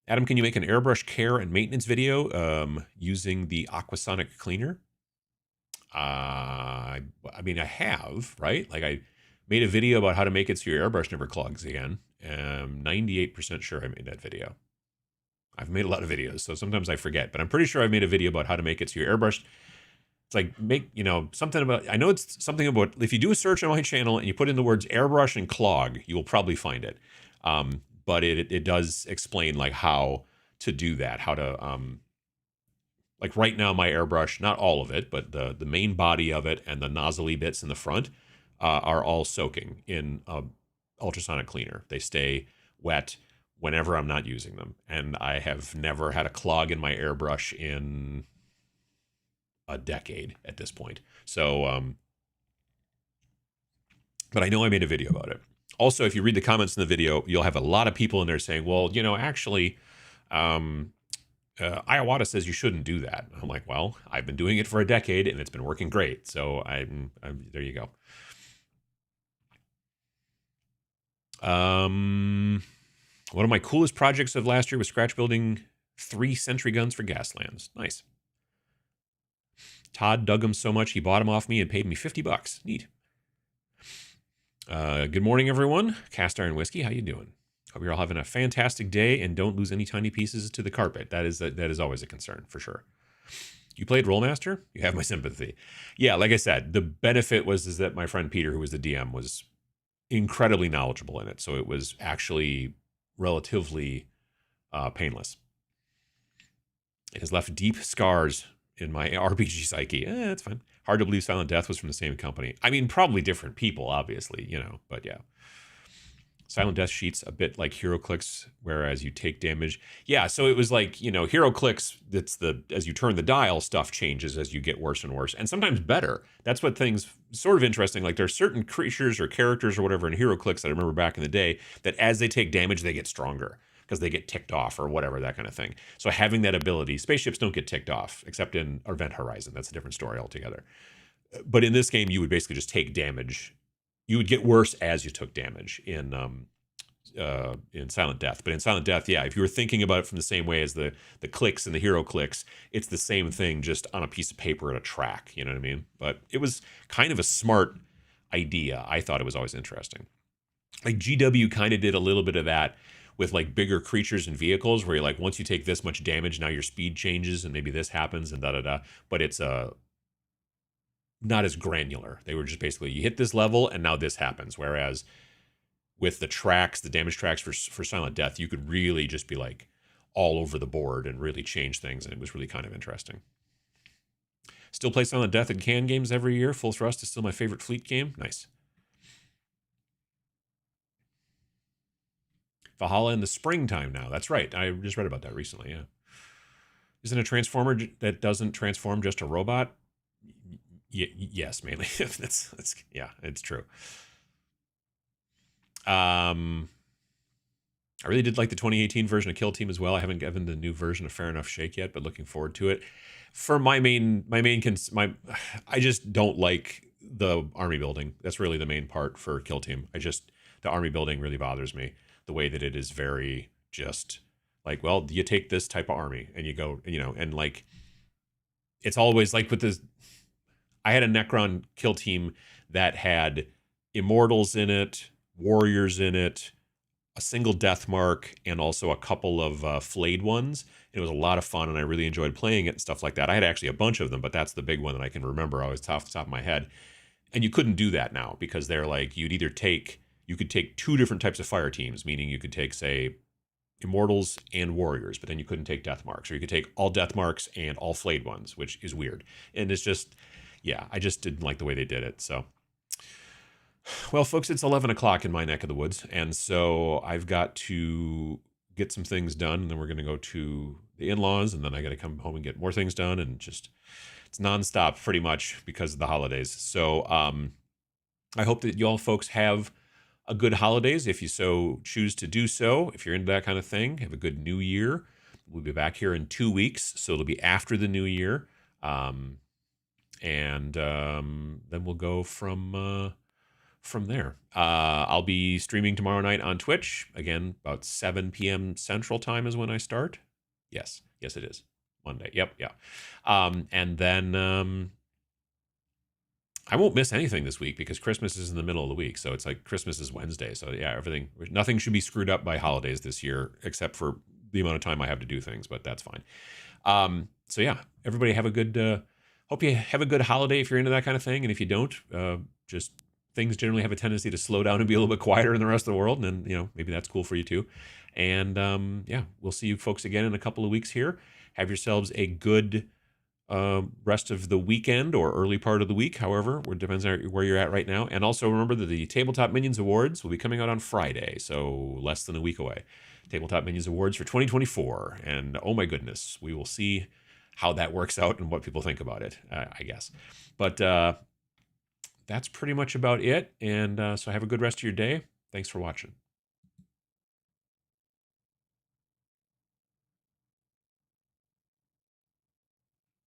Adam, can you make an airbrush care and maintenance video using the Aquasonic cleaner? I mean, I have, right? Like, I made a video about how to make it so your airbrush never clogs again. 98% sure I made that video. I've made a lot of videos, so sometimes I forget, but I'm pretty sure I made a video about how to make it so your airbrush, it's like something about, I know it's something about, if you do a search on my channel and you put in the words airbrush and clog, you will probably find it. But it does explain like how to do that, how to, like right now my airbrush, not all of it, but the main body of it and the nozzly bits in the front are all soaking in ultrasonic cleaner. They stay wet whenever I'm not using them. And I have never had a clog in my airbrush in a decade at this point. So, but I know I made a video about it. Also, if you read the comments in the video, you'll have a lot of people in there saying, well, actually, Iwata says you shouldn't do that. I'm like, well, I've been doing it for a decade and it's been working great. So I'm there you go. One of my coolest projects of last year was scratch building 3 sentry guns for Gaslands. Nice. Todd dug them so much he bought them off me and paid me $50. Neat. Good morning, everyone. Cast Iron Whiskey, how you doing? Hope you're all having a fantastic day, and don't lose any tiny pieces to the carpet. That is always a concern, for sure. You played Rollmaster? You have my sympathy. Yeah, like I said, the benefit is that my friend Peter, who was the DM, was incredibly knowledgeable in it. So it was actually relatively painless. It has left deep scars in my RPG psyche. It's fine. Hard to believe Silent Death was from the same company. I mean, probably different people, obviously, but yeah. Silent Death sheets a bit like HeroClix, whereas you take damage. Yeah, so it was like, HeroClix, as you turn the dial, stuff changes as you get worse and worse, and sometimes better. That's what things sort of interesting. Like there's certain creatures or characters or whatever in HeroClix that I remember back in the day that as they take damage, they get stronger because they get ticked off or whatever, that kind of thing. So having that ability, spaceships don't get ticked off except in Event Horizon. That's a different story altogether. But in this game, you would basically just take damage. You would get worse as you took damage in Silent Death. But in Silent Death, yeah, if you were thinking about it from the same way as the clicks and the hero clicks, it's the same thing, just on a piece of paper and a track. You know what I mean? But it was kind of a smart idea. I thought it was always interesting. Like GW kind of did a little bit of that with like bigger creatures and vehicles, where you're like, once you take this much damage, now your speed changes and maybe this happens and da-da-da. But it's not as granular. They were just basically, you hit this level and now this happens. Whereas with the tracks, the damage tracks for Silent Death, you could really just be like all over the board and really change things. And it was really kind of interesting. Still play Silent Death and can games every year. Full Thrust is still my favorite fleet game. Nice. Valhalla in the springtime now. That's right. I just read about that recently, yeah. Isn't a transformer that doesn't transform just a robot? Yes, mainly. Yeah, it's true. I really did like the 2018 version of Kill Team as well. I haven't given the new version a fair enough shake yet, but looking forward to it. For I just don't like the army building. That's really the main part for Kill Team. The army building really bothers me. The way that it is very just like, well, you take this type of army and you go, and like, it's always like with this. I had a Necron Kill Team that had Immortals in it, Warriors in it, a single Death Mark, and also a couple of flayed ones. It was a lot of fun, and I really enjoyed playing it and stuff like that. I had actually a bunch of them, but that's the big one that I can remember always off the top of my head. And you couldn't do that now because they're like, you could take two different types of fire teams, meaning you could take, say, Immortals and Warriors, but then you couldn't take Death Marks, or you could take all Death Marks and all flayed ones, which is weird. And it's just, yeah, I just didn't like the way they did it. So, well, folks, it's 11 o'clock in my neck of the woods, and so I've got to get some things done, and then we're going to go to the in-laws, and then I got to come home and get more things done, and just, it's nonstop pretty much because of the holidays. So I hope that you all folks have a good holidays if you so choose to do so. If you're into that kind of thing, have a good new year. We'll be back here in 2 weeks, so it'll be after the new year. And then we'll go from there. I'll be streaming tomorrow night on Twitch. Again, about 7 p.m. Central Time is when I start. Yes, it is. Monday. Yep, yeah. And then I won't miss anything this week because Christmas is in the middle of the week. So it's like Christmas is Wednesday. So yeah, nothing should be screwed up by holidays this year, except for the amount of time I have to do things, but that's fine. So yeah, everybody have a good, hope you have a good holiday if you're into that kind of thing. And if you don't, just things generally have a tendency to slow down and be a little bit quieter than the rest of the world. And then, maybe that's cool for you too. And yeah, we'll see you folks again in a couple of weeks here. Have yourselves a good rest of the weekend or early part of the week, however, it depends on where you're at right now. And also remember that the Tabletop Minions Awards will be coming out on Friday, so less than a week away. Tabletop Minions Awards for 2024. And oh my goodness, we will see how that works out and what people think about it, I guess. But that's pretty much about it. And so have a good rest of your day. Thanks for watching.